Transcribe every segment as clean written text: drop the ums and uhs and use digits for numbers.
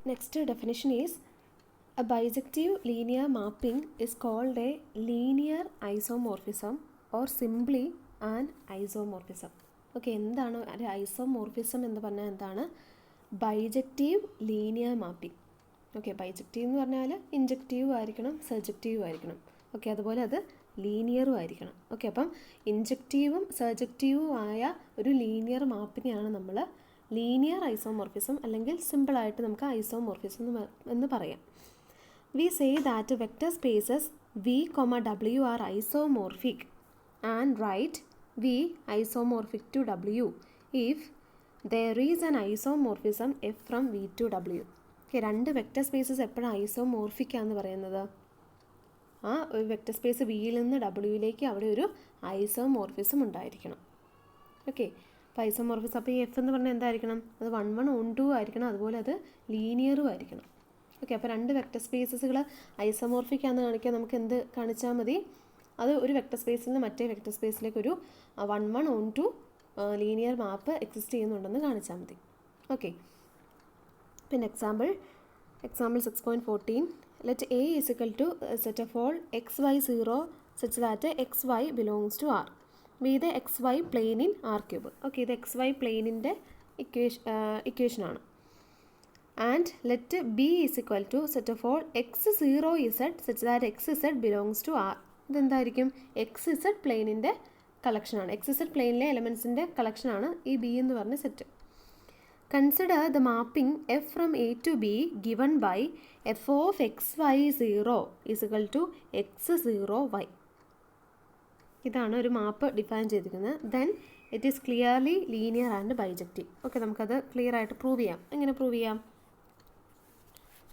next definition is a bijective linear mapping is called a linear isomorphism or simply an isomorphism. Okay, എന്താണ് ഒരു isomorphism എന്ന് പറഞ്ഞാൽ എന്താണ്? Bijective linear mapping. Okay, bijective എന്ന് പറഞ്ഞാൽ ഇൻജക്റ്റീവും ആയിരിക്കണം, സർജക്റ്റീവും ആയിരിക്കണം. ഓക്കെ, അതുപോലെ അത് ലീനിയറും ആയിരിക്കണം. ഓക്കെ, അപ്പം ഇൻജക്റ്റീവും സർജക്റ്റീവും ആയ ഒരു ലീനിയർ മാപ്പിനെയാണ് നമ്മൾ ലീനിയർ ഐസോമോർഫിസം അല്ലെങ്കിൽ സിമ്പിളായിട്ട് നമുക്ക് ഐസോമോർഫിസം എന്ന് പറയാം. We say that vector spaces V, W are isomorphic and write V isomorphic to W if there is an isomorphism F from V to W. Okay, രണ്ട് വെക്റ്റർ സ്പേസസ് എപ്പോഴാണ് isomorphic ആണെന്ന് പറയുന്നത്? ആ ഒരു വെക്റ്റർ സ്പേസ് വിയിൽ നിന്ന് ഡബ്ല്യൂയിലേക്ക് അവിടെ ഒരു ഐസോമോർഫിസം ഉണ്ടായിരിക്കണം. ഓക്കെ, അപ്പോൾ ഐസോമോർഫിസം, അപ്പോൾ ഈ എഫ് എന്ന് പറഞ്ഞാൽ എന്തായിരിക്കണം? അത് 1, 1, 1, 2 ആയിരിക്കണം. അതുപോലെ അത് ലീനിയറും ആയിരിക്കണം. ഓക്കെ, അപ്പോൾ രണ്ട് വെക്റ്റർ സ്പേസസുകൾ ഐസോമോർഫിക് ആണെന്ന് കാണിക്കാൻ നമുക്ക് എന്ത് കാണിച്ചാൽ മതി? അത് ഒരു വെക്റ്റർ സ്പേസിൽ നിന്ന് മറ്റേ വെക്റ്റർ സ്പേസിലേക്ക് ഒരു 1, 1, 1, 2 ലീനിയർ മാപ്പ് എക്സിസ്റ്റ് ചെയ്യുന്നുണ്ടെന്ന് കാണിച്ചാൽ മതി. ഓക്കെ, പിന്നെ example 6.14 let A is equal to set of all xy0 such that xy belongs to R. Be the xy plane in R cube. Okay, ഇത് xy പ്ലെയിനിൻ്റെ ഇക്വേഷനാണ്. And let B is equal to set of all x0z such that xz belongs to R. ഇതെന്തായിരിക്കും? xz പ്ലെയിനിൻ്റെ കളക്ഷനാണ്, xz പ്ലെയിനിലെ എലമെൻസിൻ്റെ കളക്ഷനാണ് ഈ B എന്ന് പറഞ്ഞ set. Consider the mapping f from A to B given by f of xy0 is equal to x0y. ഇതാണ് ഒരു മാപ്പ് ഡിഫൈൻ ചെയ്തിരിക്കുന്നത്. Then it is clearly linear and bijective. Okay, നമുക്കത് ക്ലിയർ ആയിട്ട് പ്രൂവ് ചെയ്യാം. എങ്ങനെ prove ചെയ്യാം?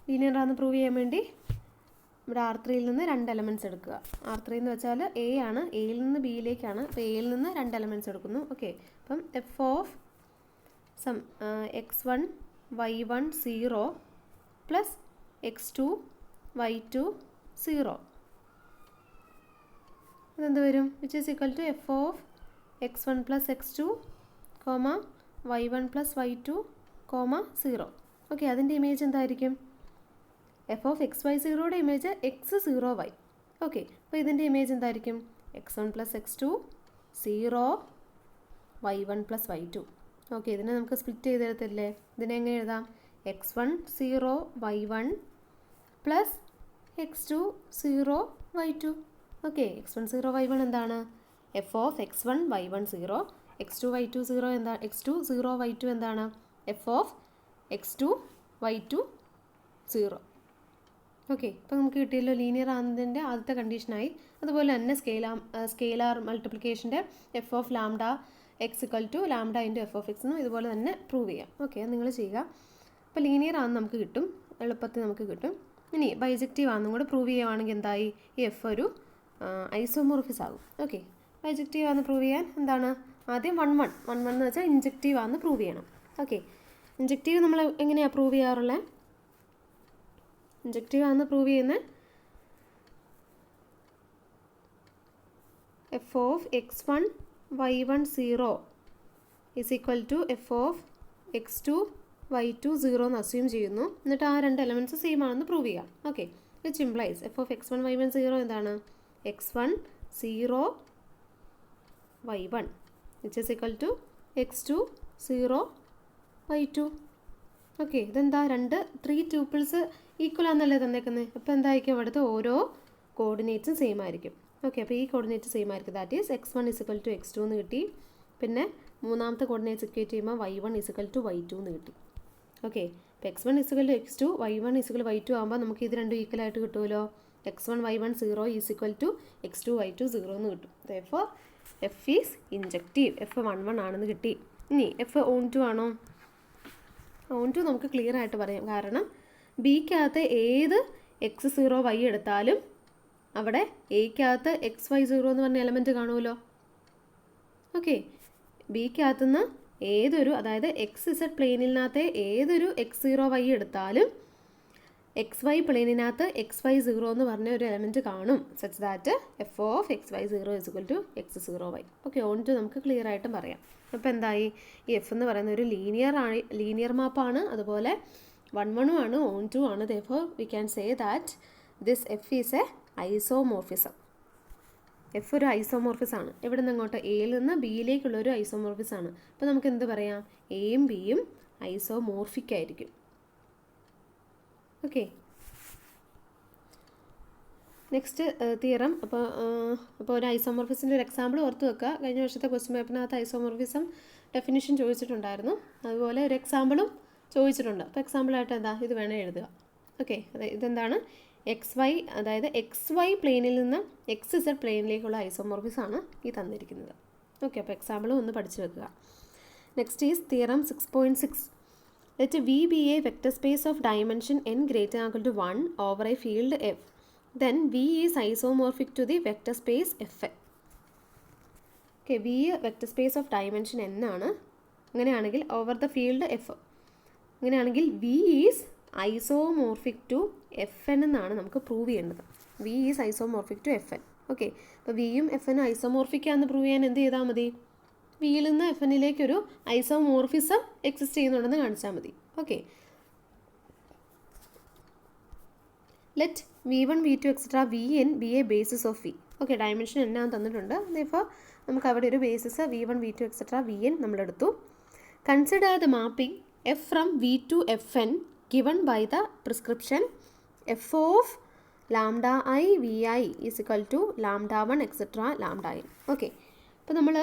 Linear ആണെന്ന് prove ചെയ്യാൻ വേണ്ടി ഇവിടെ R3യിൽ നിന്ന് 2 എലമെൻറ്റ്സ് എടുക്കുക. R3 എന്ന് വെച്ചാൽ എ ആണ്, എയിൽ നിന്ന് ബിയിലേക്കാണ്. അപ്പോൾ എയിൽ നിന്ന് 2 എലമെൻറ്റ്സ് എടുക്കുന്നു. ഓക്കെ, അപ്പം F of some x1 y1 0 plus x2 y2 0. ഇതെന്ത് വരും? Which is equal to F of x1 plus x2 y1 plus y2 0. Okay, അതിൻ്റെ ഇമേജ് എന്തായിരിക്കും? എഫ് ഓഫ് xy0യുടെ ഇമേജ് x0y. ഓക്കെ, അപ്പോൾ ഇതിൻ്റെ ഇമേജ് എന്തായിരിക്കും? x1 plus x2 0 y1 plus y2. Okay, ഇതിനെ നമുക്ക് സ്പ്ലിറ്റ് ചെയ്തെടുത്തില്ലേ? ഇതിനെ എങ്ങനെ എഴുതാം? x1 0 y1 plus x2 0 y2. Okay, x1 0 y1 എന്താണ്? F of x1 y1 0, x2 y2 0 എന്താണ്? x2 0 y2 എന്താണ്? F of x2 y2 0. Okay, ഇപ്പോൾ നമുക്ക് കിട്ടിയല്ലോ ലീനിയർ ആകുന്നതിൻ്റെ ആദ്യത്തെ കണ്ടീഷനായി. അതുപോലെ തന്നെ സ്കെയിലാർ മൾട്ടിപ്ലിക്കേഷൻ്റെ f of lambda x equal to lambda into F of x എന്നും ഇതുപോലെ തന്നെ പ്രൂവ് ചെയ്യാം. ഓക്കെ, അത് നിങ്ങൾ ചെയ്യുക. അപ്പോൾ ലീനിയർ ആണെന്ന് നമുക്ക് കിട്ടും, എളുപ്പത്തിൽ നമുക്ക് കിട്ടും. ഇനി ബൈജക്റ്റീവ് ആണെന്നും കൂടെ പ്രൂവ് ചെയ്യുകയാണെങ്കിൽ എന്തായി? ഈ എഫ് ഒരു ഐസോമോർഫിസ് ആകും. ഓക്കെ, ബൈജക്റ്റീവ് ആണെന്ന് പ്രൂവ് ചെയ്യാൻ എന്താണ്? ആദ്യം 1, 1 എന്ന് വെച്ചാൽ ഇൻജക്റ്റീവ് ആണെന്ന് പ്രൂവ് ചെയ്യണം. ഓക്കെ, ഇൻജക്റ്റീവ് നമ്മൾ എങ്ങനെയാണ് പ്രൂവ് ചെയ്യാറുള്ളത്? ഇൻജക്റ്റീവ് ആണെന്ന് പ്രൂവ് ചെയ്യുന്നത് F of x1 y1 0 is equal to F of x2 y2 0 എന്ന് അസ്യൂം ചെയ്യുന്നു. എന്നിട്ട് ആ 2 എലമെൻറ്റ്സ് സെയിം ആണെന്ന് പ്രൂവ് ചെയ്യാം. Okay, which implies f of x1 y1 0 എന്താണ്? x1 0 y1 which is equal to x2 0 y2. Okay, ഇതെന്താ? 3 tuples equal ആണെന്നല്ലേ തന്നേക്കുന്നത്. അപ്പോൾ എന്തായിരിക്കും? അവിടുത്തെ ഓരോ കോർഡിനേറ്റ്സും സെയിം ആയിരിക്കും. ഓക്കെ, അപ്പോൾ ഈ കോർഡിനേറ്റ് സെയിം ആയിരിക്കും. That is x1 is equal to x2 എന്ന് കിട്ടി. പിന്നെ മൂന്നാമത്തെ കോർഡിനേറ്റ്സ് ഇക്വേറ്റ് ചെയ്യുമ്പോൾ y1 is equal to y2 എന്ന് കിട്ടി. ഓക്കെ, അപ്പോൾ x1 is equal to x2 y1 is equal y2 ആകുമ്പോൾ നമുക്ക് ഇത് രണ്ടും ഈക്വൽ ആയിട്ട് കിട്ടുമല്ലോ. x1 y1 0 is equal to x2 y2 0 എന്ന് കിട്ടും. അപ്പോൾ എഫ് ഈസ് ഇൻജക്റ്റീവ്. എഫ് 1, 1 ആണെന്ന് കിട്ടി. ഇനി എഫ് ഓൺ 2 ആണോ? ഓൺ 2 നമുക്ക് ക്ലിയർ ആയിട്ട് പറയാം. കാരണം ബിക്കകത്ത് ഏത് x0y എടുത്താലും അവിടെ എക്കകത്ത് xy0 എന്ന് പറഞ്ഞ എലമെൻറ്റ് കാണുമല്ലോ. ഓക്കെ, ബിക്കകത്തുനിന്ന് ഏതൊരു, അതായത് XZ പ്ലെയിനിനകത്തെ ഏതൊരു x0y എടുത്താലും XY പ്ലെയിനിനകത്ത് XY0 എന്ന് പറഞ്ഞ ഒരു എലമെൻറ്റ് കാണും. Such that F of XY0 is equal to x0y. Okay, on 2 നമുക്ക് ക്ലിയർ ആയിട്ടും പറയാം. അപ്പോൾ എന്തായി? ഈ എഫ് എന്ന് പറയുന്ന ഒരു ലീനിയർ മാപ്പാണ്. അതുപോലെ 1 1 ആണ്, on 2 ആണ്. Therefore we can say that this F is a isomorphism. F ഒരു ഐസോമോർഫിസം ആണ്. എവിടെ നിന്ന് അങ്ങോട്ട്? എയിൽ നിന്ന് ബിയിലേക്കുള്ള ഒരു ഐസോമോർഫിസം ആണ്. അപ്പോൾ നമുക്ക് എന്ത് പറയാം? എയും ബിയും ഐസോമോർഫിക് ആയിരിക്കും. Okay, next theorem. അപ്പോൾ ഒരു ഐസോമോർഫിസിൻ്റെ ഒരു എക്സാമ്പിൾ ഓർത്ത് വെക്കുക. കഴിഞ്ഞ വർഷത്തെ ക്വസ്റ്റ്യൻ പേപ്പറിനകത്ത് ഐസോമോർഫിസം ഡെഫിനിഷൻ ചോദിച്ചിട്ടുണ്ടായിരുന്നു. അതുപോലെ ഒരു എക്സാമ്പിളും ചോദിച്ചിട്ടുണ്ട്. അപ്പോൾ എക്സാമ്പിളായിട്ട് എന്താ ഇത് വേണേൽ എഴുതുക. ഓക്കെ, ഇതെന്താണ്? XY, അതായത് XY പ്ലെയിനിൽ നിന്ന് XZ പ്ലെയിനിലേക്കുള്ള ഐസോമോർഫിസാണ് ഈ തന്നിരിക്കുന്നത്. ഓക്കെ, അപ്പോൾ എക്സാമ്പിളും ഒന്ന് പഠിച്ചു വെക്കുക. Next is theorem 6.6. Let V be a vector space of dimension n greater than or equal to 1 over a field F. Then V is isomorphic to the vector space F. Okay, V vector space of dimension n ആണ്. അങ്ങനെയാണെങ്കിൽ over the field F. അങ്ങനെയാണെങ്കിൽ V is isomorphic to Fn എന്നാണ് നമുക്ക് prove ചെയ്യേണ്ടത്. V is isomorphic to Fn. Okay, അപ്പോൾ വിയും എഫനും ഐസോമോർഫിക്കാന്ന് prove ചെയ്യാൻ എന്ത് ചെയ്താൽ മതി? വിയിൽ നിന്ന് എഫനിലേക്കൊരു ഐസോമോർഫിസം എക്സിസ്റ്റ് ചെയ്യുന്നുണ്ടെന്ന് കാണിച്ചാൽ മതി. Okay, let V1 V2 etcetera Vn be a basis of V. Okay, dimension എന്നാന്ന് തന്നിട്ടുണ്ട്. അപ്പോൾ നമുക്ക് അവിടെ ഒരു basis V1 V2 etcetera Vn നമ്മളെടുത്തു. Consider the mapping F from V to Fn given by the prescription F of lambda I Vi is equal to lambda 1 etc. lambda n. Okay, അപ്പോൾ നമ്മൾ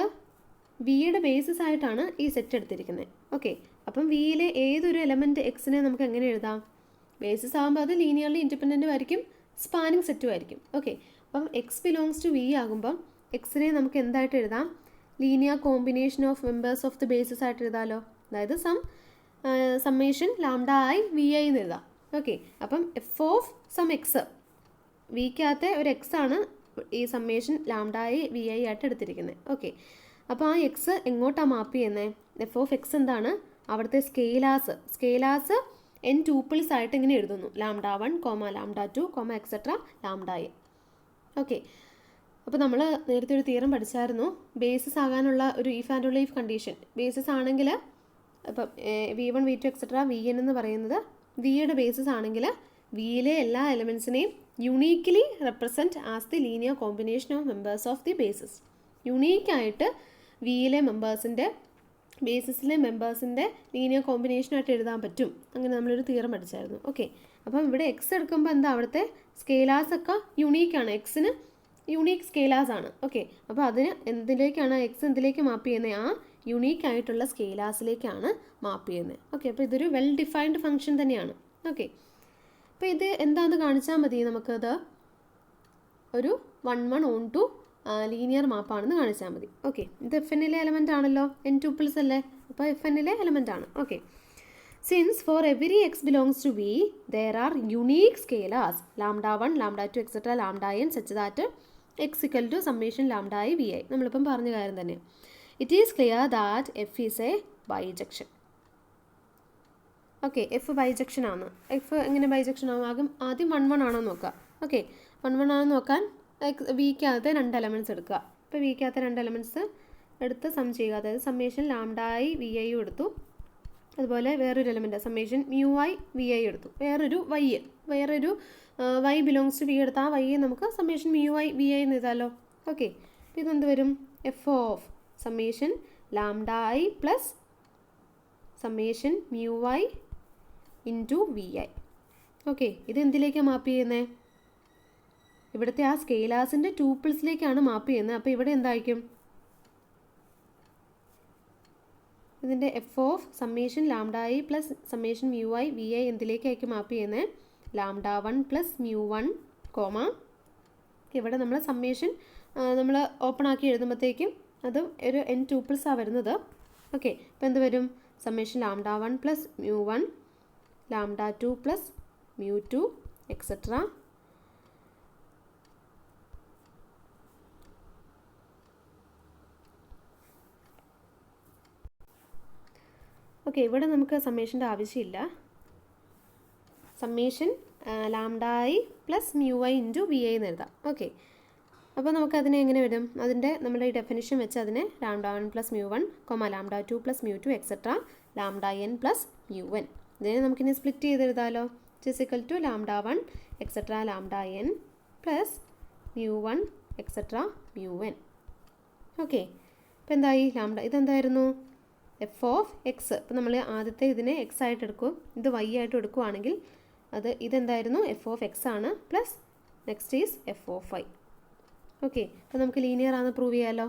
വിയുടെ ബേസിസ് ആയിട്ടാണ് ഈ set എടുത്തിരിക്കുന്നത്. Okay, അപ്പം വിയിലെ ഏതൊരു എലമെൻറ്റ് എക്സിനെ നമുക്ക് എങ്ങനെ എഴുതാം? ബേസിസ് ആകുമ്പോൾ അത് ലീനിയർലി ഇൻഡിപെൻഡൻറ്റും ആയിരിക്കും, സ്പാനിങ് സെറ്റും ആയിരിക്കും. ഓക്കെ, അപ്പം എക്സ് ബിലോങ്സ് ടു വി ആകുമ്പം എക്സിനെ നമുക്ക് എന്തായിട്ട് എഴുതാം? Linear combination of members of the basis ആയിട്ട് എഴുതാമല്ലോ. അതായത് summation lambda I V I എന്ന് എഴുതാം. ഓക്കെ, അപ്പം എഫ് ഓഫ് സം എക്സ്, വിക്കകത്തെ ഒരു എക്സ് ആണ് ഈ summation lambda I V i ആയിട്ട് എടുത്തിരിക്കുന്നത്. ഓക്കെ, അപ്പോൾ ആ എക്സ് എങ്ങോട്ടാണ് മാപ്പ് ചെയ്യുന്നത്? എഫ് ഓഫ് എക്സ് എന്താണ്? അവിടുത്തെ സ്കെയിലാസ് n ട്യൂപ്പിൾസ് ആയിട്ട് ഇങ്ങനെ എഴുതുന്നു. Lambda 1, lambda 2, etcetera lambda n. Okay, അപ്പോൾ നമ്മൾ നേരത്തെ ഒരു തിയറം പഠിച്ചായിരുന്നു. ബേസിസ് ആകാനുള്ള ഒരു if and leaf condition. Basis ആണെങ്കിൽ ഇപ്പം V1 V2 എക്സെട്ര Vn എന്ന് പറയുന്നത് വിയുടെ ബേസിസ് ആണെങ്കിൽ വിയിലെ എല്ലാ എലമെൻസിനെയും uniquely represent as the linear combination of members of the basis. യുണീക്കായിട്ട് വിയിലെ മെമ്പേഴ്സിൻ്റെ ബേസിസിലെ മെമ്പേഴ്സിൻ്റെ ലീനിയർ കോമ്പിനേഷനായിട്ട് എഴുതാൻ പറ്റും. അങ്ങനെ നമ്മളൊരു തിയറം പഠിച്ചായിരുന്നു. ഓക്കെ, അപ്പം ഇവിടെ എക്സ് എടുക്കുമ്പോൾ എന്താ അവിടുത്തെ സ്കെയിലാസൊക്കെ യുണീക്കാണ്, എക്സിന് യുണീക്ക് സ്കെയിലാസ് ആണ്. ഓക്കെ, അപ്പോൾ അതിന് എന്തിലേക്കാണ് എക്സ് എന്തിലേക്ക് മാപ്പ് ചെയ്യുന്നത്? ആ യുണീക്ക് ആയിട്ടുള്ള സ്കെയിലാസിലേക്കാണ് മാപ്പ് ചെയ്യുന്നത്. ഓക്കെ, അപ്പോൾ ഇതൊരു വെൽ ഡിഫൈൻഡ് ഫംഗ്ഷൻ തന്നെയാണ്. ഓക്കെ, അപ്പോൾ ഇത് എന്താണെന്ന് കാണിച്ചാൽ മതി നമുക്കത് ഒരു 1 1 on 2 ലീനിയർ മാപ്പാണെന്ന് കാണിച്ചാൽ മതി. ഓക്കെ, ഇത് എഫ്എന്നിലെ എലമെൻ്റ് ആണല്ലോ, n ട്യൂപ്പിൾസ് അല്ലേ, അപ്പോൾ എഫ്എന്നിലെ എലമെൻ്റ് ആണ്. Okay, since for every x belongs to V there are unique scalars lambda 1, lambda 2 etcetera lambda n such that x equal to summation lambda I V i. നമ്മളിപ്പം പറഞ്ഞ കാര്യം തന്നെ. It is clear that f is a bijection. Okay, f bijection ആണ്. F എങ്ങനെ bijection ആകും? ആദ്യം 1 1 ആണോ നോക്കുക. ഓക്കെ, 1 1 ആണോ നോക്കാൻ വിക്കകത്ത് 2 എലമെൻറ്റ്സ് എടുക്കുക. ഇപ്പോൾ വിക്കകത്ത് 2 എലമെൻറ്റ്സ് എടുത്ത് സം ചെയ്യുക. അതായത് സമ്മേഷൻ ലാംഡ ഐ വി ഐയും എടുത്തു, അതുപോലെ വേറൊരു element summation mu i V i എടുത്തു, വേറൊരു വൈ ബിലോങ്സ് ടു വി എടുത്ത് ആ വൈയെ നമുക്ക് summation mu i V I എന്ന് എഴുതാമല്ലോ. ഓക്കെ, അപ്പോൾ ഇതെന്ത് വരും? F of summation lambda i plus summation mu i into v I. Okay, ഇത് എന്തിലേക്കാണ് മാപ്പ് ചെയ്യുന്നത്? ഇവിടുത്തെ ആ സ്കെയിലാസിൻ്റെ ട്യൂപ്പിൾസിലേക്കാണ് മാപ്പ് ചെയ്യുന്നത്. അപ്പോൾ ഇവിടെ എന്തായിരിക്കും? ഇതിൻ്റെ f of summation lambda i plus summation mu i V i എന്തിലേക്കായിരിക്കും മാപ്പ് ചെയ്യുന്നത്? ലാംഡ 1 പ്ലസ് മ്യൂ 1 കോമ ഇവിടെ നമ്മൾ സമ്മേഷൻ നമ്മൾ ഓപ്പൺ ആക്കി എഴുതുമ്പോഴത്തേക്കും അത് ഒരു n ട്യൂപ്പിൾസാണ് വരുന്നത്. ഓക്കെ, അപ്പോൾ എന്ത് വരും? Summation lambda 1 plus mu 1, lambda 2 plus mu 2 etcetera. Okay, ഇവിടെ നമുക്ക് സമ്മേഷൻ്റെ ആവശ്യമില്ല. Summation lambda i plus mu i into v I എന്ന് എഴുതാം. ഓക്കെ, അപ്പോൾ നമുക്കതിനെ എങ്ങനെ വരും? അതിൻ്റെ നമ്മുടെ ഈ ഡെഫിനിഷൻ വെച്ച് അതിനെ lambda 1 plus mu 1, lambda 2 plus mu 2 etcetera lambda n plus mu n. ഇതിനെ നമുക്കിനി സ്പ്ലിറ്റ് ചെയ്തെഴുതാമല്ലോ. It is equal to λ1 etcetera λn plus μ1 etcetera μn. Okay, ഇപ്പോൾ എന്തായി ഇതെന്തായിരുന്നു എഫ് ഓഫ് എക്സ്. ഇപ്പോൾ നമ്മൾ ആദ്യത്തെ ഇതിനെ എക്സ് ആയിട്ട് എടുക്കും, ഇത് വൈ ആയിട്ട് എടുക്കുകയാണെങ്കിൽ ഇതെന്തായിരുന്നു എഫ് ഓഫ് എക്സ് ആണ്. Plus next is F of y. Okay, അപ്പോൾ നമുക്ക് ലീനിയർ ആണെന്ന് പ്രൂവ് ചെയ്യാമല്ലോ.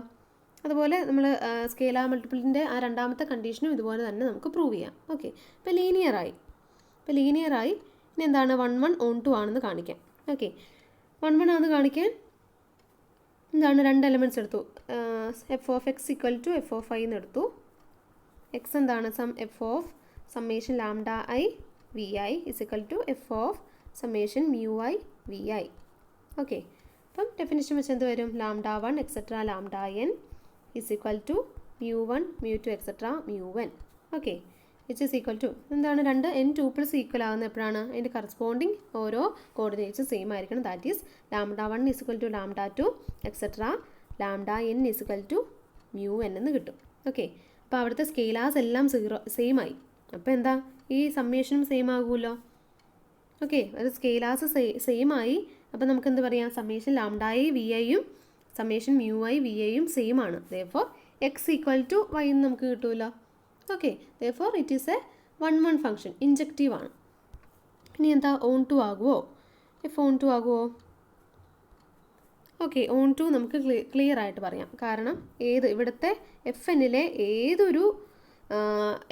അതുപോലെ നമ്മൾ സ്കേലാർ മൾട്ടിപ്പിളിൻ്റെ ആ രണ്ടാമത്തെ കണ്ടീഷനും ഇതുപോലെ തന്നെ നമുക്ക് പ്രൂവ് ചെയ്യാം. ഓക്കെ, ഇപ്പോൾ ലീനിയറായി. ഇനി എന്താണ് 1 1 ഓൺ 2 ആണെന്ന് കാണിക്കാം. ഓക്കെ, 1 1 ആണെന്ന് കാണിക്കാൻ എന്താണ് 2 എലമെൻറ്റ്സ് എടുത്തു. F of x equal to F of i എന്ന് എടുത്തു. എക്സ് എന്താണ് F of summation lambda I V I is equal to F of summation mu i V I. Okay, അപ്പം ഡെഫിനിഷൻ വെച്ച് എന്ത് വരും? λ1 etcetera λn is equal to μ1 μ2 etcetera μn. Okay, it is equal to എന്താണ് 2 n tuples equal ആകുന്ന എപ്പോഴാണ്? അതിൻ്റെ corresponding ഓരോ coordinates same ആയിരിക്കണം. That is λ1 is equal to λ2 etcetera λn is equal to μn എന്ന് കിട്ടും. ഓക്കെ, അപ്പോൾ അവിടുത്തെ സ്കെയിലാസ് എല്ലാം സെയിം ആയി. അപ്പോൾ എന്താ ഈ സമ്മേഷനും സെയിം ആകുമല്ലോ. ഓക്കെ, അത് സ്കെയിലാസ് സെയിം ആയി. അപ്പോൾ നമുക്ക് എന്ത് പറയാം? സമ്മേഷൻ ലാംഡ ഐ വി ഐയും സമ്മേഷൻ മ്യൂ ഐ വി ഐയും സെയിം ആണ്. Therefore x equal to y എന്ന് നമുക്ക് കിട്ടുമല്ലോ. Okay, therefore it is a 1 1 function, injective ആണ്. ഇനി എന്താ ഓൺ 2 ആകുമോ? എഫ് ഓൺ 2 ആകുമോ? ഓക്കെ, ഓൺ 2 നമുക്ക് ക്ലിയർ ആയിട്ട് പറയാം. കാരണം ഇവിടുത്തെ എഫ് എന്നിലെ ഏതൊരു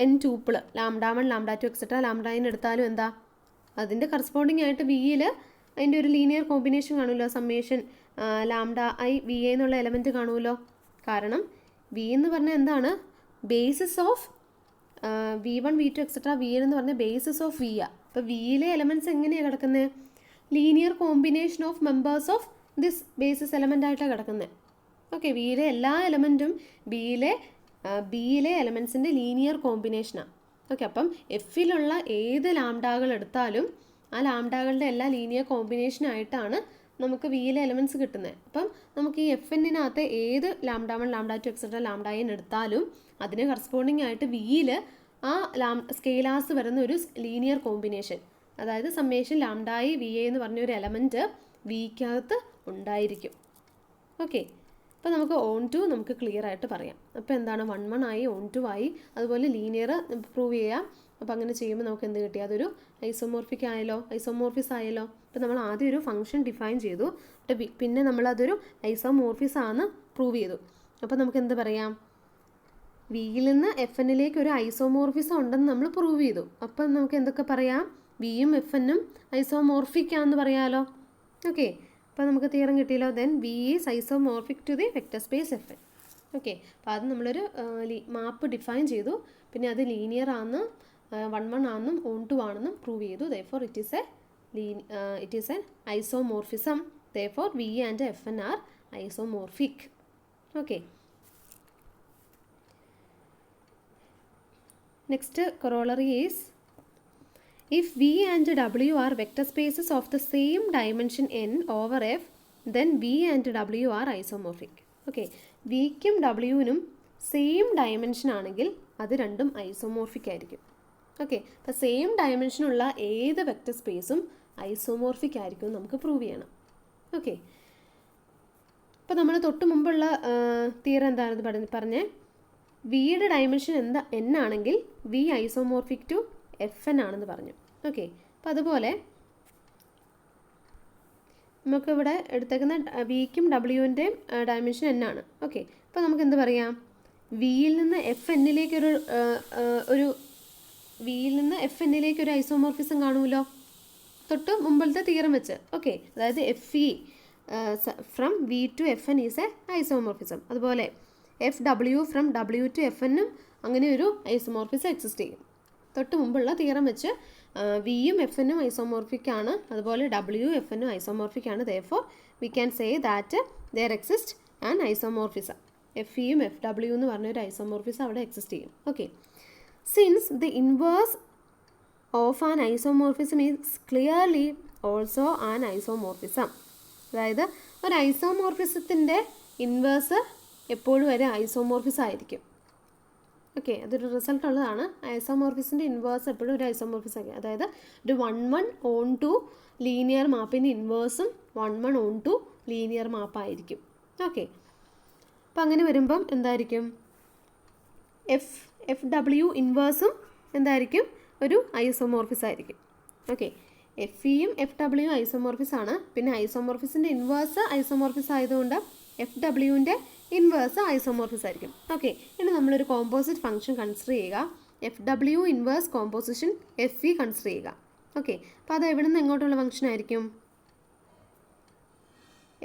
എൻ ട്യൂപ്പിൾ λ1 λ2 എക്സെട്ര λn എടുത്താലും എന്താ അതിൻ്റെ കറസ്പോണ്ടിങ് ആയിട്ട് വിയിൽ അതിൻ്റെ ഒരു ലീനിയർ കോമ്പിനേഷൻ കാണുമല്ലോ. Summation lambda I v a എന്നുള്ള എലമെൻറ്റ് കാണുമല്ലോ. കാരണം വി എന്ന് പറഞ്ഞാൽ എന്താണ്? Basis of v1 v2 etcetera v n എന്ന് പറഞ്ഞാൽ ബേസിസ് ഓഫ് വി ആ. അപ്പോൾ വിയിലെ എലമെൻറ്റ്സ് എങ്ങനെയാണ് കിടക്കുന്നത്? Linear combination of members of this basis element ആയിട്ടാണ് കിടക്കുന്നത്. ഓക്കെ, വിയിലെ എല്ലാ എലമെൻറ്റും ബിയിലെ എലമെൻറ്റ്സിൻ്റെ ലീനിയർ കോമ്പിനേഷനാണ്. ഓക്കെ, അപ്പം എഫിലുള്ള ഏത് ലാംഡാകൾ എടുത്താലും ആ ലാംഡാകളുടെ എല്ലാ ലീനിയർ കോമ്പിനേഷനായിട്ടാണ് നമുക്ക് വിയിലെ എലമെൻറ്റ്സ് കിട്ടുന്നത്. അപ്പം നമുക്ക് ഈ എഫ് എന്നിനകത്ത് ഏത് λ1 λ2 എക്സെട്ര λn എടുത്താലും അതിന് കറസ്പോണ്ടിങ് ആയിട്ട് വിയിൽ ആ സ്കെയിലാസ് വരുന്ന ഒരു ലീനിയർ കോമ്പിനേഷൻ, അതായത് summation lambda I v a എന്ന് പറഞ്ഞൊരു എലമെൻറ്റ് വിക്കകത്ത് ഉണ്ടായിരിക്കും. ഓക്കെ, അപ്പോൾ നമുക്ക് ഓൺ 2 നമുക്ക് ക്ലിയർ ആയിട്ട് പറയാം. അപ്പോൾ എന്താണ് 1 1 ആയി, ഓൺ 2 ആയി. അതുപോലെ ലീനിയർ പ്രൂവ് ചെയ്യാം. അപ്പോൾ അങ്ങനെ ചെയ്യുമ്പോൾ നമുക്ക് എന്ത് കിട്ടി? അതൊരു ഐസോമോർഫിസ് ആയല്ലോ. അപ്പോൾ നമ്മൾ ആദ്യം ഒരു ഫംഗ്ഷൻ ഡിഫൈൻ ചെയ്തു, പിന്നെ നമ്മളതൊരു ഐസോമോർഫിസ് ആണെന്ന് പ്രൂവ് ചെയ്തു. അപ്പോൾ നമുക്ക് എന്ത് പറയാം? വിയിൽ നിന്ന് എഫ് എന്നിലേക്ക് ഒരു ഐസോമോർഫിസം ഉണ്ടെന്ന് നമ്മൾ പ്രൂവ് ചെയ്തു. അപ്പം നമുക്ക് എന്തൊക്കെ പറയാം? വിയും എഫ് എന്നും ഐസോമോർഫിക് ആണെന്ന് പറയാമല്ലോ. ഓക്കെ, അപ്പോൾ നമുക്ക് തിയറം കിട്ടിയല്ലോ. Then v is isomorphic to the vector space f n. Okay, അപ്പോൾ അത് നമ്മളൊരു മാപ്പ് ഡിഫൈൻ ചെയ്തു. പിന്നെ അത് ലീനിയർ ആണെന്ന് 1 1 ആണെന്നും ഓൺ 2 ആണെന്നും പ്രൂവ് ചെയ്തു. Therefore it is an isomorphism. Therefore v and f n are isomorphic. Okay, next corollary is if V and W are vector spaces of the same dimension n over F, then V and W are isomorphic. Okay, വിക്കും ഡബ്ല്യുവിനും same dimension ആണെങ്കിൽ അത് രണ്ടും isomorphic ആയിരിക്കും. Okay, അപ്പോൾ same ഡയമെൻഷനുള്ള ഏത് vector സ്പേസും ഐസോമോർഫിക് ആയിരിക്കും നമുക്ക് പ്രൂവ് ചെയ്യണം. ഓക്കെ, അപ്പോൾ നമ്മൾ തൊട്ട് മുമ്പുള്ള തിയറം എന്താണെന്ന് പറഞ്ഞേ? വിയുടെ ഡയമെൻഷൻ എൻ ആണെങ്കിൽ v isomorphic to F n ആണെന്ന് പറഞ്ഞു. ഓക്കെ, അപ്പോൾ അതുപോലെ നമുക്കിവിടെ എടുത്തേക്കുന്ന വിക്കും ഡബ്ല്യുവിൻ്റെയും ഡയമെൻഷൻ എൻ ആണ്. ഓക്കെ, അപ്പോൾ നമുക്ക് എന്ത് പറയാം? വിയിൽ നിന്ന് എഫ് എന്നിലേക്കൊരു ഐസോമോർഫിസം കാണുമല്ലോ തൊട്ട് മുമ്പത്തെ തിയറം വെച്ച്. ഓക്കെ, അതായത് F E from V to F N is a isomorphism. അതുപോലെ F W from W to F എന്നും അങ്ങനെ ഒരു ഐസോമോർഫിസം എക്സിസ്റ്റ് ചെയ്യും. തൊട്ട് മുമ്പുള്ള തിയറം വെച്ച് വിയും എഫ് എന്നും ഐസോമോർഫിക് ആണ്, അതുപോലെ ഡബ്ല്യു എഫ് എന്നും ഐസോമോർഫിക് ആണ്. Therefore we can say that there exist an isomorphism. F ഇയും എഫ് ഡബ്ല്യു എന്ന് പറഞ്ഞൊരു ഐസോമോർഫിസം അവിടെ എക്സിസ്റ്റ് ചെയ്യും. Okay, since the inverse of an isomorphism is clearly also an isomorphism. അതായത് ഒരു ഐസോമോർഫിസത്തിൻ്റെ ഇൻവേഴ്സ് എപ്പോഴും ഒരു ഐസോമോർഫിസം ആയിരിക്കും. ഓക്കെ, അതൊരു റിസൾട്ട് ഉള്ളതാണ്. ഐസോമോർഫിസിൻ്റെ ഇൻവേഴ്സ് എപ്പോഴും ഒരു ഐസോമോർഫിസ് ആയിരിക്കും. അതായത് ഒരു 1:1 ഓൺ ടു ലീനിയർ മാപ്പിൻ്റെ ഇൻവേഴ്സും 1:1 ഓൺ ടു ലീനിയർ മാപ്പായിരിക്കും. ഓക്കെ, അപ്പം അങ്ങനെ വരുമ്പം എന്തായിരിക്കും, എഫ് ഡബ്ല്യു ഇൻവേഴ്സും എന്തായിരിക്കും, ഒരു ഐസോമോർഫിസ് ആയിരിക്കും. ഓക്കെ, എഫ് ഇയും എഫ് ഡബ്ല്യു ഐസോമോർഫിസ് ആണ്. പിന്നെ ഐസോമോർഫിസിൻ്റെ ഇൻവേഴ്സ് ഐസോമോർഫിസ് ആയതുകൊണ്ട് എഫ് ഡബ്ല്യുവിൻ്റെ ഇൻവേഴ്സ് ഐസോമോർഫിസ് ആയിരിക്കും. ഓക്കെ, ഇനി നമ്മളൊരു കോമ്പോസിറ്റ് ഫംഗ്ഷൻ കൺസിഡർ ചെയ്യുക. F W inverse composition F E consider ചെയ്യുക. ഓക്കെ, അപ്പോൾ അത് എവിടെ നിന്ന് എങ്ങോട്ടുള്ള ഫംഗ്ഷൻ ആയിരിക്കും?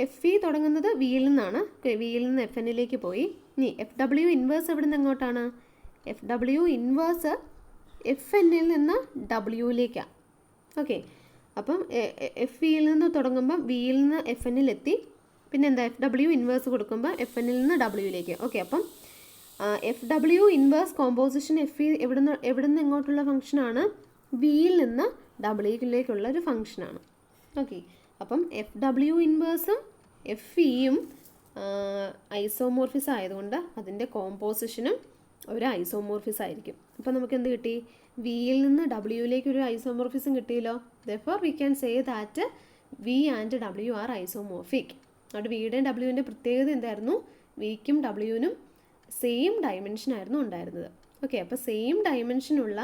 എഫ് ഇ തുടങ്ങുന്നത് വിയിൽ നിന്നാണ്. ഓക്കെ, വിയിൽ നിന്ന് എഫ് എന്നിലേക്ക് പോയി. ഇനി എഫ് ഡബ്ല്യു ഇൻവേഴ്സ് എവിടെ നിന്ന് എങ്ങോട്ടാണ്? എഫ് ഡബ്ല്യു ഇൻവേഴ്സ് എഫ് എന്നിൽ നിന്ന് ഡബ്ല്യുവിലേക്കാണ്. ഓക്കെ, അപ്പം എഫ് ഇയിൽ നിന്ന് തുടങ്ങുമ്പം വിയിൽ നിന്ന് എഫ് എന്നിലെത്തി. പിന്നെ എന്താ, എഫ് ഡബ്ല്യു ഇൻവേഴ്സ് കൊടുക്കുമ്പോൾ എഫ് എന്നിൽ നിന്ന് ഡബ്ല്യുവിലേക്ക്. ഓക്കെ, അപ്പം F W inverse composition F E എവിടെ നിന്ന് എങ്ങോട്ടുള്ള ഫംഗ്ഷനാണ്? വിയിൽ നിന്ന് ഡബ്ല്യുവിലേക്കുള്ള ഒരു ഫംഗ്ഷനാണ്. ഓക്കെ, അപ്പം എഫ് ഡബ്ല്യു ഇൻവേഴ്സും എഫ് ഇയും ഐസോമോർഫിസ് ആയതുകൊണ്ട് അതിൻ്റെ കോമ്പോസിഷനും ഒരു ഐസോമോർഫിസ് ആയിരിക്കും. അപ്പം നമുക്ക് എന്ത് കിട്ടി? വിയിൽ നിന്ന് ഡബ്ല്യുവിലേക്ക് ഒരു ഐസോമോർഫിസം കിട്ടിയല്ലോ. Therefore we can say that v and ഡബ്ല്യു ആർ ഐസോമോർഫിക്. അവിടെ വിയുടെയും ഡബ്ല്യുവിൻ്റെ പ്രത്യേകത എന്തായിരുന്നു? വിക്കും ഡബ്ല്യുവിനും സെയിം ഡയമെൻഷൻ ആയിരുന്നു ഉണ്ടായിരുന്നത്. ഓക്കെ, അപ്പോൾ സെയിം ഡയമെൻഷനുള്ള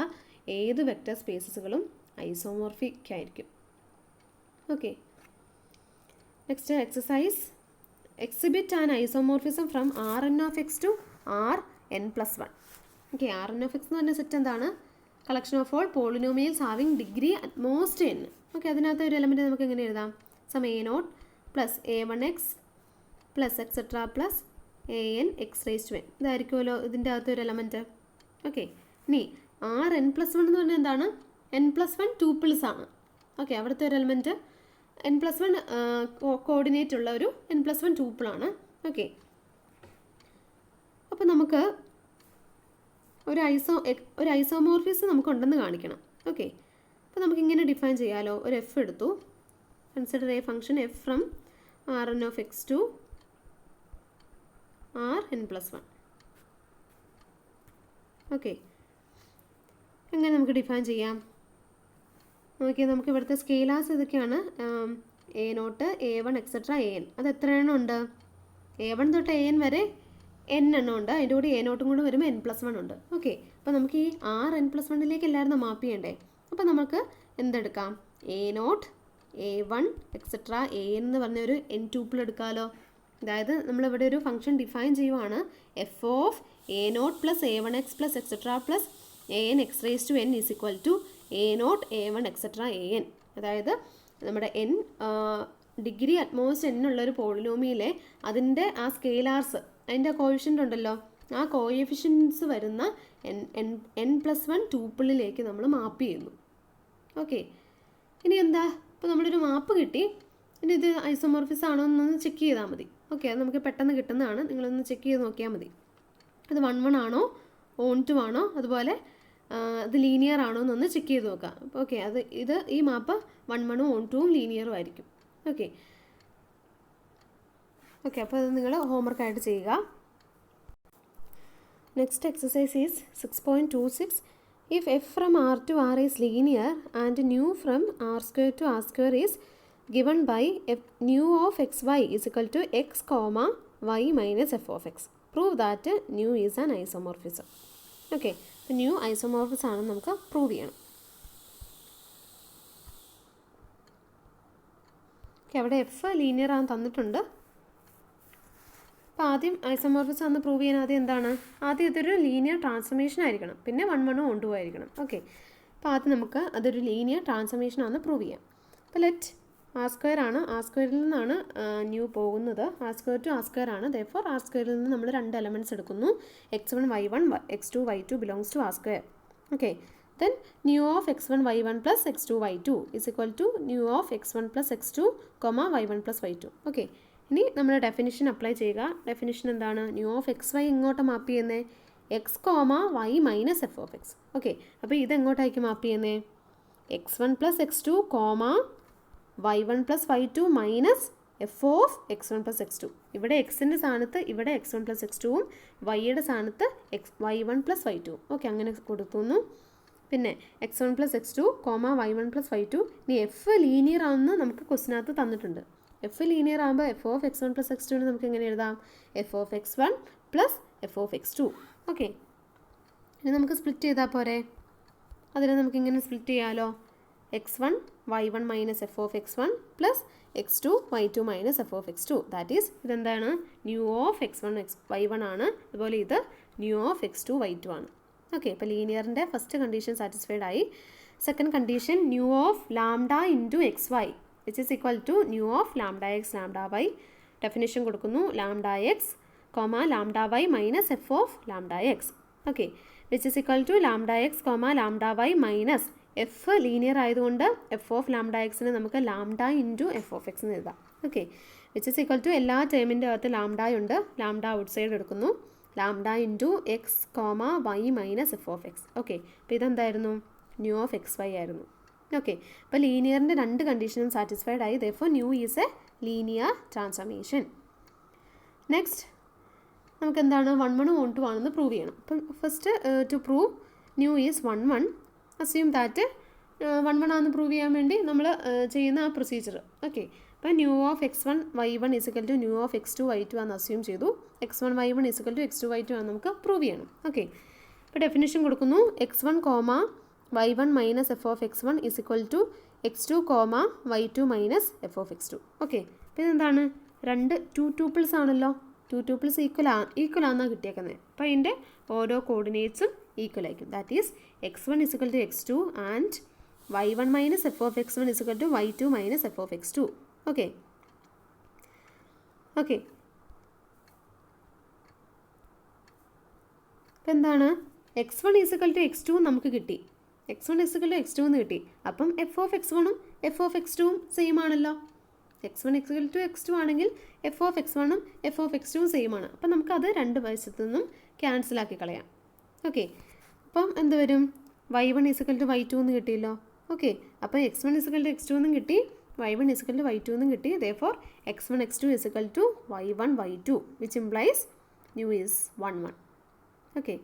ഏത് വെക്റ്റർ സ്പേസസുകളും ഐസോമോർഫിക് ആയിരിക്കും. Okay, next exercise. Exhibit an isomorphism from Rn(x) to Rn+1. Okay, Rn(x) എന്ന് പറഞ്ഞ സെറ്റ് എന്താണ്? Collection of all polynomials having degree at most n. Okay, അതിനകത്ത് ഒരു എലമെൻറ്റ് നമുക്ക് എങ്ങനെ എഴുതാം? Some a0 plus a1x plus etcetera plus an(x)n. ഇതായിരിക്കുമല്ലോ ഇതിൻ്റെ അകത്ത് ഒരു എലമെൻറ്റ്. ഓക്കെ, ഇനി Rn+1 എന്ന് പറഞ്ഞാൽ എന്താണ്? n+1 ട്യൂപ്പിൾസ് ആണ്. ഓക്കെ, അവിടുത്തെ ഒരു എലമെൻറ്റ് n+1 കോർഡിനേറ്റ് ഉള്ള ഒരു n+1 ട്യൂപ്പിളാണ്. ഓക്കെ, അപ്പോൾ നമുക്ക് ഒരു ഐസോമോർഫിസ് നമുക്കുണ്ടെന്ന് കാണിക്കണം. ഓക്കെ, അപ്പോൾ നമുക്കിങ്ങനെ ഡിഫൈൻ ചെയ്യാമല്ലോ. ഒരു എഫ് എടുത്തു. Consider A function F from Rn(x) to Rn+1. Okay, എങ്ങനെ നമുക്ക് ഡിഫൈൻ ചെയ്യാം? നോക്കിയാൽ നമുക്ക് ഇവിടുത്തെ സ്കെയിലാസ് ഇതൊക്കെയാണ്. a0, a1 etcetera an. അത് എത്ര എണ്ണം ഉണ്ട്? a1 തൊട്ട് an വരെ n എണ്ണം ഉണ്ട്. അതിൻ്റെ കൂടി a0 കൂടെ വരുമ്പോൾ n+1 ഉണ്ട്. ഓക്കെ, അപ്പോൾ നമുക്ക് ഈ Rn+1ലേക്ക് എല്ലാവരും മാപ്പ് ചെയ്യണ്ടേ? അപ്പോൾ നമുക്ക് എന്തെടുക്കാം? a0, a1 എക്സെട്ര an എന്ന് പറഞ്ഞ ഒരു n ട്യൂപ്പിൾ എടുക്കാമല്ലോ. അതായത് നമ്മളിവിടെ ഒരു ഫംഗ്ഷൻ ഡിഫൈൻ ചെയ്യുവാണ്. F of a0 plus a1x plus etcetera plus an(x)n is equal to a0 a1 etcetera an. അതായത് നമ്മുടെ n ഡിഗ്രി അറ്റ്മോസ്റ്റ് n ഉള്ളൊരു പോളിനോമിയിലെ അതിൻ്റെ ആ സ്കെയിലാർസ്, അതിൻ്റെ കോഎഫിഷ്യൻ്റ് ഉണ്ടല്ലോ, ആ കോഎഫിഷ്യൻസ് വരുന്ന n+1 ട്യൂപ്പിളിലേക്ക് നമ്മൾ മാപ്പ് ചെയ്യുന്നു. ഓക്കെ, ഇനി എന്താ, ഇപ്പോൾ നമ്മളൊരു മാപ്പ് കിട്ടി. ഇനി ഇത് ഐസോമോർഫിസ് ആണോ എന്നൊന്ന് ചെക്ക് ചെയ്താൽ മതി. ഓക്കെ, അത് നമുക്ക് പെട്ടെന്ന് കിട്ടുന്നതാണ്. നിങ്ങളൊന്ന് ചെക്ക് ചെയ്ത് നോക്കിയാൽ മതി. അത് 1:1 ആണോ ഓൺ ടു ആണോ, അതുപോലെ അത് ലീനിയർ ആണോ എന്നൊന്ന് ചെക്ക് ചെയ്ത് നോക്കാം. ഓക്കെ, ഈ മാപ്പ് 1:1 ഓൺ ടുവും ലീനിയറും ആയിരിക്കും. ഓക്കെ, അപ്പോൾ അത് നിങ്ങൾ ഹോംവർക്കായിട്ട് ചെയ്യുക. Next exercise is 6.26. If F from R to R is linear and new from R² to R² is given by nu of xy is equal to x, y minus f of x. Prove that nu is an isomorphism. Okay, അപ്പോൾ new ഐസോമോർഫിസ് ആണെന്ന് നമുക്ക് prove ചെയ്യണം. Okay, അവിടെ F linear ആണെന്ന് തന്നിട്ടുണ്ട്. അപ്പോൾ ആദ്യം ഐസോമോർഫിസ് ആണെന്ന് പ്രൂവ് ചെയ്യാൻ എന്താണ്? ആദ്യം ഇതൊരു ലീനിയർ ട്രാൻസ്ഫർമേഷൻ ആയിരിക്കണം. പിന്നെ 1:1 ഓൺ ടു ആയിരിക്കണം. ഓക്കെ, അപ്പോൾ ആദ്യം നമുക്ക് അതൊരു ലീനിയർ ട്രാൻസ്ഫർമേഷൻ ആണെന്ന് പ്രൂവ് ചെയ്യാം. അപ്പോൾ ലെറ്റ് R² ആണ്. R² നിന്നാണ് ന്യൂ പോകുന്നത്. R² to R² ആണ്. therefore R² നിന്ന് നമ്മൾ 2 എലമെൻറ്റ്സ് എടുക്കുന്നു. x1 y1 x2 y2 belongs to R². Okay, then nu of x1 y1 plus x2 y2 is equal to nu of x1 plus x2, y1 plus y2. Okay, ഇനി നമ്മൾ definition apply ചെയ്യുക. Definition എന്താണ്? New of X Y ഇങ്ങോട്ട് മാപ്പ് ചെയ്യുന്നത് X y minus F of x. Okay, അപ്പോൾ ഇതെങ്ങോട്ടായിരിക്കും മാപ്പ് ചെയ്യുന്നത്? x1 plus x2, y1 plus y2 minus f of X one plus X two. ഇവിടെ എക്സിൻ്റെ സ്ഥാനത്ത് ഇവിടെ എക്സ് വൺ പ്ലസ് എക്സ് ടുവും വൈയുടെ സ്ഥാനത്ത് y one plus y two. Okay, അങ്ങനെ കൊടുക്കുന്നു. പിന്നെ x one plus X two comma y one plus y two. ഇനി എഫ് ലീനിയർ ആണെന്ന് നമുക്ക് ക്വസ്റ്റിനകത്ത് തന്നിട്ടുണ്ട്. എഫ് ലീനിയർ ആകുമ്പോൾ f of X one plus x ടുവിന് നമുക്ക് എങ്ങനെ എഴുതാം? F of X one plus F of X two. Okay, ഇനി നമുക്ക് സ്പ്ലിറ്റ് ചെയ്താൽ പോരെ? അതിനെ നമുക്കിങ്ങനെ സ്പ്ലിറ്റ് ചെയ്യാമല്ലോ. X one Y one minus F of X one plus X two Y two minus F of X two. That is ഇതെന്താണ്? Nu of X one Y one ആണ്. അതുപോലെ ഇത് nu of X two Y two ആണ്. Okay, ഇപ്പോൾ ലീനിയറിൻ്റെ first condition satisfied ആയി. Second condition nu of lambda into X Y which is equal to nu of lambda X lambda Y. Definition കൊടുക്കുന്നു. Lambda X comma lambda Y minus F of lambda X. Okay, which is equal to lambda X comma lambda Y minus f linear ആയതുകൊണ്ട് F of lambda എക്സിന് നമുക്ക് lambda into F of X എന്ന് എഴുതാം. Okay, which is equal to എല്ലാ ടേമിൻ്റെ അകത്ത് ലാംഡയുണ്ട്. Lambda outside എടുക്കുന്നു. Lambda into x comma y minus F of x. Okay, അപ്പോൾ ഇതെന്തായിരുന്നു? ന്യൂ ഓഫ് എക്സ് വൈ ആയിരുന്നു. ഓക്കെ, അപ്പോൾ ലീനിയറിൻ്റെ രണ്ട് കണ്ടീഷനും സാറ്റിസ്ഫൈഡ് ആയി. Therefore nu is a linear transformation. Next നമുക്ക് എന്താണ്? 1 1 1 2 ആണെന്ന് പ്രൂവ് ചെയ്യണം. അപ്പം first to prove nu is 1 1 assume that 1 1 ആണെന്ന് പ്രൂവ് ചെയ്യാൻ വേണ്ടി നമ്മൾ ചെയ്യുന്ന ആ പ്രൊസീജിയർ. ഓക്കെ, അപ്പോൾ nu of X one Y one is equal to nu of X two Y two ആണെന്ന് അസ്യൂം ചെയ്തു. X one Y one is equal to x two Y two ആണ് നമുക്ക് പ്രൂവ് ചെയ്യണം. ഓക്കെ, ഇപ്പോൾ ഡെഫിനേഷൻ കൊടുക്കുന്നു. X one comma y one minus F of X one is equal to x two comma y two minus F of X two. Okay, അപ്പോൾ ഇതെന്താണ്? രണ്ട് tuples ആണല്ലോ. Tuples equal ആണെന്നാണ് കിട്ടിയേക്കുന്നത്. അപ്പോൾ അതിൻ്റെ ഓരോ കോർഡിനേറ്റ്സും ഈക്വൽ ആയിരിക്കും. That is x one is equal to x two and y one minus F of X one is equal to Y two minus F of X two. Okay, okay, അപ്പോൾ എന്താണ്? X one is equal to x two നമുക്ക് കിട്ടി. X one is equal to x two എന്ന് കിട്ടി. അപ്പം F of x വണ്ണും f of x ടുവും same ആണല്ലോ. X one is equal to x two ആണെങ്കിൽ എഫ് ഓഫ് എക്സ് വണ്ണും എഫ് ഓഫ് എക്സ് ടുവും സെയിം ആണ്. അപ്പം നമുക്കത് രണ്ട് വശത്തു നിന്നും ക്യാൻസലാക്കി കളയാം. ഓക്കെ, അപ്പം എന്ത് വരും? Y one is equal to Y two എന്ന് കിട്ടിയല്ലോ. ഓക്കെ, അപ്പോൾ x one is equal to x two എന്നും കിട്ടി, y one is equal to Y two എന്നും കിട്ടി. Therefore x one x two is equal to y one y two which implies nu is 1 1. Okay,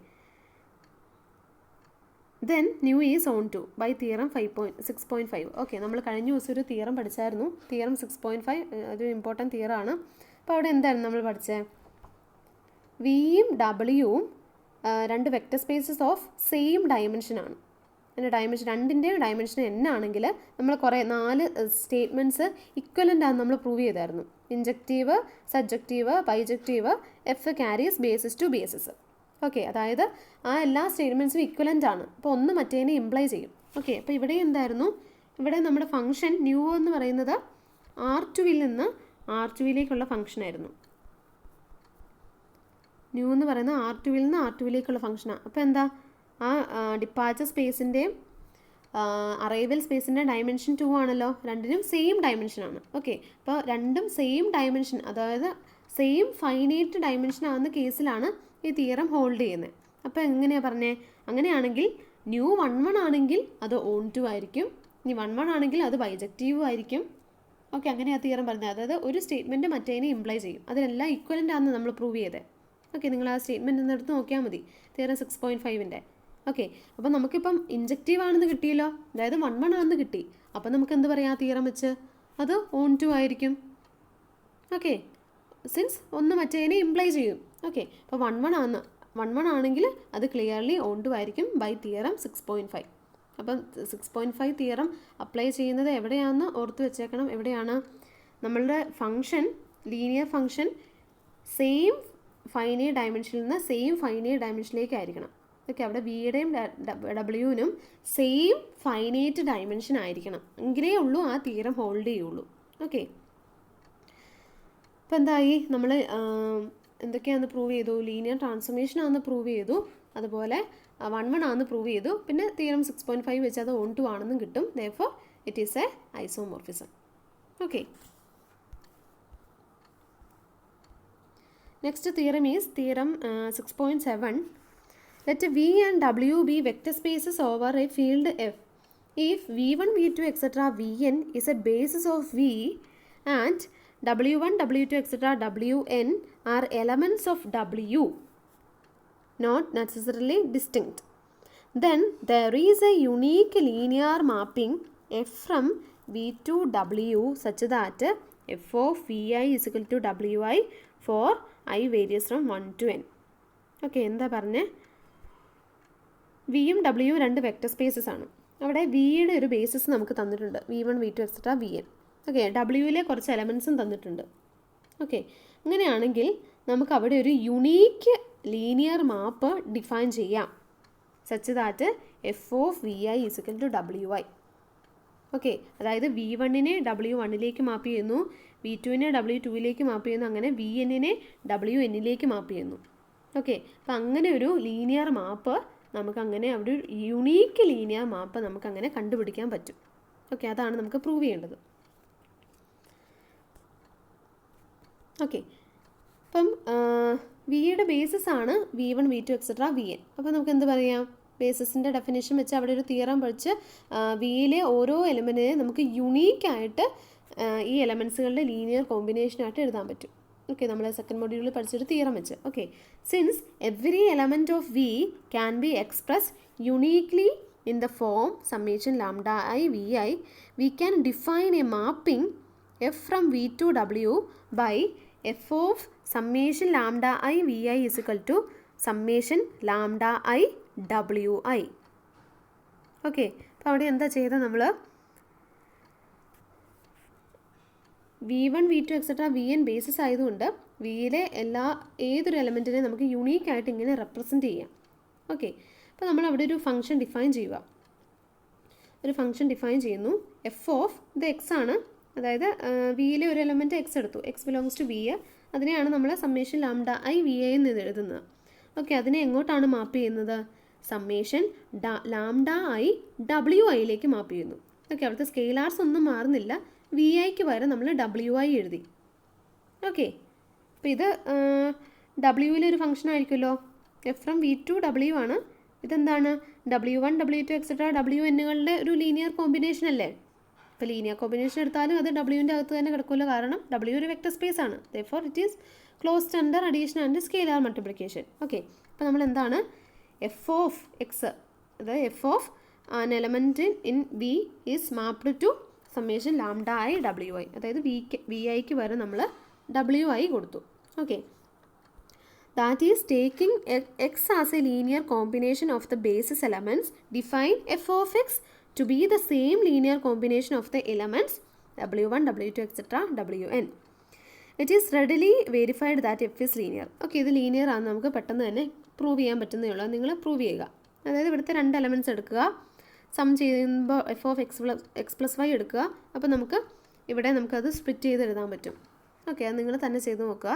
then nu is onto by theorem 6.5. Okay, നമ്മൾ കഴിഞ്ഞ ദിവസം ഒരു theorem പഠിച്ചായിരുന്നു. Theorem 6.5 ഒരു important തിയറാണ്. അപ്പോൾ അവിടെ എന്തായിരുന്നു നമ്മൾ പഠിച്ചത്? വിയും ഡബ്ല്യുവും രണ്ട് വെക്റ്റർ സ്പേസസ് ഓഫ് സെയിം ഡയമെൻഷനാണ്. അതിൻ്റെ ഡയമെൻഷൻ രണ്ടിൻ്റെയും ഡയമെൻഷൻ n ആണെങ്കിൽ നമ്മൾ കുറേ 4 സ്റ്റേറ്റ്മെൻറ്റ്സ് ഇക്വലൻ്റ് ആണെന്ന് നമ്മൾ പ്രൂവ് ചെയ്തായിരുന്നു. Injective, surjective, bijective, F carries basis to basis. Okay, അതായത് ആ എല്ലാ സ്റ്റേറ്റ്മെൻറ്റ്സും ഇക്വലൻ്റ് ആണ്. അപ്പോൾ ഒന്ന് മറ്റേതിനെ ഇംപ്ലൈ ചെയ്യും. ഓക്കെ, അപ്പോൾ ഇവിടെ എന്തായിരുന്നു? ഇവിടെ നമ്മുടെ ഫംഗ്ഷൻ ന്യൂ എന്ന് പറയുന്നത് R2-ൽ നിന്ന് R2-ലേക്കുള്ള ഫംഗ്ഷനായിരുന്നു. ന്യൂ എന്ന് പറയുന്നത് R2-ൽ നിന്ന് R2-ലേക്കുള്ള ഫംഗ്ഷനാണ്. അപ്പോൾ എന്താ? ആ ഡിപ്പാർച്ചർ സ്പേസിൻ്റെയും അറൈവൽ സ്പേസിൻ്റെ ഡയമെൻഷൻ 2 ആണല്ലോ. രണ്ടിനും സെയിം ഡയമെൻഷനാണ്. ഓക്കെ, അപ്പോൾ രണ്ടും സെയിം ഡയമെൻഷൻ, അതായത് സെയിം ഫൈനൈറ്റ് ഡയമെൻഷൻ ആകുന്ന കേസിലാണ് ഈ തിയറം ഹോൾഡ് ചെയ്യുന്നത്. അപ്പോൾ എങ്ങനെയാണ് പറഞ്ഞത്? അങ്ങനെയാണെങ്കിൽ ന്യൂ 1 1 ആണെങ്കിൽ അത് ഓൺ ടു ആയിരിക്കും. ഇനി 1 1 ആണെങ്കിൽ അത് ബൈജക്റ്റീവ് ആയിരിക്കും. ഓക്കെ, അങ്ങനെയാണ് തിയറം പറഞ്ഞത്. അതായത് ഒരു സ്റ്റേറ്റ്മെൻറ്റ് മറ്റേതിനെ ഇംപ്ലൈ ചെയ്യും. അതിനെല്ലാം ഈക്വലൻ്റ് ആണെന്ന് നമ്മൾ പ്രൂവ് ചെയ്തത്. ഓക്കെ, നിങ്ങൾ ആ സ്റ്റേറ്റ്മെൻറ്റ് ഒന്ന് എടുത്ത് നോക്കിയാൽ മതി. തിയറം 6.5-ൻ്റെ. ഓക്കെ, അപ്പോൾ നമുക്കിപ്പം ഇൻജക്റ്റീവ് ആണെന്ന് കിട്ടിയല്ലോ. അതായത് 1 1 ആണെന്ന് കിട്ടി. അപ്പോൾ നമുക്ക് എന്ത് പറയാം? തിയറം വെച്ച് അത് ഓൺ ടു ആയിരിക്കും. ഓക്കെ, സിൻസ് ഒന്ന് മറ്റേതിനെ ഇംപ്ലൈ ചെയ്യും. ഓക്കെ, അപ്പോൾ 1 1 ആണെങ്കിൽ അത് ക്ലിയർലി ഓൺ ടു ആയിരിക്കും ബൈ തിയറം 6.5. അപ്പം 6.5 തിയറം അപ്ലൈ ചെയ്യുന്നത് എവിടെയാണെന്ന് ഓർത്ത് വെച്ചേക്കണം. എവിടെയാണ്? നമ്മളുടെ function, linear function same finite ഡയമെൻഷനിൽ നിന്ന് സെയിം ഫൈനൈറ്റ് ഡയമെൻഷനിലേക്ക് ആയിരിക്കണം. ഓക്കെ, അവിടെ വിയുടെയും ഡബ്ല്യുവിനും സെയിം ഫൈനൈറ്റ് ഡയമെൻഷൻ ആയിരിക്കണം. എങ്കിലേ ഉള്ളൂ ആ തിയറം ഹോൾഡ് ചെയ്യുള്ളൂ. ഓക്കെ, അപ്പോൾ എന്തായി? നമ്മൾ എന്തൊക്കെയാണെന്ന് പ്രൂവ് ചെയ്തു? ലീനിയർ ട്രാൻസ്ഫോർമേഷൻ ആണെന്ന് പ്രൂവ് ചെയ്തു. അതുപോലെ 1 1 ആണെന്ന് പ്രൂവ് ചെയ്തു. പിന്നെ തിയറം 6.5 വെച്ച് അത് ഓൺ ടു ആണെന്നും കിട്ടും. Therefore it is a isomorphism. Okay, next theorem is theorem 6.7. Let V and W be vector spaces over a field F. If V1, V2, etc. Vn is a basis of V and W1, W2, etc., Wn are elements of W, not necessarily distinct. Then there is a unique linear mapping f from V to W such that f of Vi is equal to Wi for I varies from 1 to n. Okay, എന്താ പറഞ്ഞേ? വിയും W രണ്ട് vector spaces ആണ്. അവിടെ വിയുടെ ഒരു basis നമുക്ക് തന്നിട്ടുണ്ട്, V1, V2, etc., Vn. Okay, ഡബ്ല്യുവിലെ കുറച്ച് എലമെൻസും തന്നിട്ടുണ്ട്. ഓക്കെ, അങ്ങനെയാണെങ്കിൽ നമുക്ക് അവിടെ ഒരു യുണീക്ക് ലീനിയർ മാപ്പ് ഡിഫൈൻ ചെയ്യാം such that F of V I is equal to Wi. Okay, അതായത് V1നെ W1ലേക്ക് മാപ്പ് ചെയ്യുന്നു, V2നെ W2ലേക്ക് മാപ്പ് ചെയ്യുന്നു, അങ്ങനെ Vnനെ Wnലേക്ക് മാപ്പ് ചെയ്യുന്നു. ഓക്കെ, അപ്പം അങ്ങനെ ഒരു ലീനിയർ മാപ്പ് നമുക്കങ്ങനെ അവിടെ ഒരു യുണീക്ക് ലീനിയർ മാപ്പ് നമുക്കങ്ങനെ കണ്ടുപിടിക്കാൻ പറ്റും. ഓക്കെ, അതാണ് നമുക്ക് പ്രൂവ് ചെയ്യേണ്ടത്. ഓക്കെ, അപ്പം വിയുടെ ബേസിസ് ആണ് V1, V2, etc., Vn. അപ്പോൾ നമുക്ക് എന്ത് പറയാം? ബേസിസിൻ്റെ ഡെഫിനേഷൻ വെച്ച് അവിടെ ഒരു തിയറം പഠിച്ച് വിയിലെ ഓരോ എലമെൻറ്റിനെ നമുക്ക് യുണീക്കായിട്ട് ഈ എലമെൻസുകളുടെ ലീനിയർ കോമ്പിനേഷനായിട്ട് എഴുതാൻ പറ്റും. ഓക്കെ, നമ്മൾ സെക്കൻഡ് മൊഡ്യൂളിൽ പഠിച്ചൊരു തിയറം വെച്ച്. Okay, since every element of v can be express uniquely in the form summation lambda I V i, we can define a mapping f from V to W by f of summation lambda I V I is equal to summation lambda i Wi. Okay, അപ്പോൾ അവിടെ എന്താ ചെയ്തത്? നമ്മൾ V1, V2, etc., Vn basis ആയതുകൊണ്ട് വിയിലെ ഏതൊരു എലമെൻറ്റിനെ നമുക്ക് യുണീക്കായിട്ട് ഇങ്ങനെ റെപ്രസെൻറ്റ് ചെയ്യാം. ഓക്കെ, അപ്പോൾ നമ്മൾ അവിടെ ഒരു ഫംഗ്ഷൻ ഡിഫൈൻ ചെയ്യുക. ഒരു ഫംഗ്ഷൻ ഡിഫൈൻ ചെയ്യുന്നു. എഫ് ഓഫ് ഇത് എക്സ് ആണ്, അതായത് വിയിലെ ഒരു എലമെൻറ്റ് എക്സ് എടുത്തു, എക്സ് ബിലോങ്സ് ടു വി, അതിനെയാണ് നമ്മൾ summation lambda I V I എന്ന് എഴുതുന്നത്. ഓക്കെ, അതിനെ എങ്ങോട്ടാണ് മാപ്പ് ചെയ്യുന്നത്? Summation lambda i Wi map ചെയ്യുന്നു. ഓക്കെ, അവിടുത്തെ സ്കെയിലാർസ് ഒന്നും മാറുന്നില്ല, വി ഐക്ക് പകരം നമ്മൾ Wi എഴുതി. ഓക്കെ, അപ്പോൾ ഇത് ഡബ്ല്യുവിലെ ഒരു ഫംഗ്ഷൻ ആയിരിക്കുമല്ലോ. F from V to W ആണ്. ഇതെന്താണ്? W1, W2, etc., Wnകളുടെ ഒരു ലീനിയർ കോമ്പിനേഷൻ അല്ലേ? ഇപ്പോൾ ലീനിയർ കോമ്പിനേഷൻ എടുത്താലും അത് ഡബ്ല്യുവിൻ്റെ അകത്ത് തന്നെ കിടക്കുമല്ലോ, കാരണം ഡബ്ല്യു ഒരു വെക്റ്റർ സ്പേസ് ആണ്. Therefore it is closed under addition and scalar multiplication. Okay, അപ്പോൾ നമ്മൾ എന്താണ്? എഫ് ഓഫ് എക്സ്, അതായത് F of an element in v is mapped to summation lambda i Wi, അതായത് വി ഐക്ക് വരെ നമ്മൾ Wi കൊടുത്തു. Okay, that is taking x as a linear combination of the basis elements, define f of X to be the same linear combination of the elements W1, W2, etc., Wn. It is readily verified that F is linear. Okay, ഇത് linear ആണ്, നമുക്ക് പെട്ടെന്ന് തന്നെ prove ചെയ്യാൻ പറ്റുന്നേ ഉള്ളൂ. നിങ്ങൾ prove ചെയ്യുക. അതായത് ഇവിടുത്തെ രണ്ട് എലമെൻറ്റ്സ് എടുക്കുക, സം ചെയ്യുമ്പോൾ f of X plus y എടുക്കുക. അപ്പോൾ നമുക്ക് ഇവിടെ നമുക്കത് സ്പ്ലിറ്റ് ചെയ്ത് എഴുതാൻ പറ്റും. ഓക്കെ, അത് നിങ്ങൾ തന്നെ ചെയ്ത് നോക്കുക.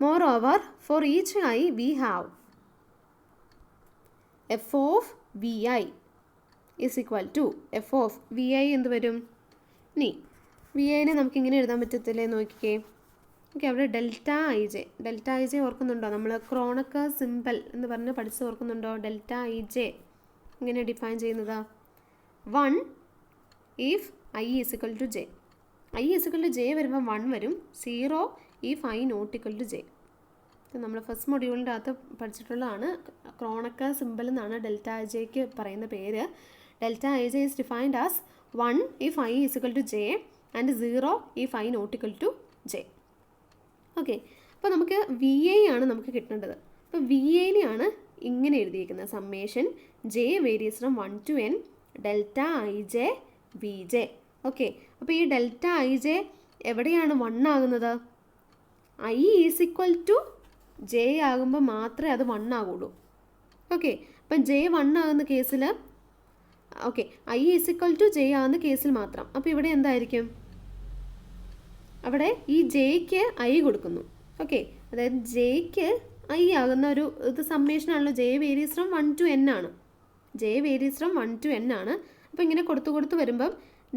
Moreover for each i we have f of V I is equal to F of V i എന്ത് വരും? ഇനി വി ഐനെ നമുക്കിങ്ങനെ എഴുതാൻ പറ്റത്തില്ലേ? നോക്കിക്കേ. ഓക്കെ, അവിടെ ഡെൽറ്റ ഐ ജെ ഓർക്കുന്നുണ്ടോ? നമ്മൾ ക്രോണക്കർ സിമ്പിൾ എന്ന് പറഞ്ഞ് പഠിച്ച് ഓർക്കുന്നുണ്ടോ? ഡെൽറ്റ ഐ ജെ ഇങ്ങനെ ഡിഫൈൻ ചെയ്യുന്നത് 1 if I is equal to j. I is equal to j വരുമ്പോൾ 1 വരും. 0 if I not equal to j. ഇത് നമ്മൾ ഫസ്റ്റ് മൊഡ്യൂളിൻ്റെ അകത്ത് പഠിച്ചിട്ടുള്ളതാണ്. ക്രോണക്കർ സിമ്പിൾ എന്നാണ് ഡെൽറ്റ ഐ ജെക്ക് പറയുന്ന പേര്. Delta I J is defined as 1 if I is equal to j and 0 if I not equal to j. Okay, അപ്പോൾ നമുക്ക് വി ഐ ആണ് നമുക്ക് കിട്ടേണ്ടത്. അപ്പോൾ വി ഐനെയാണ് ഇങ്ങനെ എഴുതിയിരിക്കുന്നത്, summation j varies from 1 to n delta I J V j. Okay, അപ്പോൾ ഈ ഡെൽറ്റ ഐ ജെ എവിടെയാണ് 1 ആകുന്നത്? I is equal to j ആകുമ്പോൾ മാത്രമേ അത് 1 ആകുള്ളൂ. ഓക്കെ, അപ്പം ജെ 1 ആകുന്ന കേസിൽ, okay, I is equal to J ആകുന്ന കേസിൽ മാത്രം. അപ്പോൾ ഇവിടെ എന്തായിരിക്കും? അവിടെ ഈ ജെയ്ക്ക് ഐ കൊടുക്കുന്നു. ഓക്കെ, അതായത് ജെയ്ക്ക് ഐ ആകുന്ന ഒരു ഇത് സമ്മേഷനാണല്ലോ. J varies from 1 to n ആണ്. J varies from 1 to n ആണ്. അപ്പോൾ ഇങ്ങനെ കൊടുത്ത് വരുമ്പം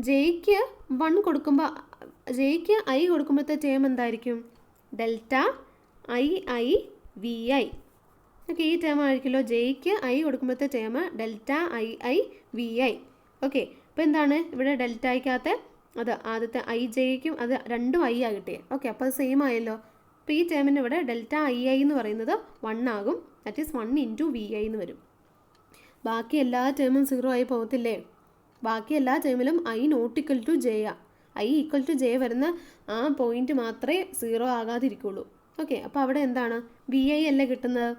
ജെയ്ക്ക് 1 കൊടുക്കുമ്പോൾ, ജെയ്ക്ക് ഐ കൊടുക്കുമ്പോഴത്തെ ടേം എന്തായിരിക്കും? Delta I I V I. Okay, ഈ ടേം ആയിരിക്കുമല്ലോ. ജെയ്ക്ക് ഐ കൊടുക്കുമ്പോഴത്തെ term delta I I V I. Okay, അപ്പോൾ എന്താണ് ഇവിടെ ഡെൽറ്റ ഐക്കകത്ത് അത് ആദ്യത്തെ ഐ ജെയ്ക്കും അത് രണ്ടും ഐ ആ കിട്ടിയേ. ഓക്കെ, അപ്പോൾ അത് സെയിം ആയല്ലോ. അപ്പോൾ ഈ ടേമിന് ഇവിടെ ഡെൽറ്റ ഐ എന്ന് പറയുന്നത് 1 ആകും. That is 1 into v I എന്ന് വരും. ബാക്കി എല്ലാ ടേമും 0 ആയി പോകത്തില്ലേ? ബാക്കി എല്ലാ ടേമിലും I not equal to J ആ. ഐ ഈക്വൽ ടു ജെ വരുന്ന ആ പോയിന്റ് മാത്രമേ 0 ആകാതിരിക്കുള്ളൂ. ഓക്കെ, അപ്പോൾ അവിടെ എന്താണ് വി ഐ അല്ലേ കിട്ടുന്നത്?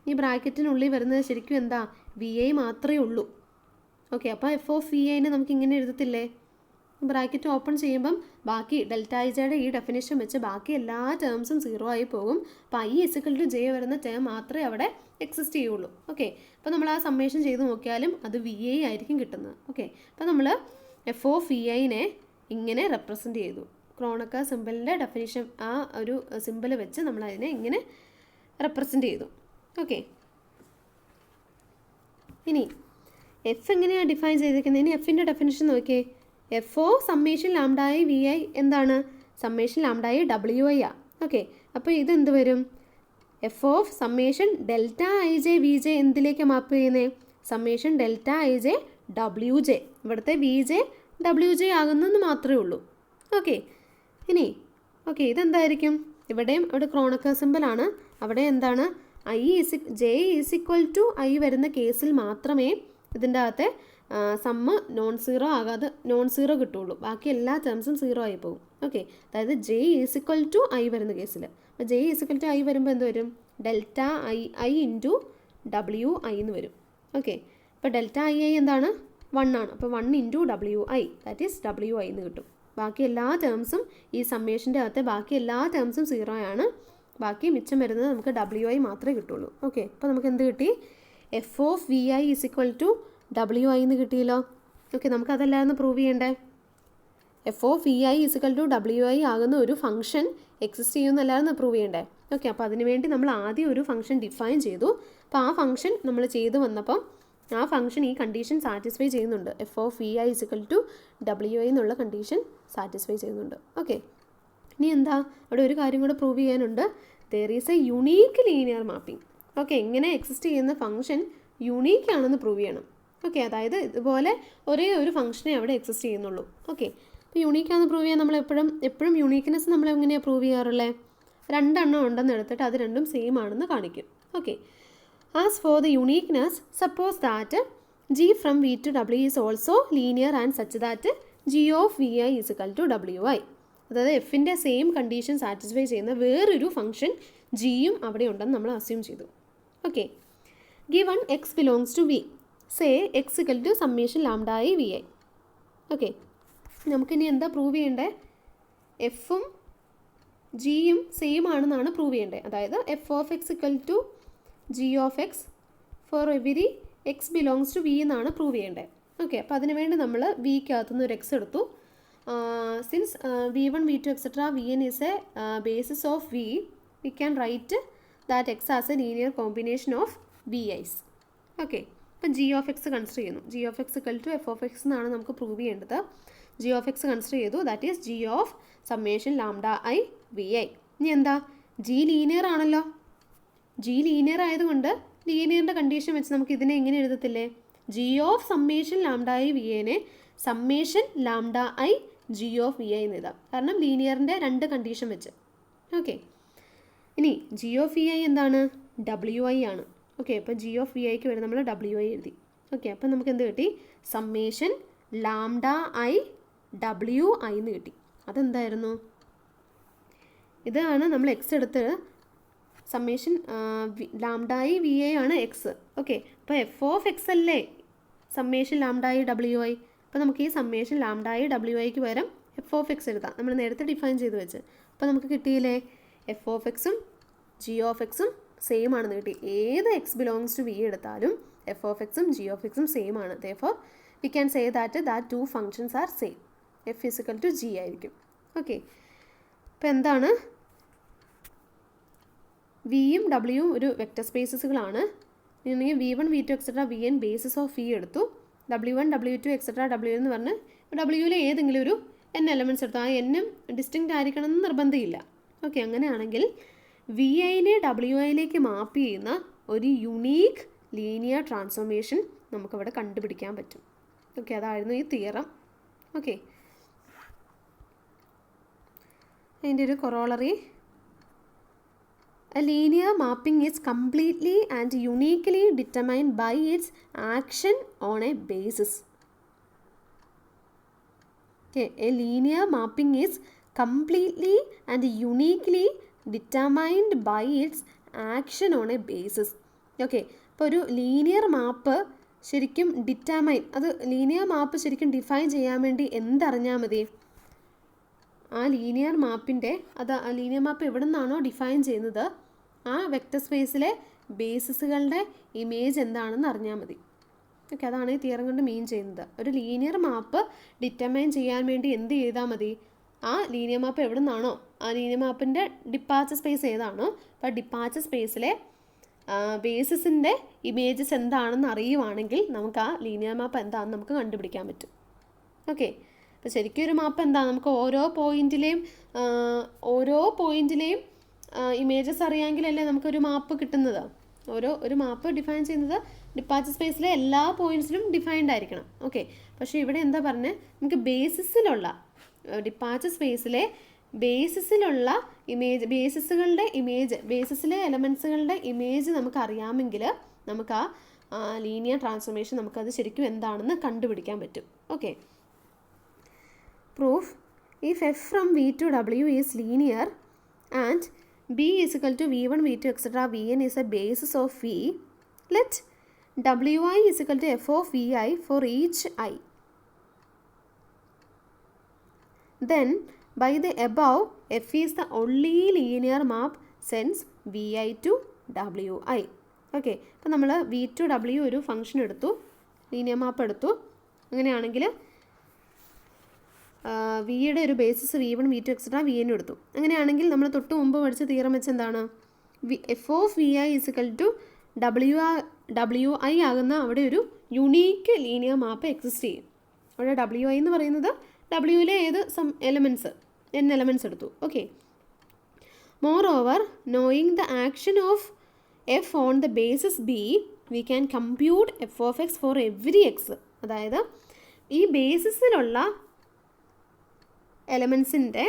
ഈ ബ്രാക്കറ്റിനുള്ളിൽ വരുന്നത് ശരിക്കും എന്താ? വി ഐ മാത്രമേ ഉള്ളൂ. ഓക്കെ, അപ്പോൾ എഫ് ഓഫ് വി ഐനെ നമുക്ക് ഇങ്ങനെ എഴുതത്തില്ലേ? ബ്രാക്കറ്റ് ഓപ്പൺ ചെയ്യുമ്പം ബാക്കി ഡെൽറ്റ ഐ ജെയുടെ ഈ ഡെഫിനേഷൻ വെച്ച് ബാക്കി എല്ലാ ടേംസും 0 ആയി പോകും. അപ്പോൾ ഐ ഇസിക്കൽ ടു ജെ വരുന്ന ടേം മാത്രമേ അവിടെ എക്സിസ്റ്റ് ചെയ്യുള്ളൂ. ഓക്കെ, അപ്പോൾ നമ്മൾ ആ സമ്മേഷൻ ചെയ്ത് നോക്കിയാലും അത് വി ഐ ആയിരിക്കും കിട്ടുന്നത്. ഓക്കെ, അപ്പോൾ നമ്മൾ എഫ് ഓഫ് വി ഐനെ ഇങ്ങനെ റെപ്രസെൻറ്റ് ചെയ്തു. ക്രോണക്ക സിമ്പിളിൻ്റെ ഡെഫിനേഷൻ ആ ഒരു സിമ്പിൾ വെച്ച് നമ്മൾ അതിനെ ഇങ്ങനെ റെപ്രസെൻറ്റ് ചെയ്തു. ഓക്കെ, ഇനി എഫ് എങ്ങനെയാണ് ഡിഫൈൻ ചെയ്തിരിക്കുന്നത്? ഇനി എഫിൻ്റെ ഡെഫിനേഷൻ നോക്കിയേ. F O summation lambda I V I എന്താണ്? സമ്മേഷൻ ലാംഡായി ഡബ്ല്യു ഐ ആ. ഓക്കെ, അപ്പോൾ ഇതെന്ത് വരും? F of summation delta I J V J എന്തിലേക്ക് മാപ്പ് ചെയ്യുന്നത്? Summation delta I J W J. ഇവിടുത്തെ വി ജെ ഡബ്ല്യു ജെ ആകുന്നെന്ന് മാത്രമേ ഉള്ളൂ. ഓക്കെ, ഇനി ഇതെന്തായിരിക്കും? ഇവിടെയും അവിടെ ക്രോണക്ക സിമ്പിളാണ്. അവിടെ എന്താണ്? J is equal to i വരുന്ന കേസിൽ മാത്രമേ ഇതിൻ്റെ അകത്തെ സമ്മ് നോൺ സീറോ കിട്ടുള്ളൂ. ബാക്കി എല്ലാ ടേംസും 0 ആയി പോകും. ഓക്കെ, അതായത് j is equal to i വരുന്ന കേസിൽ. അപ്പോൾ j is equal to i വരുമ്പോൾ എന്ത് വരും? ഡെൽറ്റ ഐ ഇൻറ്റു ഡബ്ല്യു ഐ എന്ന് വരും. ഓക്കെ, അപ്പോൾ ഡെൽറ്റ ഐ എന്താണ്? 1 ആണ്. അപ്പോൾ 1 ഇൻറ്റു ഡബ്ല്യു I, that is W i എന്ന് കിട്ടും. ബാക്കി എല്ലാ ടേംസും ഈ സമ്മേഷൻ്റെ അകത്തെ ബാക്കി എല്ലാ ടേംസും 0 ആണ്. ബാക്കി മിച്ചം വരുന്നത് നമുക്ക് ഡബ്ല്യു ഐ മാത്രമേ കിട്ടുള്ളൂ. ഓക്കെ, അപ്പോൾ നമുക്ക് എന്ത് കിട്ടി? F of V I is equal to W i എന്ന് കിട്ടിയല്ലോ. ഓക്കെ, നമുക്ക് അതല്ലാന്ന് പ്രൂവ് ചെയ്യണ്ടേ? F of V I is equal to W i ആകുന്ന ഒരു ഫംഗ്ഷൻ എക്സിസ്റ്റ് ചെയ്യുന്നല്ലാന്ന് പ്രൂവ് ചെയ്യണ്ടേ? ഓക്കെ, അപ്പോൾ അതിനുവേണ്ടി നമ്മൾ ആദ്യം ഒരു ഫംഗ്ഷൻ ഡിഫൈൻ ചെയ്തു. അപ്പോൾ ആ ഫംഗ്ഷൻ നമ്മൾ ചെയ്ത് വന്നപ്പം ആ ഫംഗ്ഷൻ ഈ കണ്ടീഷൻ സാറ്റിസ്ഫൈ ചെയ്യുന്നുണ്ട്. F of V I is equal to W i എന്നുള്ള കണ്ടീഷൻ സാറ്റിസ്ഫൈ ചെയ്യുന്നുണ്ട്. ഓക്കെ, ഇനി എന്താ? അവിടെ ഒരു കാര്യം കൂടെ പ്രൂവ് ചെയ്യാനുണ്ട്. There is a unique linear mapping. Okay, ഇങ്ങനെ എക്സിസ്റ്റ് ചെയ്യുന്ന ഫംഗ്ഷൻ യുണീക്ക് ആണെന്ന് പ്രൂവ് ചെയ്യണം. ഓക്കെ, അതായത് ഇതുപോലെ ഒരേ ഒരു ഫംഗ്ഷനെ അവിടെ എക്സിസ്റ്റ് ചെയ്യുന്നുള്ളൂ. ഓക്കെ, അപ്പോൾ യുണീക്കാണെന്ന് പ്രൂവ് ചെയ്യാൻ നമ്മൾ എപ്പോഴും യുണീക്ക്നെസ് നമ്മൾ എങ്ങനെയാണ് പ്രൂവ് ചെയ്യാറുള്ളത്? 2 എണ്ണം ഉണ്ടെന്ന് എടുത്തിട്ട് അത് രണ്ടും സെയിം ആണെന്ന് കാണിക്കും. Okay, as for the uniqueness, suppose that G from V to W is also linear and such that G of V I is equal to W I. അതായത് എഫിൻ്റെ സെയിം കണ്ടീഷൻ സാറ്റിസ്ഫൈ ചെയ്യുന്ന വേറൊരു function ജിയും അവിടെ ഉണ്ടെന്ന് നമ്മൾ assume ചെയ്തു. Okay, given x belongs to v, say x equal to summation lambda I V I. Okay, നമുക്കിനി എന്താ പ്രൂവ് ചെയ്യേണ്ടത്? എഫും ജിയും സെയിം ആണെന്നാണ് പ്രൂവ് ചെയ്യേണ്ടത്. അതായത് F of X equal to G of X for every X belongs to v എന്നാണ് prove ചെയ്യേണ്ടത്. ഓക്കെ, അപ്പോൾ അതിനുവേണ്ടി നമ്മൾ വിക്കകത്തുനിന്ന് ഒരു എക്സ് എടുത്തു. Since v1, v2, etc. vn is a basis of v, we can write that x as a linear combination of vi's. Okay, അപ്പോൾ G of X consider ചെയ്യുന്നു. G of X equal to F of X എന്നാണ് നമുക്ക് prove ചെയ്യേണ്ടത്. G of X consider ചെയ്തു. That is G of summation lambda I V I. ഇനി എന്താ? G linear ആണല്ലോ. G linear ആയതുകൊണ്ട് ലീനിയറിൻ്റെ കണ്ടീഷൻ വെച്ച് നമുക്ക് ഇതിനെ എങ്ങനെ എഴുതത്തില്ലേ? G of summation lambda I V ഐനെ summation lambda I G of V I എന്ന് എഴുതാം. കാരണം ലീനിയറിൻ്റെ 2 കണ്ടീഷൻ വെച്ച്. ഓക്കെ, ഇനി ജി ഓഫ് വി ഐ എന്താണ്? ഡബ്ല്യു ഐ ആണ്. ഓക്കെ, അപ്പോൾ ജി ഓഫ് വി ഐക്ക് വരെ നമ്മൾ ഡബ്ല്യു ഐ എഴുതി. ഓക്കെ, അപ്പോൾ നമുക്ക് എന്ത് കിട്ടി? സമ്മേഷൻ ലാംഡ ഐ ഡബ്ല്യു ഐ എന്ന് കിട്ടി. അതെന്തായിരുന്നു? ഇതാണ് നമ്മൾ എക്സ് എടുത്ത് summation lambda I V I ആണ് എക്സ്. ഓക്കെ, അപ്പോൾ എഫ് ഓഫ് എക്സ് അല്ലേ സമ്മേഷൻ ലാംഡ ഐ ഡബ്ല്യു ഐ. അപ്പോൾ നമുക്ക് ഈ സമ്മേഷൻ ലാംഡ ഐ ഡബ്ല്യു ഐക്ക് പകരം എഫ് ഓഫ് എക്സ് എഴുതാം. നമ്മൾ നേരത്തെ ഡിഫൈൻ ചെയ്ത് വെച്ച്. അപ്പോൾ നമുക്ക് കിട്ടിയില്ലേ? എഫ് ഓഫ് എക്സും ജി ഓഫ് എക്സും സെയിം ആണെന്ന് കിട്ടി. ഏത് എക്സ് ബിലോങ്സ് ടു വി എടുത്താലും എഫ് ഓഫ് എക്സും ജി ഓഫ് എക്സും സെയിം ആണ്. therefore we can say that 2 functions are same. F is equal to G ആയിരിക്കും. ഓക്കെ, അപ്പോൾ എന്താണ്? വിയും ഡബ്ല്യുവും ഒരു വെക്റ്റർ സ്പേസസുകളാണ്. ഇല്ലെങ്കിൽ v1, v2, etc. vn basis of v എടുത്തു. w1, w2, etc. w എന്ന് പറഞ്ഞ് ഡബ്ല്യുവിലെ ഏതെങ്കിലും ഒരു n എലമെൻറ്റ്സ് എടുത്തു. ആ എന്നും ഡിസ്റ്റിങ്ക്റ്റ് ആയിരിക്കണം എന്ന് നിർബന്ധമില്ല. ഓക്കെ, അങ്ങനെയാണെങ്കിൽ വി ഐനെ ഡബ്ല്യു ഐയിലേക്ക് മാപ്പ് ചെയ്യുന്ന ഒരു യുണീക്ക് ലീനിയർ ട്രാൻസ്ഫോർമേഷൻ നമുക്കവിടെ കണ്ടുപിടിക്കാൻ പറ്റും. ഓക്കെ, അതായിരുന്നു ഈ തിയറം. ഓക്കെ, അതിൻ്റെ ഒരു corollary, a linear mapping is completely and uniquely determined by its action on a basis. Okay, a linear mapping is completely and uniquely determined by its action on a basis. Okay, അപ്പോൾ ഒരു linear map ശരിക്കും determine, അത് linear map ശരിക്കും define ചെയ്യാൻ വേണ്ടി എന്തറിഞ്ഞാൽ മതി? ആ linear മാപ്പിൻ്റെ ആ ലീനിയർ മാപ്പ് എവിടെ നിന്നാണോ ഡിഫൈൻ ചെയ്യുന്നത് ആ വെക്റ്റർ സ്പേസിലെ ബേസിസുകളുടെ ഇമേജ് എന്താണെന്ന് അറിഞ്ഞാൽ മതി. ഓക്കെ, അതാണ് ഈ തിയറം കൊണ്ട് മീൻ ചെയ്യുന്നത്. ഒരു ലീനിയർ മാപ്പ് ഡിറ്റർമൈൻ ചെയ്യാൻ വേണ്ടി എന്ത് ചെയ്താൽ മതി? ആ ലീനിയർ മാപ്പ് എവിടെ നിന്നാണോ, ആ ലീനിയർ മാപ്പിൻ്റെ ഡിപ്പാച്ചർ സ്പേസ് ഏതാണോ, അപ്പോൾ ഡിപ്പാച്ചർ സ്പേസിലെ ബേസിസിൻ്റെ ഇമേജസ് എന്താണെന്ന് അറിയുവാണെങ്കിൽ നമുക്ക് ആ ലീനിയർ മാപ്പ് എന്താണെന്ന് നമുക്ക് കണ്ടുപിടിക്കാൻ പറ്റും. ഓക്കെ, അപ്പോൾ ശരിക്കും ഒരു മാപ്പ് എന്താ? നമുക്ക് ഓരോ പോയിന്റിലെയും ഇമേജസ് അറിയാമെങ്കിലല്ലേ നമുക്കൊരു മാപ്പ് കിട്ടുന്നത്. ഒരു മാപ്പ് ഡിഫൈൻ ചെയ്യുന്നത് ഡിപ്പാച്ചർ സ്പേസിലെ എല്ലാ പോയിന്റ്സിലും ഡിഫൈൻഡ് ആയിരിക്കണം. ഓക്കെ, പക്ഷേ ഇവിടെ എന്താ പറഞ്ഞത്? നമുക്ക് ബേസിസിലുള്ള ഡിപ്പാച്ചർ സ്പേസിലെ ബേസിസിലുള്ള ബേസിസിലെ എലമെൻസുകളുടെ ഇമേജ് നമുക്ക് അറിയാമെങ്കിൽ നമുക്ക് ആ ലീനിയർ ട്രാൻസ്ഫോർമേഷൻ നമുക്കത് ശരിക്കും എന്താണെന്ന് കണ്ടുപിടിക്കാൻ പറ്റും. Okay, proof: if F from V to W is linear and B is equal to V1, V2, etc. Vn is a basis of V. Let Wi is equal to f of Vi for each I. Then by the above, f is the only linear map since Vi to Wi. Okay, അപ്പോൾ നമ്മൾ V to W ഒരു function എടുത്തു, linear map എടുത്തു. അങ്ങനെയാണെങ്കിൽ വിയുടെ ഒരു basis V1, V2, et cetera Vn എടുത്തു. അങ്ങനെയാണെങ്കിൽ നമ്മൾ തൊട്ട് മുമ്പ് പഠിച്ച തിയറം വെച്ച് എന്താണ്? F of Vi is equal to Wi ആകുന്ന അവിടെ ഒരു യുണീക്ക് ലീനിയർ മാപ്പ് എക്സിസ്റ്റ് ചെയ്യും. അവിടെ Wi എന്ന് പറയുന്നത് Wയിലെ ഏത് എലമെൻറ്റ്സ് n എലമെൻറ്റ്സ് എടുത്തു. Okay, more over knowing the action of F on the basis B we can compute F of X four every X. അതായത് ഈ ബേസിസിലുള്ള എലമെൻസിൻ്റെ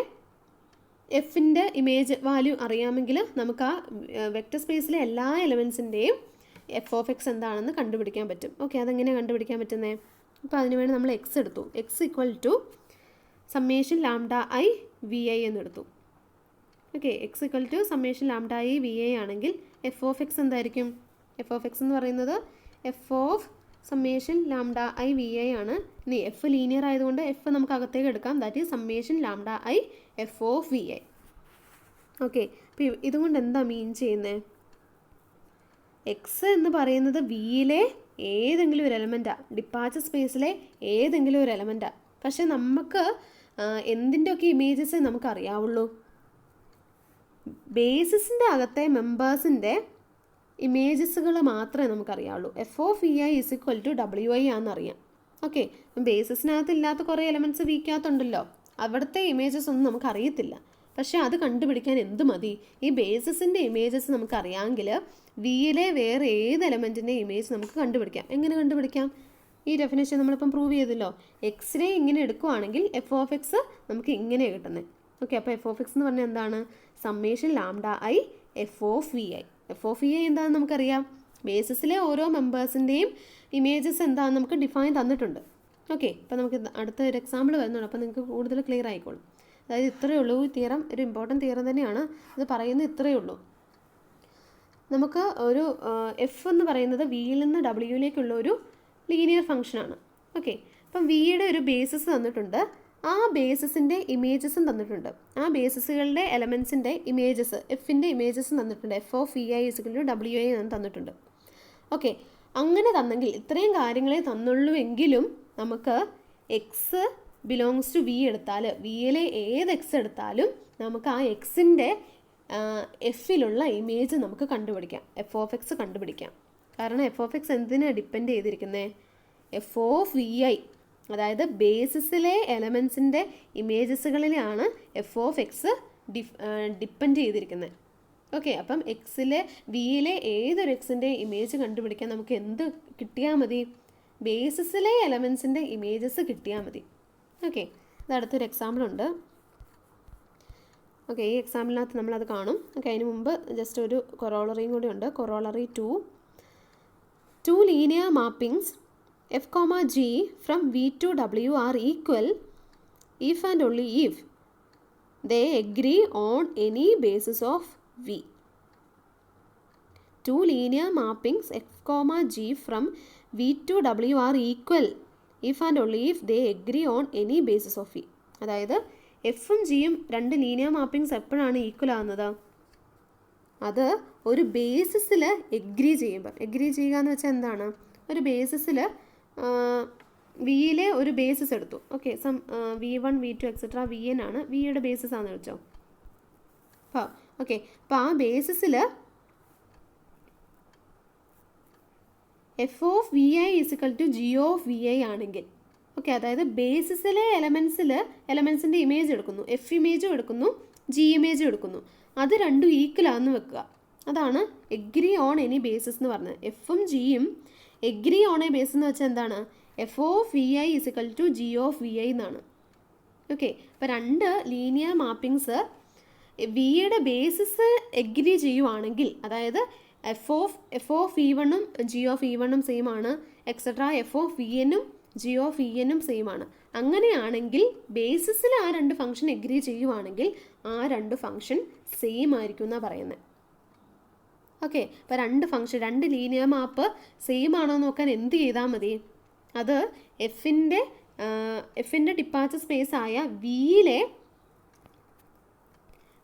എഫിൻ്റെ ഇമേജ് വാല്യൂ അറിയാമെങ്കിൽ നമുക്ക് ആ വെക്റ്റർ സ്പേസിലെ എല്ലാ എലമെൻസിൻ്റെയും എഫ് ഓഫ് എക്സ് എന്താണെന്ന് കണ്ടുപിടിക്കാൻ പറ്റും. ഓക്കെ, അതെങ്ങനെയാണ് കണ്ടുപിടിക്കാൻ പറ്റുന്നത്? അപ്പോൾ അതിനുവേണ്ടി നമ്മൾ എക്സ് എടുത്തു. X equal to summation lambda I V I എന്നെടുത്തു. Okay, X equal to summation lambda I V I ആണെങ്കിൽ എഫ് ഓഫ് എക്സ് എന്തായിരിക്കും? എഫ് ഓഫ് എക്സ് എന്ന് പറയുന്നത് F of summation lambda I V I ആണ്. ഇനി F linear ആയതുകൊണ്ട് F നമുക്ക് അകത്തേക്ക് എടുക്കാം. That is summation lambda I F of V I. Okay, അപ്പോൾ ഇതുകൊണ്ട് എന്താ മീൻ ചെയ്യുന്നത്? എക്സ് എന്ന് പറയുന്നത് വിയിലെ ഏതെങ്കിലും ഒരു എലമെൻറ്റാണ്, ഡിപ്പാച്ചർ സ്പേസിലെ ഏതെങ്കിലും ഒരു എലമെൻറ്റാണ്. പക്ഷെ നമുക്ക് എന്തിൻ്റെയൊക്കെ ഇമേജസ് നമുക്ക് അറിയാവുള്ളൂ? ബേസിസിൻ്റെ അകത്തെ മെമ്പേഴ്സിൻ്റെ ഇമേജസുകൾ മാത്രമേ നമുക്കറിയാവുള്ളൂ. F of V I is equal to Wi ആണെന്നറിയാം. ഓക്കെ, ബേസിസിനകത്ത് ഇല്ലാത്ത കുറേ എലമെൻറ്റ്സ് വിക്കകത്തുണ്ടല്ലോ, അവിടുത്തെ ഇമേജസ് ഒന്നും നമുക്കറിയത്തില്ല. പക്ഷേ അത് കണ്ടുപിടിക്കാൻ എന്ത് മതി? ഈ ബേസിസിൻ്റെ ഇമേജസ് നമുക്കറിയാമെങ്കിൽ വിയിലെ വേറെ ഏത് എലമെൻറ്റിൻ്റെ ഇമേജ് നമുക്ക് കണ്ടുപിടിക്കാം. എങ്ങനെ കണ്ടുപിടിക്കാം? ഈ ഡെഫിനേഷൻ നമ്മളിപ്പം പ്രൂവ് ചെയ്തല്ലോ. എക്സിനെ ഇങ്ങനെ എടുക്കുവാണെങ്കിൽ എഫ് ഓഫ് എക്സ് നമുക്ക് ഇങ്ങനെയാണ് കിട്ടുന്നത്. ഓക്കെ, അപ്പോൾ എഫ് ഓഫ് എക്സ് എന്ന് പറഞ്ഞാൽ എന്താണ്? Summation lambda I F of V I. F of V I എന്താണെന്ന് നമുക്കറിയാം. ബേസിസിലെ ഓരോ മെമ്പേഴ്സിൻ്റെയും ഇമേജസ് എന്താണെന്ന് നമുക്ക് ഡിഫൈൻ തന്നിട്ടുണ്ട്. ഓക്കെ, അപ്പോൾ നമുക്ക് അടുത്ത ഒരു എക്സാമ്പിൾ വരുന്നുണ്ട്, അപ്പോൾ നിങ്ങൾക്ക് കൂടുതൽ ക്ലിയർ ആയിക്കോളും. അതായത് ഇത്രയേ ഉള്ളൂ. ഈ തിയറം ഒരു ഇമ്പോർട്ടൻറ്റ് തിയറം തന്നെയാണ്. ഇത് പറയുന്നത് ഇത്രയേ ഉള്ളൂ. നമുക്ക് ഒരു എഫ് എന്ന് പറയുന്നത് വിയിൽ നിന്ന് ഡബ്ല്യൂയിലേക്കുള്ള ഒരു ലീനിയർ ഫംഗ്ഷനാണ്. ഓക്കെ, അപ്പം വിയുടെ ഒരു ബേസിസ് തന്നിട്ടുണ്ട്, ആ ബേസിസിൻ്റെ ഇമേജസും തന്നിട്ടുണ്ട്. ആ ബേസിസുകളുടെ എലമെൻസിൻ്റെ ഇമേജസ്, എഫിൻ്റെ ഇമേജസും തന്നിട്ടുണ്ട്. F of V I is Wi എന്ന് തന്നിട്ടുണ്ട്. ഓക്കെ, അങ്ങനെ തന്നെങ്കിൽ ഇത്രയും കാര്യങ്ങളെ തന്നുള്ളൂ എങ്കിലും നമുക്ക് എക്സ് ബിലോങ്സ് ടു വി എടുത്താൽ, വിയിലെ ഏത് എക്സ് എടുത്താലും നമുക്ക് ആ എക്സിൻ്റെ എഫിലുള്ള ഇമേജ് നമുക്ക് കണ്ടുപിടിക്കാം, എഫ് ഓഫ് എക്സ് കണ്ടുപിടിക്കാം. കാരണം എഫ് ഓഫ് എക്സ് എന്തിനാണ് ഡിപ്പെൻഡ് ചെയ്തിരിക്കുന്നത്? എഫ് ഓഫ് വി ഐ, അതായത് ബേസിസിലെ എലമെൻസിൻ്റെ ഇമേജസുകളിലാണ് എഫ് ഓഫ് എക്സ് ഡിപ്പെൻഡ് ചെയ്തിരിക്കുന്നത്. ഓക്കെ, അപ്പം എക്സിലെ വിയിലെ ഏതൊരു എക്സിൻ്റെ ഇമേജ് കണ്ടുപിടിക്കാൻ നമുക്ക് എന്ത് കിട്ടിയാൽ മതി? ബേസിസിലെ എലമെൻസിൻ്റെ ഇമേജസ് കിട്ടിയാൽ മതി. ഓക്കെ, ഇത് അടുത്തൊരു എക്സാമ്പിൾ ഉണ്ട്. ഓക്കെ, ഈ എക്സാമ്പിളിനകത്ത് നമ്മളത് കാണും. ഓക്കെ, അതിന് മുമ്പ് ജസ്റ്റ് ഒരു കൊറോളറിയും കൂടി ഉണ്ട്. Corollary 2. Two linear mappings f, g from V to W are equal if and only if they agree on any basis of V. Two linear mappings f, g from V to W are equal if and only if they agree on any basis of V. അതായത് എഫും ജിയും രണ്ട് linear മാപ്പിങ്സ് എപ്പോഴാണ് equal ആകുന്നത്? അത് ഒരു ബേസിസിൽ agree ചെയ്യുമ്പോൾ. Agree ചെയ്യുക എന്ന് വെച്ചാൽ എന്താണ്? ഒരു ബേസിസിൽ വിയിലെ ഒരു ബേസിസ് എടുത്തു. Okay, V1, V2 etcetera VN ആണ് വിയുടെ ബേസിസ് ആണെന്ന് വെച്ചോ. ഓക്കെ, അപ്പോൾ ആ ബേസിസിൽ F of V I is equal to G of V I ആണെങ്കിൽ, ഓക്കെ, അതായത് ബേസിസിലെ എലമെൻസിൻ്റെ ഇമേജ് എടുക്കുന്നു, എഫ് ഇമേജും എടുക്കുന്നു, ജി ഇമേജും എടുക്കുന്നു, അത് രണ്ടും ഈക്വലാണെന്ന് വെക്കുക. അതാണ് എഗ്രി ഓൺ എനി ബേസിസ് എന്ന് പറഞ്ഞത്. എഫും ജിയും എഗ്രി ഓൺ എ ബേസിസ് എന്ന് വെച്ചാൽ എന്താണ്? F of V I is equal to G of V I എന്നാണ്. ഓക്കെ, അപ്പോൾ രണ്ട് ലീനിയർ മാപ്പിങ്സ് വിയുടെ ബേസിസ് എഗ്രി ചെയ്യുവാണെങ്കിൽ, അതായത് എഫ് ഓഫ് വി വണ്ണും ജി ഓഫ് വി വണ്ണും സെയിം ആണ്, എക്സെട്ര എഫ് ഓഫ് വി എന്നും ജി ഓഫ് വി എന്നും സെയിം ആണ്. അങ്ങനെയാണെങ്കിൽ ബേസിസിൽ ആ രണ്ട് ഫംഗ്ഷൻ എഗ്രി ചെയ്യുവാണെങ്കിൽ ആ രണ്ട് ഫംഗ്ഷൻ സെയിം ആയിരിക്കും എന്നാണ് പറയുന്നത്. ഓക്കെ, അപ്പോൾ രണ്ട് ലീനിയർ മാപ്പ് സെയിം ആണോ നോക്കാൻ എന്ത് ചെയ്താൽ മതി? അത് എഫിൻ്റെ ഡിപ്പാച്ചർ സ്പേസ് ആയ വിയിലെ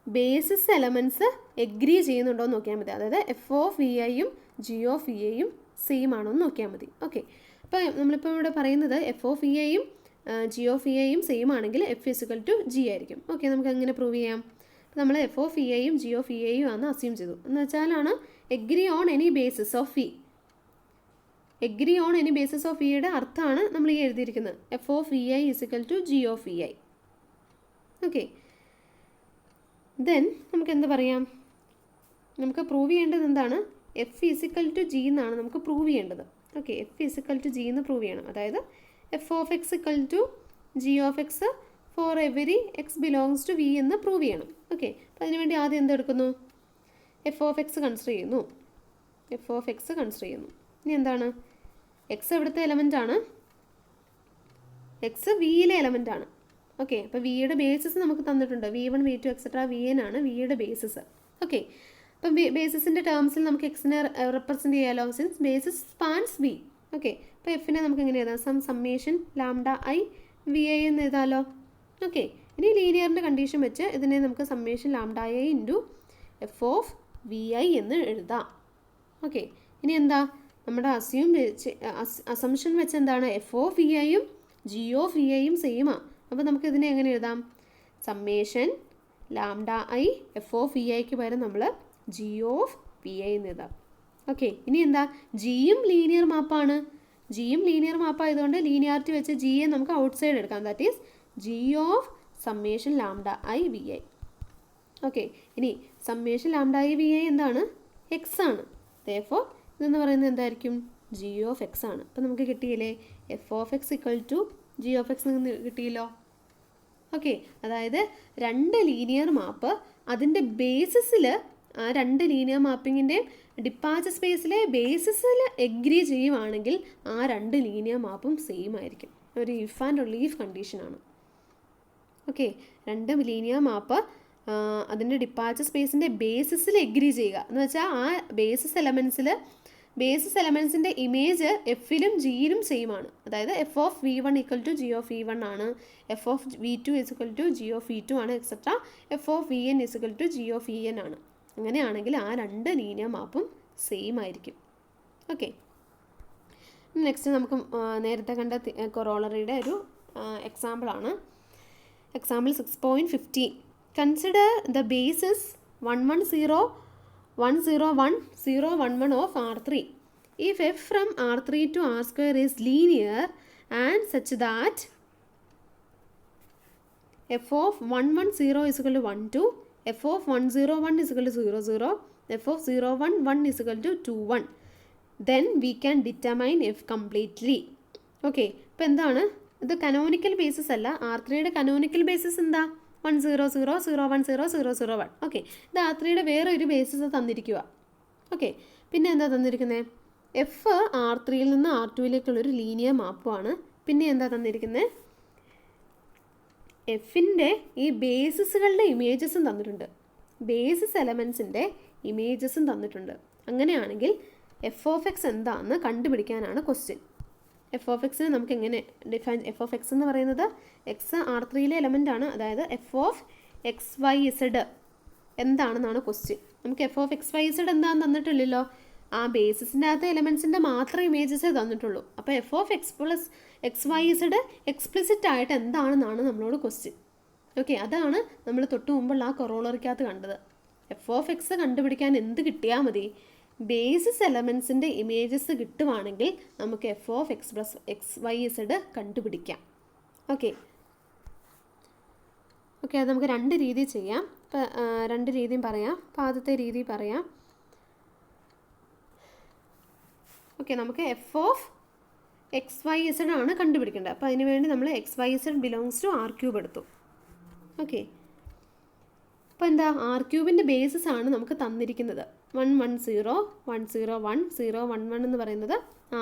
ബേസിസ് എലമെൻറ്റ്സ് എഗ്രി ചെയ്യുന്നുണ്ടോ എന്ന് നോക്കിയാൽ മതി. അതായത് എഫ് ഓഫ് വി ഐയും ജി ഓഫ് വി ഐയും സെയിം ആണോ എന്ന് നോക്കിയാൽ മതി. ഓക്കെ, അപ്പോൾ നമ്മളിപ്പോൾ ഇവിടെ പറയുന്നത് എഫ് ഓഫ് വി ഐയും ജി ഓഫ് വി ഐയും സെയിം ആണെങ്കിൽ എഫ് ഇസിക്കൽ ടു ജി ആയിരിക്കും. ഓക്കെ, നമുക്ക് എങ്ങനെ പ്രൂവ് ചെയ്യാം? നമ്മൾ എഫ് ഓഫ് വി ഐയും ജി ഓഫ് വി ഐയും ആണ് അസ്യൂം ചെയ്തു. എന്ന് വെച്ചാലാണ് agree on any basis of V. Agree on any basis of വിയുടെ അർത്ഥമാണ് നമ്മൾ ഈ എഴുതിയിരിക്കുന്നത്. F of V I is equal to G of V I. Okay, then നമുക്ക് എന്ത് പറയാം? നമുക്ക് പ്രൂവ് ചെയ്യേണ്ടത് എന്താണ്? എഫ് ഇസിക്കൽ ടു ജി എന്നാണ് നമുക്ക് പ്രൂവ് ചെയ്യേണ്ടത്. Okay, F is equal to G എന്ന് പ്രൂവ് ചെയ്യണം. അതായത് F of X equal to G of X for every X belongs to V എന്ന് പ്രൂവ് ചെയ്യണം. ഓക്കെ, അപ്പോൾ അതിനുവേണ്ടി ആദ്യം എന്തെടുക്കുന്നു? എഫ് ഓഫ് എക്സ് കൺസിഡർ ചെയ്യുന്നു. ഇനി എന്താണ്? എക്സ് എവിടുത്തെ എലമെൻ്റ് ആണ്? എക്സ് വിയിലെ എലമെൻ്റ് ആണ്. ഓക്കെ, അപ്പോൾ വിയുടെ ബേസിസ് നമുക്ക് തന്നിട്ടുണ്ട്. V1, V2 എക്സെട്ര VN ആണ് വിയുടെ ബേസിസ്. ഓക്കെ, അപ്പം ബേസിസിൻ്റെ ടേംസിൽ നമുക്ക് എക്സിനെ റെപ്രസെൻറ്റ് ചെയ്യാമല്ലോ, since basis spans V. Okay, അപ്പോൾ എഫിനെ നമുക്ക് എങ്ങനെ എഴുതാം? Summation lambda I V I എന്ന് എഴുതാമല്ലോ. ഓക്കെ, ഇനി ലീനിയറിൻ്റെ കണ്ടീഷൻ വെച്ച് ഇതിനെ നമുക്ക് summation lambda I into F of V I എന്ന് എഴുതാം. ഓക്കെ, ഇനി എന്താ നമ്മുടെ അസംഷൻ വെച്ച് എന്താണ്? എഫ് ഓഫ് വി ഐയും ജി ഓഫ് വി ഐയും സെയിമാണ്. അപ്പോൾ നമുക്ക് ഇതിനെ എങ്ങനെ എഴുതാം? Summation lambda I F of V ഐക്ക് പകരം നമ്മൾ ജി ഓഫ് വി ഐ എന്ന് എഴുതാം. ഓക്കെ, ഇനി എന്താ? ജിയും ലീനിയർ മാപ്പാണ്. ആയതുകൊണ്ട് ലീനിയാരിറ്റി വെച്ച് ജിയെ നമുക്ക് ഔട്ട് സൈഡ് എടുക്കാം. That is G of summation lambda I V I. Okay, ഇനി summation lambda I V I എന്താണ്? എക്സ് ആണ്. തേർഫോർ ഇതെന്ന് പറയുന്നത് എന്തായിരിക്കും? ജി ഓഫ് എക്സ് ആണ്. അപ്പോൾ നമുക്ക് കിട്ടിയില്ലേ? F of X equal to G of X നിന്ന് കിട്ടിയല്ലോ. ഓക്കെ, അതായത് രണ്ട് ലീനിയർ മാപ്പ് അതിൻ്റെ ബേസിസിൽ ആ രണ്ട് ലീനിയർ മാപ്പിങ്ങിൻ്റെ ഡിപ്പാച്ചർ സ്പേസിലെ ബേസിസിൽ എഗ്രി ചെയ്യുവാണെങ്കിൽ ആ രണ്ട് ലീനിയർ മാപ്പും സെയിം ആയിരിക്കും. ഒരു ഇഫ് ആൻഡ് ഓൺലി ഇഫ് കണ്ടീഷനാണ്. ഓക്കെ, രണ്ട് ലീനിയർ മാപ്പ് അതിൻ്റെ ഡിപ്പാച്ചർ സ്പേസിൻ്റെ ബേസിസിൽ എഗ്രി ചെയ്യുക എന്ന് വെച്ചാൽ ആ ബേസിസ് എലമെൻസിൻ്റെ ഇമേജ് എഫിലും ജിയിലും സെയിം ആണ്. അതായത് F of V one equal to G of V one ആണ്, F of V two is equal to G of V two ആണ്, etcetera F of V N is equal to G of V N ആണ്. അങ്ങനെയാണെങ്കിൽ ആ രണ്ട് linear മാപ്പും same ആയിരിക്കും. Okay, next നമുക്ക് നേരത്തെ കണ്ട കൊറോളറിയുടെ ഒരു എക്സാമ്പിളാണ്. Example 6.15. Consider the basis 1 1 0 1 0 1 0 1 1 of R3. If f from R3 to R square is linear and such that f of 1 1 0 is equal to 1 2, f of 1 0 1 is equal to 0 0, f of 0 1 1 is equal to 2 1, then we can determine f completely. Okay, ഇപ്പോൾ എന്താണ് ഇത്? Canonical basis അല്ല. R3യുടെ canonical basis എന്താ? 1 0 0 0 1 0 0 0 1. Okay, ഇത് R3യുടെ വേറെ ഒരു basis തന്നിരിക്കുക. Okay, പിന്നെ എന്താ തന്നിരിക്കുന്നത്? എഫ് R3യിൽ നിന്ന് R2യിലേക്കുള്ളൊരു ലീനിയർ മാപ്പുമാണ്. പിന്നെ എന്താ തന്നിരിക്കുന്നത്? എഫിൻ്റെ ഈ ബേസിസുകളുടെ ഇമേജസും തന്നിട്ടുണ്ട്. ബേസിസ് എലമെൻസിൻ്റെ ഇമേജസും തന്നിട്ടുണ്ട്. അങ്ങനെയാണെങ്കിൽ എഫ് ഓഫ് എക്സ് എന്താണെന്ന് കണ്ടുപിടിക്കാനാണ് ക്വസ്റ്റ്യൻ. എഫ് ഓഫ് എക്സിന് നമുക്ക് എങ്ങനെ ഡിഫൈൻ? എഫ് ഓഫ് എക്സ് എന്ന് പറയുന്നത് എക്സ് R3യിലെ എലമെൻ്റ് ആണ്. അതായത് F of X Y Z എന്താണെന്നാണ് ക്വസ്റ്റ്യൻ. നമുക്ക് F of X Y Z എന്താണെന്ന് തന്നിട്ടില്ലല്ലോ. ആ ബേസിസിൻ്റെ അകത്ത് എലമെൻസിൻ്റെ മാത്രം ഇമേജസേ തന്നിട്ടുള്ളൂ. അപ്പോൾ F of X plus X Y Z explicit ആയിട്ട് എന്താണെന്നാണ് നമ്മളോട് ക്വസ്റ്റ്യൻ. ഓക്കെ, അതാണ് നമ്മൾ തൊട്ട് മുമ്പുള്ള ആ കൊറോളറിക്കകത്ത് കണ്ടത്. എഫ് ഓഫ് എക്സ് കണ്ടുപിടിക്കാൻ എന്ത് കിട്ടിയാൽ മതി? ബേസിസ് എലമെൻസിൻ്റെ ഇമേജസ് കിട്ടുവാണെങ്കിൽ നമുക്ക് F of X plus X Y Z കണ്ടുപിടിക്കാം. ഓക്കെ, അത് നമുക്ക് രണ്ട് രീതി ചെയ്യാം. രണ്ട് രീതിയും പറയാം. അപ്പോൾ ആദ്യത്തെ രീതി പറയാം. ഓക്കെ, നമുക്ക് F of X Y Z ആണ് കണ്ടുപിടിക്കേണ്ടത്. അപ്പോൾ അതിന് വേണ്ടി നമ്മൾ X Y Z belongs to R³ എടുത്തു. ഓക്കെ, അപ്പോൾ എന്താ? R³ ബേസിസ് ആണ് നമുക്ക് തന്നിരിക്കുന്നത്. 1 1 0 1 0 1 0 1 1 എന്ന് പറയുന്നത്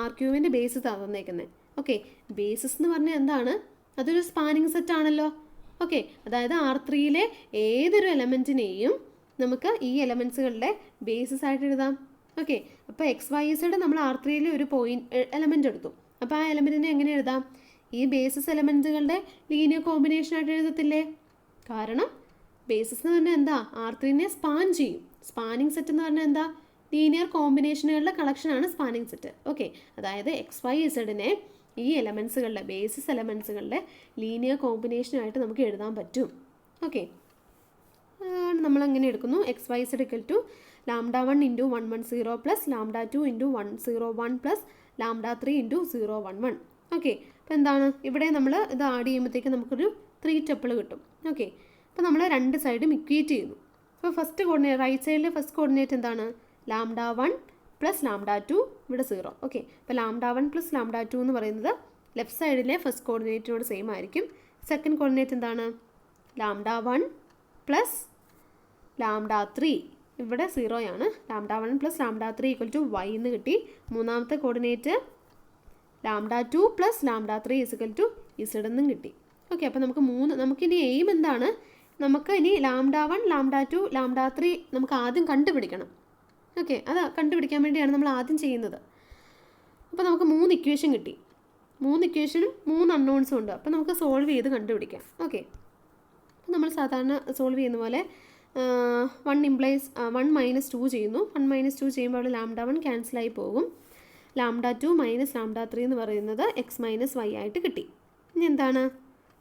R³ ബേസിസ് തന്നേക്കുന്നത്. ഓക്കെ, ബേസിസ് എന്ന് പറഞ്ഞാൽ എന്താണ്? അതൊരു സ്പാനിങ് സെറ്റ് ആണല്ലോ. ഓക്കെ, അതായത് R3യിലെ ഏതൊരു എലമെൻറ്റിനെയും നമുക്ക് ഈ എലമെൻസുകളുടെ ബേസിസ് ആയിട്ട് എഴുതാം. ഓക്കെ, അപ്പോൾ എക്സ് വൈ ഇസഡ് നമ്മൾ R3യിലെ ഒരു എലമെൻ്റ് എടുത്തു. അപ്പോൾ ആ എലമെൻറ്റിനെ എങ്ങനെ എഴുതാം? ഈ ബേസിസ് എലമെൻറ്റുകളുടെ ലീനിയർ കോമ്പിനേഷനായിട്ട് എഴുതത്തില്ലേ? കാരണം ബേസിസ് എന്ന് പറഞ്ഞാൽ എന്താ? R3നെ സ്പാൻ ചെയ്യും. സ്പാനിങ് സെറ്റ് എന്ന് പറഞ്ഞാൽ എന്താ? ലീനിയർ കോമ്പിനേഷനുകളുടെ കളക്ഷനാണ് സ്പാനിങ് സെറ്റ്. ഓക്കെ, അതായത് എക്സ് വൈ ഇസഡിനെ ഈ എലമെൻസുകളുടെ ബേസിസ് എലമെൻസുകളുടെ ലീനിയർ കോമ്പിനേഷനായിട്ട് നമുക്ക് എഴുതാൻ പറ്റും. ഓക്കെ, നമ്മളെങ്ങനെ എടുക്കുന്നു? X Y Z equal to λ1 × 1 1 0 plus λ2 × 1 0 1 plus λ3 × 0 1 1. Okay, അപ്പോൾ എന്താണ്? ഇവിടെ നമ്മൾ ഇത് ആഡ് ചെയ്യുമ്പോഴത്തേക്ക് നമുക്കൊരു 3 ടെപ്പിൾ കിട്ടും. ഓക്കെ, അപ്പോൾ നമ്മൾ രണ്ട് സൈഡും ഇക്വേറ്റ് ചെയ്യുന്നു. അപ്പോൾ ഫസ്റ്റ് കോർഡിനേറ്റ്, റൈറ്റ് സൈഡിലെ ഫസ്റ്റ് കോർഡിനേറ്റ് എന്താണ്? λ1 പ്ലസ് λ2, ഇവിടെ 0. ഓക്കെ, അപ്പോൾ λ1 പ്ലസ് λ2 എന്ന് പറയുന്നത് ലെഫ്റ്റ് സൈഡിലെ ഫസ്റ്റ് കോർഡിനേറ്റിനോട് സെയിം ആയിരിക്കും. സെക്കൻഡ് കോർഡിനേറ്റ് എന്താണ്? λ1 പ്ലസ് λ3, ഇവിടെ 0 ആണ്. λ1 പ്ലസ് λ3 ഈക്വൽ ടു y എന്ന് കിട്ടി. മൂന്നാമത്തെ coordinate λ2 plus λ3 equal to z എന്നും കിട്ടി. ഓക്കെ, അപ്പോൾ നമുക്കിനി എയിം എന്താണ്? നമുക്ക് ഇനി λ1 λ2 λ3 നമുക്ക് ആദ്യം കണ്ടുപിടിക്കണം. ഓക്കെ, അത് കണ്ടുപിടിക്കാൻ വേണ്ടിയാണ് നമ്മൾ ആദ്യം ചെയ്യുന്നത്. അപ്പോൾ നമുക്ക് 3 ഇക്വേഷൻ കിട്ടി. 3 ഇക്വേഷനും 3 അൺനോൺസും ഉണ്ട്. അപ്പോൾ നമുക്ക് സോൾവ് ചെയ്ത് കണ്ടുപിടിക്കാം. ഓക്കെ, അപ്പോൾ നമ്മൾ സാധാരണ സോൾവ് ചെയ്യുന്ന പോലെ 1 മൈനസ് 2 ചെയ്യുന്നു. 1 മൈനസ് 2 ചെയ്യുമ്പോൾ അവിടെ λ1 ക്യാൻസലായി പോകും. λ2 മൈനസ് λ3 എന്ന് പറയുന്നത് എക്സ് മൈനസ് വൈ ആയിട്ട് കിട്ടി. ഇനി എന്താണ്?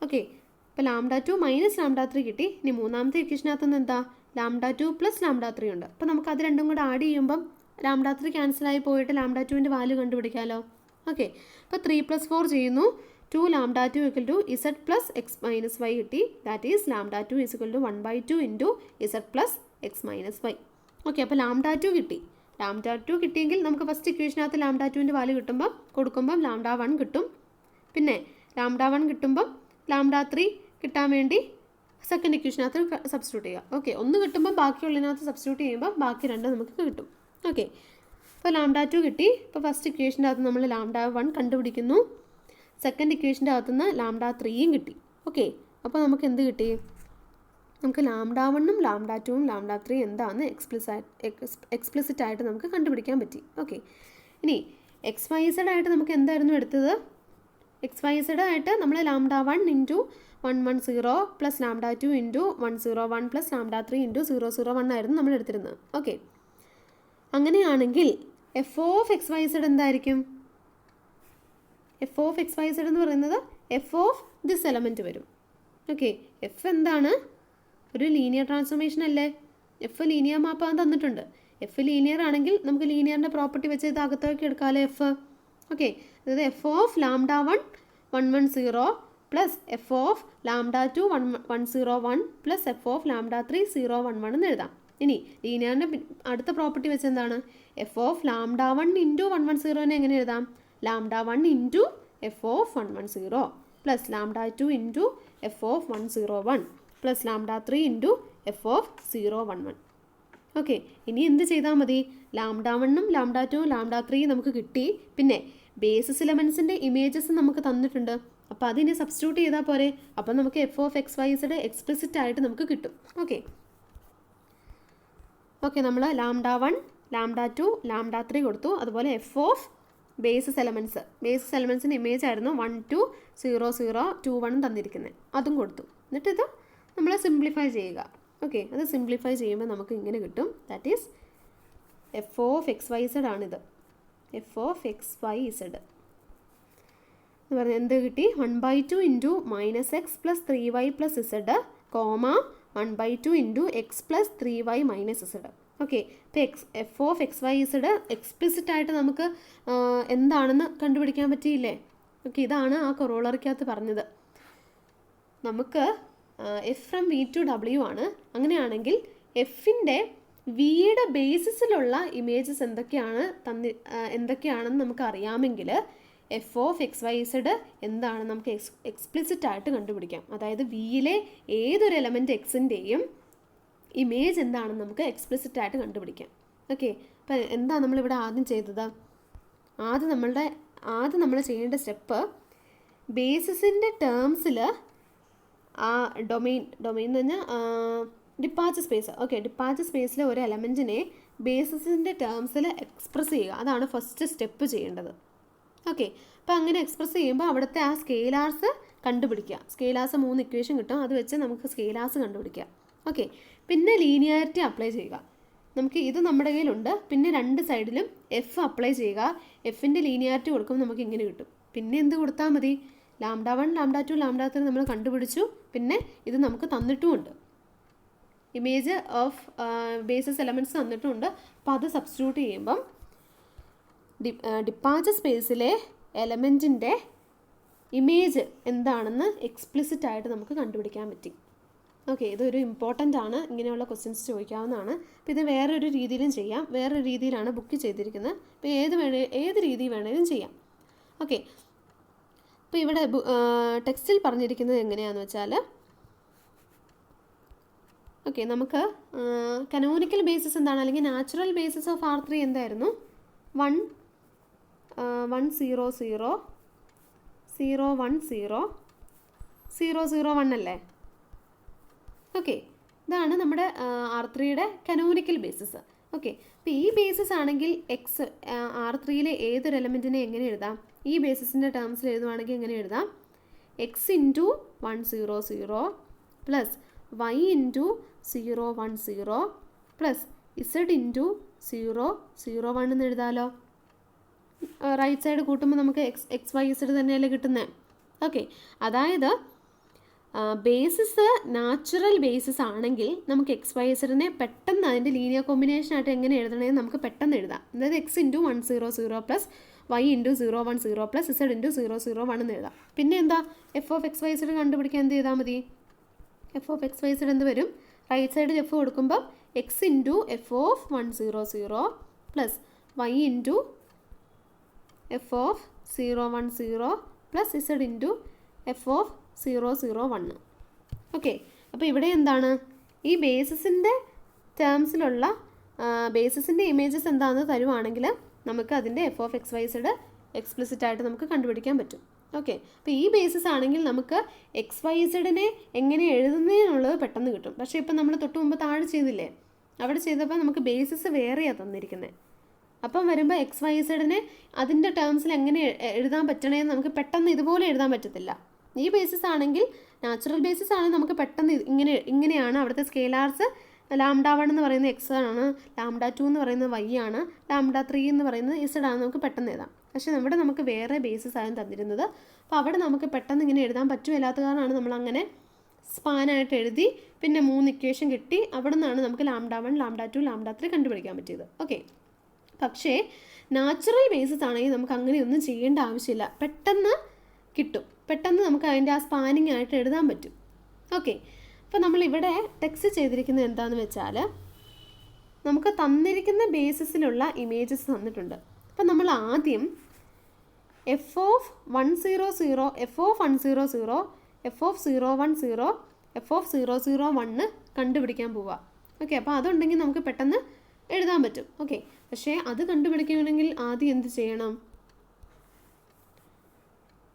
ഓക്കെ, അപ്പോൾ λ2 മൈനസ് λ3 കിട്ടി. ഇനി മൂന്നാമത്തെ ഇക്വേഷനകത്തുനിന്ന് എന്താ? λ2 പ്ലസ് λ3 ഉണ്ട്. അപ്പോൾ നമുക്ക് അത് രണ്ടും കൂടെ ആഡ് ചെയ്യുമ്പം λ3 ക്യാൻസലായി പോയിട്ട് λ2ൻ്റെ വാല്യൂ കണ്ടുപിടിക്കാമല്ലോ. ഓക്കെ, അപ്പോൾ 3 + 4 ചെയ്യുന്നു. 2 λ2 equal to Z plus X minus Y കിട്ടി. That is λ2 equal to 1/2 into Z plus X minus Y. Okay, അപ്പോൾ λ2 കിട്ടി. λ2 കിട്ടിയെങ്കിൽ നമുക്ക് ഫസ്റ്റ് ഇക്വേഷനകത്ത് λ2ൻ്റെ വാല്യൂ കൊടുക്കുമ്പം λ1 കിട്ടും. പിന്നെ λ1 കിട്ടുമ്പം λ3 കിട്ടാൻ വേണ്ടി സെക്കൻഡ് ഇക്വേഷനകത്ത് സബ്സ്റ്റിറ്റ്യൂട്ട് ചെയ്യുക. ഓക്കെ, ഒന്ന് കിട്ടുമ്പോൾ ബാക്കിയുള്ളതിനകത്ത് സബ്സ്റ്റിറ്റ്യൂട്ട് ചെയ്യുമ്പോൾ ബാക്കി രണ്ട് നമുക്ക് കിട്ടും. ഓക്കെ, അപ്പോൾ λ2 കിട്ടി. ഇപ്പോൾ ഫസ്റ്റ് ഇക്വേഷൻ്റെ അകത്ത് നമ്മൾ λ1 കണ്ടുപിടിക്കുന്നു. സെക്കൻഡ് ഇക്വേഷൻ്റെ അകത്തുനിന്ന് λ3യും കിട്ടി. ഓക്കെ, അപ്പോൾ നമുക്ക് എന്ത് കിട്ടി? നമുക്ക് λ1ഉം λ2ഉം λ3 എന്താണെന്ന് എക്സ്പ്ലിസിറ്റ് ആയിട്ട് നമുക്ക് കണ്ടുപിടിക്കാൻ പറ്റി. ഓക്കെ, ഇനി എക്സ് വൈ സെഡ് ആയിട്ട് നമുക്ക് എന്തായിരുന്നു എടുത്തത്? എക്സ് വൈ സെഡ് ആയിട്ട് നമ്മൾ λ1 into 1 1 0 plus λ2 into 1 0 1 plus λ3 into 0 0 1 ആയിരുന്നു നമ്മൾ എടുത്തിരുന്നത്. ഓക്കെ, അങ്ങനെയാണെങ്കിൽ F of X Y Z എന്തായിരിക്കും? F of X Y Z എന്ന് പറയുന്നത് എഫ് ഓഫ് ദിസ് എലമെൻറ്റ് വരും. ഓക്കെ, എഫ് എന്താണ്? ഒരു ലീനിയർ ട്രാൻസ്ഫോർമേഷൻ അല്ലേ? എഫ് ലീനിയർ മാപ്പാൻ തന്നിട്ടുണ്ട്. എഫ് ലീനിയർ ആണെങ്കിൽ നമുക്ക് ലീനിയറിൻ്റെ പ്രോപ്പർട്ടി വെച്ച് ഇത് അകത്തേക്ക് എടുക്കാമല്ലോ എഫ്. ഓക്കെ, അതായത് F of λ1 1 1 0 plus F of λ2 1 1 0 1 plus F of λ3 0 1 1 എന്ന് എഴുതാം. ഇനി ലീനിയറിൻ്റെ അടുത്ത പ്രോപ്പർട്ടി വെച്ച് എന്താണ്? എഫ് ഓഫ് λ1 ഇൻറ്റു 1 1 0നെ എങ്ങനെ എഴുതാം? λ1 into F of 1 1 0 plus λ2 into F of 1 0 1 plus lambda 3 into F of 0 1 1. Okay, ഇനി എന്ത് ചെയ്താൽ മതി? ലാംഡ 1ഉം ലാംഡ 2ഉം ലാംഡ 3 നമുക്ക് കിട്ടി. പിന്നെ ബേസിസ് എലമെൻസിൻ്റെ ഇമേജസ് നമുക്ക് തന്നിട്ടുണ്ട്. അപ്പോൾ അതിനെ സബ്സ്റ്റിറ്റ്യൂട്ട് ചെയ്താൽ പോരെ. അപ്പം നമുക്ക് F of X Y Z explicit ആയിട്ട് നമുക്ക് കിട്ടും. ഓക്കെ ഓക്കെ നമ്മൾ ലാംഡ 1 ലാംഡ 2 ലാംഡ 3 കൊടുത്തു. അതുപോലെ എഫ് ഓഫ് ബേസിസ് എലമെൻസിൻ്റെ ഇമേജ് ആയിരുന്നു 1 2 0 0 2 1 തന്നിരിക്കുന്നത്, അതും കൊടുത്തു. എന്നിട്ട് ഇത് നമ്മൾ സിംപ്ലിഫൈ ചെയ്യുക. ഓക്കെ, അത് സിംപ്ലിഫൈ ചെയ്യുമ്പോൾ നമുക്ക് ഇങ്ങനെ കിട്ടും. That is F of X Y Z ആണിത്. F of X Y Z എന്ന് പറഞ്ഞാൽ എന്ത് കിട്ടി? 1/2 into -x plus 3y plus Z comma 1/2 into x plus 3y minus Z. Okay, ഇപ്പോൾ F of X Y Z explicit ആയിട്ട് നമുക്ക് എന്താണെന്ന് കണ്ടുപിടിക്കാൻ പറ്റിയില്ലേ? ഓക്കെ, ഇതാണ് ആ കൊറോളറിക്കകത്ത് പറഞ്ഞത്. നമുക്ക് F from V to W ആണ്. അങ്ങനെയാണെങ്കിൽ എഫിൻ്റെ വിയുടെ ബേസിസിലുള്ള ഇമേജസ് എന്തൊക്കെയാണെന്ന് നമുക്ക് അറിയാമെങ്കിൽ F of X Y Z എന്താണ് നമുക്ക് എക്സ്പ്ലിസിറ്റ് ആയിട്ട് കണ്ടുപിടിക്കാം. അതായത് വിയിലെ ഏതൊരു എലമെൻറ്റ് എക്സിൻ്റെയും ഇമേജ് എന്താണെന്ന് നമുക്ക് എക്സ്പ്ലിസിറ്റ് ആയിട്ട് കണ്ടുപിടിക്കാം. ഓക്കെ, അപ്പം എന്താ നമ്മളിവിടെ ആദ്യം ചെയ്തത്? ആദ്യം നമ്മൾ ചെയ്യേണ്ട സ്റ്റെപ്പ് ബേസിസിൻ്റെ ടേംസിൽ ആ ഡൊമെയിൻ എന്ന് പറഞ്ഞാൽ ഡിപ്പാച്ച് സ്പേസ്. ഓക്കെ, ഡിപ്പാച്ച് സ്പേസിലെ ഒരു എലമെൻറ്റിനെ ബേസിസിൻ്റെ ടേംസിൽ എക്സ്പ്രസ് ചെയ്യുക. അതാണ് ഫസ്റ്റ് സ്റ്റെപ്പ് ചെയ്യേണ്ടത്. ഓക്കെ, അപ്പോൾ അങ്ങനെ എക്സ്പ്രസ് ചെയ്യുമ്പോൾ അവിടുത്തെ ആ സ്കെയിലാർസ് കണ്ടുപിടിക്കുക. സ്കെയിലാർസ് 3 ഇക്വേഷൻ കിട്ടും, അത് വെച്ച് നമുക്ക് സ്കെയിലാർസ് കണ്ടുപിടിക്കുക. ഓക്കെ, പിന്നെ ലീനിയാരിറ്റി അപ്ലൈ ചെയ്യുക. നമുക്ക് ഇത് നമ്മുടെ കയ്യിലുണ്ട്. പിന്നെ 2 സൈഡിലും എഫ് അപ്ലൈ ചെയ്യുക. എഫിൻ്റെ ലീനിയാരിറ്റി കൊടുക്കുമ്പോൾ നമുക്ക് ഇങ്ങനെ കിട്ടും. പിന്നെ എന്ത് കൊടുത്താൽ മതി? ലാംഡ 1 ലാംഡ 2 ലാംഡ 3 നമ്മൾ കണ്ടുപിടിച്ചു. പിന്നെ ഇത് നമുക്ക് തന്നിട്ടുമുണ്ട്, ഇമേജ് ഓഫ് ബേസിസ് എലമെൻറ്റ്സ് തന്നിട്ടുമുണ്ട്. അപ്പോൾ അത് സബ്സ്റ്റിറ്റ്യൂട്ട് ചെയ്യുമ്പം ഡിപ്പാച്ച് സ്പേസിലെ എലമെൻറ്റിൻ്റെ ഇമേജ് എന്താണെന്ന് എക്സ്പ്ലിസിറ്റ് ആയിട്ട് നമുക്ക് കണ്ടുപിടിക്കാൻ പറ്റി. ഓക്കെ, ഇതൊരു ഇമ്പോർട്ടൻ്റ് ആണ്. ഇങ്ങനെയുള്ള ക്വസ്റ്റ്യൻസ് ചോദിക്കാവുന്നതാണ്. അപ്പോൾ ഇത് വേറൊരു രീതിയിലും ചെയ്യാം. വേറൊരു രീതിയിലാണ് ബുക്ക് ചെയ്തിരിക്കുന്നത്. അപ്പോൾ ഏത് രീതി വേണേലും ചെയ്യാം. ഓക്കെ, അപ്പോൾ ഇവിടെ ടെക്സ്റ്റിൽ പറഞ്ഞിരിക്കുന്നത് എങ്ങനെയാണെന്ന് വെച്ചാൽ, ഓക്കെ, നമുക്ക് കനോനിക്കൽ ബേസിസ് എന്താണ്, അല്ലെങ്കിൽ നാച്ചുറൽ ബേസിസ് ഓഫ് R3 എന്തായിരുന്നു? 1 1 0 0 0 1 0 0 0 1 അല്ലേ? ഓക്കെ, ഇതാണ് നമ്മുടെ R3യുടെ കനോനിക്കൽ ബേസിസ്. ഓക്കെ, അപ്പോൾ ഈ ബേസിസ് ആണെങ്കിൽ എക്സ് R3യിലെ ഏതൊരു എലമെൻറ്റിനെ എങ്ങനെ എഴുതാം? ഈ ബേസിസിൻ്റെ ടേംസിൽ എഴുതുവാണെങ്കിൽ എങ്ങനെ എഴുതാം? X into 1 0 0 plus Y into 0 1 0 plus Z into 0 0 1 എന്ന് എഴുതാമല്ലോ. റൈറ്റ് സൈഡ് കൂട്ടുമ്പോൾ നമുക്ക് എക്സ് വൈ ഇസഡ് തന്നെയല്ലേ കിട്ടുന്നത്. ഓക്കെ, അതായത് ബേസിസ് നാച്ചുറൽ ബേസിസ് ആണെങ്കിൽ നമുക്ക് എക്സ് വൈ ഇസഡിനെ പെട്ടെന്ന് അതിൻ്റെ ലീനിയർ കോമ്പിനേഷനായിട്ട് എങ്ങനെ എഴുതണമെന്ന് നമുക്ക് പെട്ടെന്ന് എഴുതാം. അതായത് X into 1 0 0 plus Y into 0 1 0 plus Z into 0 0 1 എന്ന് എഴുതാം. പിന്നെ എന്താ, F of X Y Z കണ്ടുപിടിക്കാൻ എന്ത് ചെയ്താൽ മതി? F of X Y Z എന്ത് വരും? റൈറ്റ് സൈഡിൽ എഫ് കൊടുക്കുമ്പോൾ X into F of 1 0 0 plus Y into F of 0 1 0 plus Z into F of 0 0 1. Okay, അപ്പോൾ ഇവിടെ എന്താണ്? ഈ ബേസിസിൻ്റെ ടേംസിലുള്ള ബേസിസിൻ്റെ ഇമേജസ് എന്താണെന്ന് തരുവാണെങ്കിൽ നമുക്ക് അതിൻ്റെ F of X Y Z explicit ആയിട്ട് നമുക്ക് കണ്ടുപിടിക്കാൻ പറ്റും. ഓക്കെ, അപ്പോൾ ഈ ബേസിസ് ആണെങ്കിൽ നമുക്ക് എക്സ് വൈ സെഡിനെ എങ്ങനെ എഴുതുന്നതിനുള്ളത് പെട്ടെന്ന് കിട്ടും. പക്ഷേ ഇപ്പം നമ്മൾ തൊട്ട് മുമ്പ് താഴെ ചെയ്തില്ലേ, അവിടെ ചെയ്തപ്പോൾ നമുക്ക് ബേസിസ് വേറെയാണ് തന്നിരിക്കുന്നത്. അപ്പം വരുമ്പോൾ എക്സ് വൈ സെഡിനെ അതിൻ്റെ ടേംസിൽ എങ്ങനെ എഴുതാൻ പറ്റണേന്ന് നമുക്ക് പെട്ടെന്ന് ഇതുപോലെ എഴുതാൻ പറ്റത്തില്ല. ഈ ബേസിസ് ആണെങ്കിൽ, നാച്ചുറൽ ബേസിസ് ആണെങ്കിൽ നമുക്ക് പെട്ടെന്ന് ഇങ്ങനെയാണ്. അവിടുത്തെ സ്കെയിലാർസ് ലാംഡ 1 എന്ന് പറയുന്നത് എക്സ് ആണ്, ലാംഡ 2 എന്ന് പറയുന്നത് വൈ ആണ്, ലാംഡ 3 എന്ന് പറയുന്നത് ഇസഡ് ആണ്. നമുക്ക് പെട്ടെന്ന് എഴുതാം. പക്ഷേ ഇവിടെ നമുക്ക് വേറെ ബേസിസ് ആയും തന്നിരുന്നത്. അപ്പോൾ അവിടെ നമുക്ക് പെട്ടെന്ന് ഇങ്ങനെ എഴുതാൻ പറ്റുമില്ലാത്ത കാരണമാണ് നമ്മളങ്ങനെ സ്പാനായിട്ട് എഴുതി പിന്നെ 3 ഇക്വേഷൻ കിട്ടി. അവിടെ നിന്നാണ് നമുക്ക് ലാംഡ 1 ലാംഡ 2 ലാംഡ 3 കണ്ടുപിടിക്കാൻ പറ്റിയത്. ഓക്കെ, പക്ഷേ നാച്ചുറൽ ബേസിസ് ആണെങ്കിൽ നമുക്ക് അങ്ങനെയൊന്നും ചെയ്യേണ്ട ആവശ്യമില്ല. പെട്ടെന്ന് കിട്ടും, പെട്ടെന്ന് നമുക്ക് അതിൻ്റെ ആ സ്പാനിങ് ആയിട്ട് എഴുതാൻ പറ്റും. ഓക്കെ, അപ്പോൾ നമ്മളിവിടെ ടെക്സ്റ്റ് ചെയ്തിരിക്കുന്നത് എന്താണെന്ന് വെച്ചാൽ, നമുക്ക് തന്നിരിക്കുന്ന ബേസിസിലുള്ള ഇമേജസ് തന്നിട്ടുണ്ട്. അപ്പം നമ്മൾ ആദ്യം F of 1 0 0 F of 1 0 0 F of 0 1 0 F(001) കണ്ടുപിടിക്കാൻ പോവുക. ഓക്കെ, അപ്പോൾ അതുണ്ടെങ്കിൽ നമുക്ക് പെട്ടെന്ന് എഴുതാൻ പറ്റും. ഓക്കെ, പക്ഷേ അത് കണ്ടുപിടിക്കണമെങ്കിൽ ആദ്യം എന്ത് ചെയ്യണം?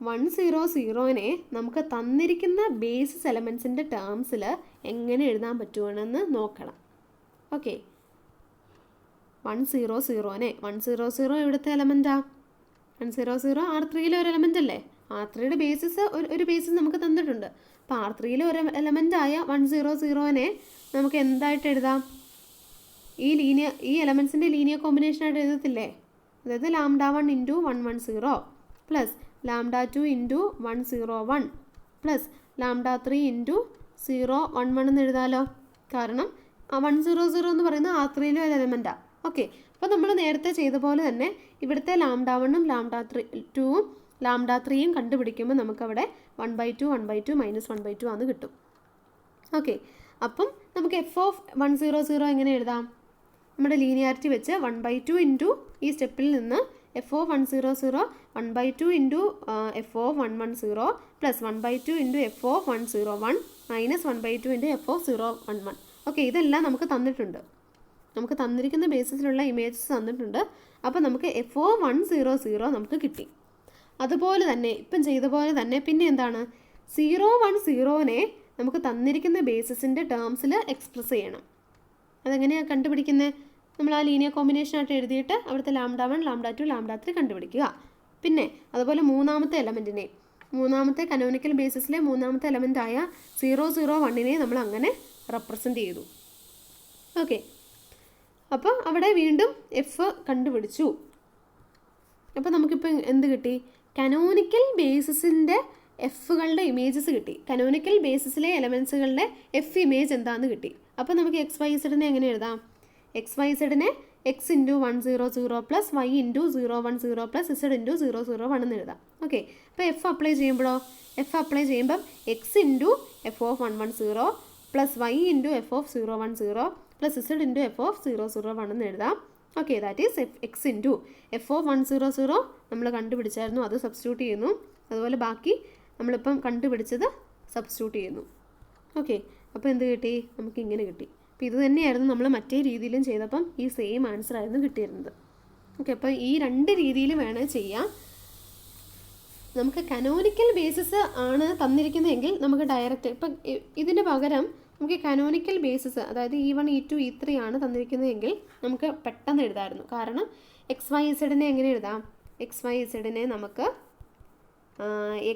100നെ നമുക്ക് തന്നിരിക്കുന്ന ബേസിസ് എലമെൻസിൻ്റെ ടേംസിൽ എങ്ങനെ എഴുതാൻ പറ്റുമെന്ന് നോക്കണം. ഓക്കെ, 100നെ 100 എവിടുത്തെ എലമെൻറ്റാ? 100 R3യിലെ ഒരു എലമെൻ്റ് അല്ലേ? R3യുടെ ബേസിസ് ഒരു ബേസിസ് നമുക്ക് തന്നിട്ടുണ്ട്. അപ്പോൾ R3യിലെ ഒരു എലമെൻ്റായ 100നെ നമുക്ക് എന്തായിട്ട് എഴുതാം? ഈ എലമെൻസിൻ്റെ ലീനിയർ കോമ്പിനേഷനായിട്ട് എഴുതത്തില്ലേ? അതായത് λ1 × 110 പ്ലസ് λ2 × 101 പ്ലസ് λ3 × 011 എന്ന് എഴുതാമല്ലോ. കാരണം 100 എന്ന് പറയുന്നത് R3യിലെ ഒരു എലമെൻറ്റാണ്. ഓക്കെ, അപ്പോൾ നമ്മൾ നേരത്തെ ചെയ്ത പോലെ തന്നെ ഇവിടുത്തെ λ1ഉം λ2ഉം λ3യും കണ്ടുപിടിക്കുമ്പോൾ നമുക്കവിടെ 1/2 1/2 -1/2 ആണ് കിട്ടും. ഓക്കെ, അപ്പം നമുക്ക് F(100) എങ്ങനെ എഴുതാം? നമ്മുടെ ലീനിയാരിറ്റി വെച്ച് 1/2 ഇൻറ്റു ഈ സ്റ്റെപ്പിൽ നിന്ന് F(100) 1/2 into F(110) plus 1/2 into F(101) minus 1/2 into F(011). Okay, ഇതെല്ലാം നമുക്ക് തന്നിട്ടുണ്ട്. നമുക്ക് തന്നിരിക്കുന്ന ബേസിസിലുള്ള ഇമേജസ് തന്നിട്ടുണ്ട്. അപ്പോൾ നമുക്ക് F(100) നമുക്ക് കിട്ടി. അതുപോലെ തന്നെ ഇപ്പം ചെയ്ത പോലെ തന്നെ പിന്നെ എന്താണ്? 010നെ നമുക്ക് തന്നിരിക്കുന്ന ബേസിസിൻ്റെ ടേംസിൽ എക്സ്പ്രസ് ചെയ്യണം. അതെങ്ങനെയാണ് കണ്ടുപിടിക്കുന്നത്? നമ്മൾ ആ ലീനിയർ കോമ്പിനേഷനായിട്ട് എഴുതിയിട്ട് അവിടുത്തെ λ1 λ2 λ3 കണ്ടുപിടിക്കുക. പിന്നെ അതുപോലെ മൂന്നാമത്തെ കനോനിക്കൽ ബേസിസിലെ മൂന്നാമത്തെ എലമെൻ്റായ 001നെ നമ്മൾ അങ്ങനെ റെപ്രസെൻ്റ് ചെയ്തു. ഓക്കെ, അപ്പോൾ അവിടെ വീണ്ടും എഫ് കണ്ടുപിടിച്ചു. അപ്പോൾ നമുക്കിപ്പോൾ എന്ത് കിട്ടി? കനോനിക്കൽ ബേസിസിൻ്റെ എഫുകളുടെ ഇമേജസ് കിട്ടി. കനോനിക്കൽ ബേസിസിലെ എലമെൻസുകളുടെ എഫ് ഇമേജ് എന്താണെന്ന് കിട്ടി. അപ്പോൾ നമുക്ക് XYZനെ എങ്ങനെ എഴുതാം? XYZനെ x × 100 plus y × 010 plus z × 001 എന്ന് എഴുതാം. ഓക്കെ, അപ്പോൾ എഫ് അപ്ലൈ ചെയ്യുമ്പോഴോ? എഫ് അപ്ലൈ ചെയ്യുമ്പം x × F(110) plus y × F(010) plus z × F(001) എന്ന് എഴുതാം. Okay, that is x × F(100) നമ്മൾ കണ്ടുപിടിച്ചായിരുന്നു, അത് സബ്സ്റ്റിറ്റ്യൂട്ട് ചെയ്യുന്നു. അതുപോലെ ബാക്കി നമ്മളിപ്പം കണ്ടുപിടിച്ചത് സബ്സ്റ്റിറ്റ്യൂട്ട് ചെയ്യുന്നു. ഓക്കെ, അപ്പോൾ എന്ത് കിട്ടി? നമുക്ക് ഇങ്ങനെ കിട്ടി. അപ്പോൾ ഇത് തന്നെയായിരുന്നു നമ്മൾ മറ്റേ രീതിയിലും ചെയ്തപ്പം ഈ സെയിം ആൻസർ ആയിരുന്നു കിട്ടിയിരുന്നത്. ഓക്കെ, അപ്പോൾ ഈ രണ്ട് രീതിയിൽ വേണേൽ ചെയ്യാം. നമുക്ക് കനോനിക്കൽ ബേസിസ് ആണ് തന്നിരിക്കുന്നതെങ്കിൽ നമുക്ക് ഡയറക്റ്റ് ഇപ്പം ഇതിന് പകരം നമുക്ക് കനോനിക്കൽ ബേസിസ്, അതായത് E1 E2 E3 ആണ് തന്നിരിക്കുന്നതെങ്കിൽ നമുക്ക് പെട്ടെന്ന് എഴുതാമായിരുന്നു. കാരണം XYZനെ എങ്ങനെ എഴുതാം? XYZനെ നമുക്ക്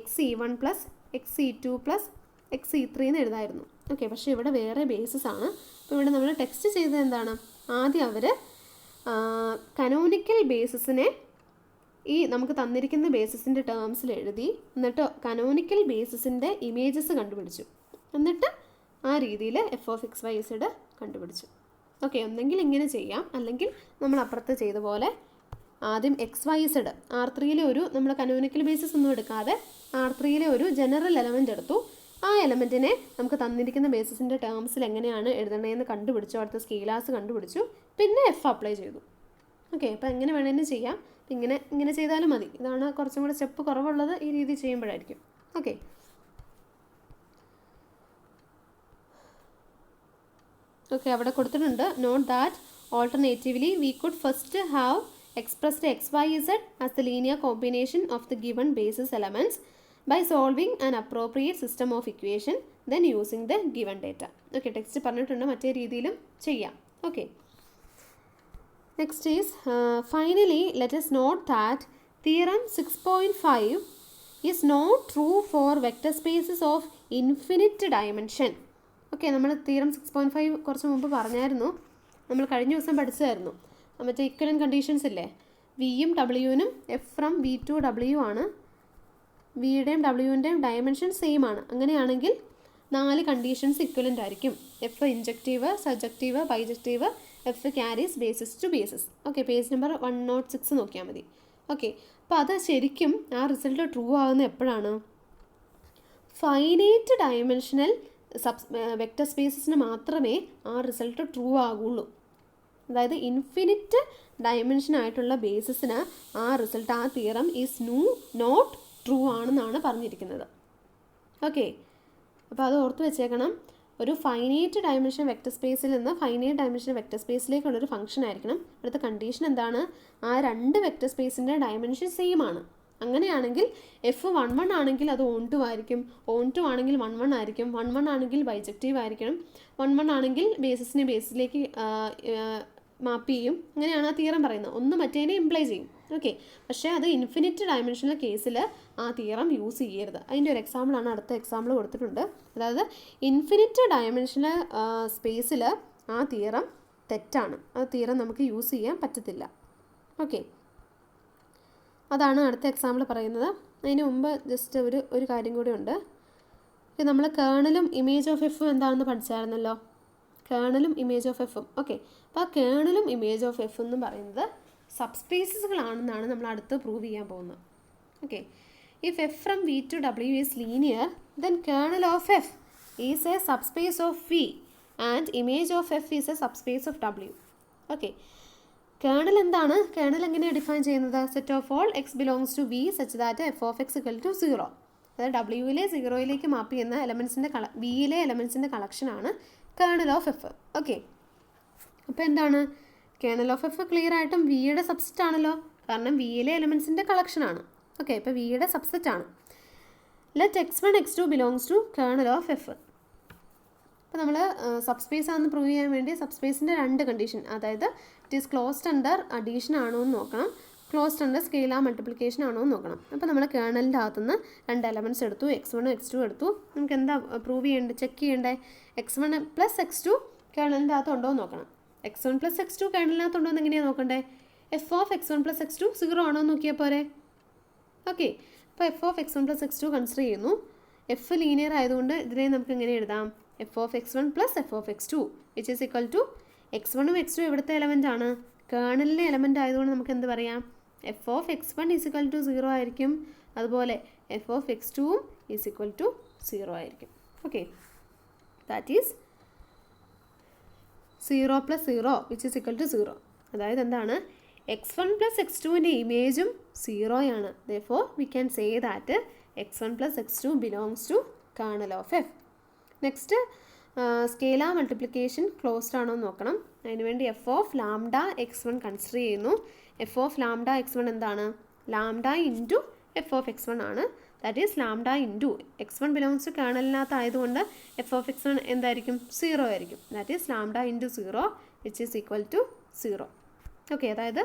XE1 plus XE2 plus XE3 എന്ന് എഴുതാമായിരുന്നു. ഓക്കെ, പക്ഷേ ഇവിടെ വേറെ ബേസിസ് ആണ്. അപ്പോൾ ഇവിടെ നമ്മൾ ടെക്സ്റ്റ് ചെയ്തത് എന്താണ്? ആദ്യം അവർ കനോനിക്കൽ ബേസിസിനെ ഈ നമുക്ക് തന്നിരിക്കുന്ന ബേസിസിൻ്റെ ടേംസിൽ എഴുതി, എന്നിട്ട് കനോനിക്കൽ ബേസിസിൻ്റെ ഇമേജസ് കണ്ടുപിടിച്ചു. എന്നിട്ട് ആ രീതിയിൽ F(x, y, z) കണ്ടുപിടിച്ചു. ഓക്കെ, ഒന്നെങ്കിൽ ഇങ്ങനെ ചെയ്യാം, അല്ലെങ്കിൽ നമ്മൾ അപ്പുറത്ത് ചെയ്ത പോലെ ആദ്യം XYZ R3യിലെ ഒരു നമ്മൾ കനോനിക്കൽ ബേസിസ് ഒന്നും എടുക്കാതെ R3യിലെ ഒരു ജനറൽ എലമെൻ്റ് എടുത്തു. ആ എലമെൻറ്റിനെ നമുക്ക് തന്നിരിക്കുന്ന ബേസിസിൻ്റെ ടേംസിൽ എങ്ങനെയാണ് എഴുതണതെന്ന് കണ്ടുപിടിച്ചു. അടുത്ത സ്കെയിലാസ് കണ്ടുപിടിച്ചു, പിന്നെ എഫ് അപ്ലൈ ചെയ്തു. ഓക്കെ, അപ്പോൾ എങ്ങനെ വേണമെങ്കിലും ചെയ്യാം. ഇങ്ങനെ ചെയ്താലും മതി. ഇതാണ് കുറച്ചും കൂടെ സ്റ്റെപ്പ് കുറവുള്ളത്, ഈ രീതി ചെയ്യുമ്പോഴായിരിക്കും. ഓക്കെ, അവിടെ കൊടുത്തിട്ടുണ്ട്. Note that alternatively we could first have expressed XYZ as the linear combination of the given basis elements by solving an appropriate system of equation, then using the given data. Okay, text പറഞ്ഞിട്ടുണ്ട്, മറ്റേ രീതിയിലും ചെയ്യാം. Okay, next is finally let us note that theorem 6.5 is not true for vector spaces of infinite dimension. Okay, നമ്മൾ theorem 6.5 കുറച്ച് മുമ്പ് പറഞ്ഞായിരുന്നു, നമ്മൾ കഴിഞ്ഞ ദിവസം പഠിച്ചതായിരുന്നു. മറ്റേ ഇക്വലൻ്റ് കണ്ടീഷൻസ് ഇല്ലേ? വിയും ഡബ്ല്യുവിനും F from V to W ആണ്. വിയുടെയും ഡബ്ല്യുവിൻ്റെയും ഡയമെൻഷൻ സെയിം ആണ്. അങ്ങനെയാണെങ്കിൽ 4 കണ്ടീഷൻസ് ഇക്വലൻ്റ് ആയിരിക്കും. F injective, surjective, bijective, F carries basis to basis. Okay, page number 106 നോക്കിയാൽ മതി. ഓക്കെ, അപ്പോൾ അത് ശരിക്കും ആ റിസൾട്ട് ട്രൂ ആകുന്നത് എപ്പോഴാണ്? ഫൈനൈറ്റ് ഡയമെൻഷനൽ വെക്റ്റർ സ്പേസസിന് മാത്രമേ ആ റിസൾട്ട് ട്രൂ ആകുള്ളൂ. അതായത് ഇൻഫിനിറ്റ് ഡയമെൻഷൻ ആയിട്ടുള്ള ബേസിസിന് ആ റിസൾട്ട്, ആ തിയറം ഈസ് നോട്ട് ട്രൂ ആണെന്നാണ് പറഞ്ഞിരിക്കുന്നത്. ഓക്കെ, അപ്പോൾ അത് ഓർത്ത് വെച്ചേക്കണം. ഒരു ഫൈനൈറ്റ് ഡയമെൻഷൻ വെക്റ്റർ സ്പേസിൽ നിന്ന് ഫൈനൈറ്റ് ഡയമെൻഷൻ വെക്റ്റർ സ്പേസിലേക്കുള്ളൊരു ഫംഗ്ഷൻ ആയിരിക്കണം. അടുത്ത കണ്ടീഷൻ എന്താണ്? ആ രണ്ട് വെക്റ്റർ സ്പേസിൻ്റെ ഡയമെൻഷൻ സെയിം ആണ്. അങ്ങനെയാണെങ്കിൽ F11 ആണെങ്കിൽ അത് ഓൺ2 ആയിരിക്കും, ഓൺ2 ആണെങ്കിൽ 11 ആയിരിക്കും, 11 ആണെങ്കിൽ ബൈജക്റ്റീവ് ആയിരിക്കണം, 11 ആണെങ്കിൽ ബേസിസിനെ ബേസിലേക്ക് മാപ്പ് ചെയ്യും. അങ്ങനെയാണ് ആ തിയറം പറയുന്നത്. ഒന്ന് മറ്റേനെ ഇംപ്ലൈ ചെയ്യും. ഓക്കെ, പക്ഷേ അത് ഇൻഫിനിറ്റ് ഡയമെൻഷണൽ കേസിൽ ആ തിയറം യൂസ് ചെയ്യരുത്. അതിൻ്റെ ഒരു എക്സാമ്പിളാണ് അടുത്ത എക്സാമ്പിൾ കൊടുത്തിട്ടുണ്ട്. അതായത് ഇൻഫിനിറ്റ് ഡയമെൻഷണൽ സ്പേസിൽ ആ തിയറം തെറ്റാണ്. ആ തിയറം നമുക്ക് യൂസ് ചെയ്യാൻ പറ്റത്തില്ല. ഓക്കെ, അതാണ് അടുത്ത എക്സാമ്പിൾ പറയുന്നത്. അതിന് മുമ്പ് ജസ്റ്റ് ഒരു കാര്യം കൂടി ഉണ്ട്. നമ്മൾ കേർണലും ഇമേജ് ഓഫ് എഫും എന്താണെന്ന് പഠിച്ചായിരുന്നല്ലോ. കേർണലും ഇമേജ് ഓഫ് എഫും. ഓക്കെ, അപ്പോൾ ആ കേർണലും ഇമേജ് ഓഫ് എഫ് എന്ന് പറയുന്നത് സബ്സ്പേസസുകളാണെന്നാണ് നമ്മൾ അടുത്ത് പ്രൂവ് ചെയ്യാൻ പോകുന്നത്. Okay, if F from V to W is linear then kernel of F is a subspace of V and image of F is a subspace of W. Okay, kernel എന്താണ്? Kernel എങ്ങനെയാണ് define ചെയ്യുന്നത്? Set of all X belongs to V such that F of X equal to 0. അതായത് ഡബ്ല്യുവിലെ 0യിലേക്ക് മാപ്പ് ചെയ്യുന്ന എലമെൻസിൻ്റെ വിയിലെ എലമെൻസിൻ്റെ കളക്ഷനാണ് kernel of F. Okay, അപ്പോൾ എന്താണ്? Kernel of F clear ആയിട്ടും വിയുടെ സബ്സെറ്റ് ആണല്ലോ, കാരണം വിയിലെ എലമെൻസിൻ്റെ കളക്ഷനാണ്. ഓക്കെ, ഇപ്പോൾ വിയുടെ സബ്സെറ്റ് ആണ്. Let x1 x2 belongs to kernel of F. അപ്പോൾ നമ്മൾ സബ്സ്പേസ് ആണെന്ന് പ്രൂവ് ചെയ്യാൻ വേണ്ടി സബ്സ്പേസിൻ്റെ രണ്ട് കണ്ടീഷൻ, അതായത് it is closed under addition ആണോ എന്ന് നോക്കണം, ക്ലോസ്ഡ് അണ്ടർ സ്കെയിലാർ മൾട്ടിപ്ലിക്കേഷൻ ആണോ എന്ന് നോക്കണം. അപ്പോൾ നമ്മൾ കേർണലിൻ്റെ അകത്തുനിന്ന് രണ്ട് എലമെൻറ്റ്സ് എടുത്തു, x1 x2 എടുത്തു. നമുക്ക് എന്താ പ്രൂവ് ചെയ്യേണ്ടത്? ചെക്ക് ചെയ്യേണ്ടേ x1 പ്ലസ് x2 കേർണലിൻ്റെ അകത്ത് ഉണ്ടോ എന്ന് നോക്കണം. x1 പ്ലസ് x2 കേർണലിനകത്ത് ഉണ്ടോ എന്ന് എങ്ങനെയാണ് നോക്കണ്ടേ? F of x1 plus x2 0 ആണോ എന്ന് നോക്കിയാൽ പോരെ. ഓക്കെ, അപ്പോൾ F of x1 plus x2 consider ചെയ്യുന്നു. എഫ് ലീനിയർ ആയതുകൊണ്ട് ഇതിനെ നമുക്ക് എങ്ങനെ എഴുതാം? F of x1 plus F of x2 which is equal to x1ഉം x2 എവിടുത്തെ എലമെൻ്റ് ആണ്? കേർണലിൻ്റെ എലമെൻ്റ് ആയതുകൊണ്ട് നമുക്ക് എന്ത് പറയാം? F of x1 is equal to 0 ആയിരിക്കും, അതുപോലെ എഫ് ഓഫ് x2ഉം ഈസ് ഇക്വൽ ടു 0 ആയിരിക്കും. Okay, that is 0 plus 0 which is equal to 0. അതായത് എന്താണ്? x1 പ്ലസ് x2വിൻ്റെ ഇമേജും 0 ആണ്. therefore we can say that x1 plus x2 belongs to kernel of F. Next scalar multiplication closed ആണോ എന്ന് നോക്കണം. അതിനുവേണ്ടി F of lambda x1 consider ചെയ്യുന്നു. F of lambda x1 എന്താണ്? Lambda into F of x1 ആണ്. That is lambda into x1 belongs to കേർണലിനകത്ത് ആയതുകൊണ്ട് F of x1 എന്തായിരിക്കും? 0 ആയിരിക്കും. That is lambda into 0 which is equal to 0. Okay, അതായത്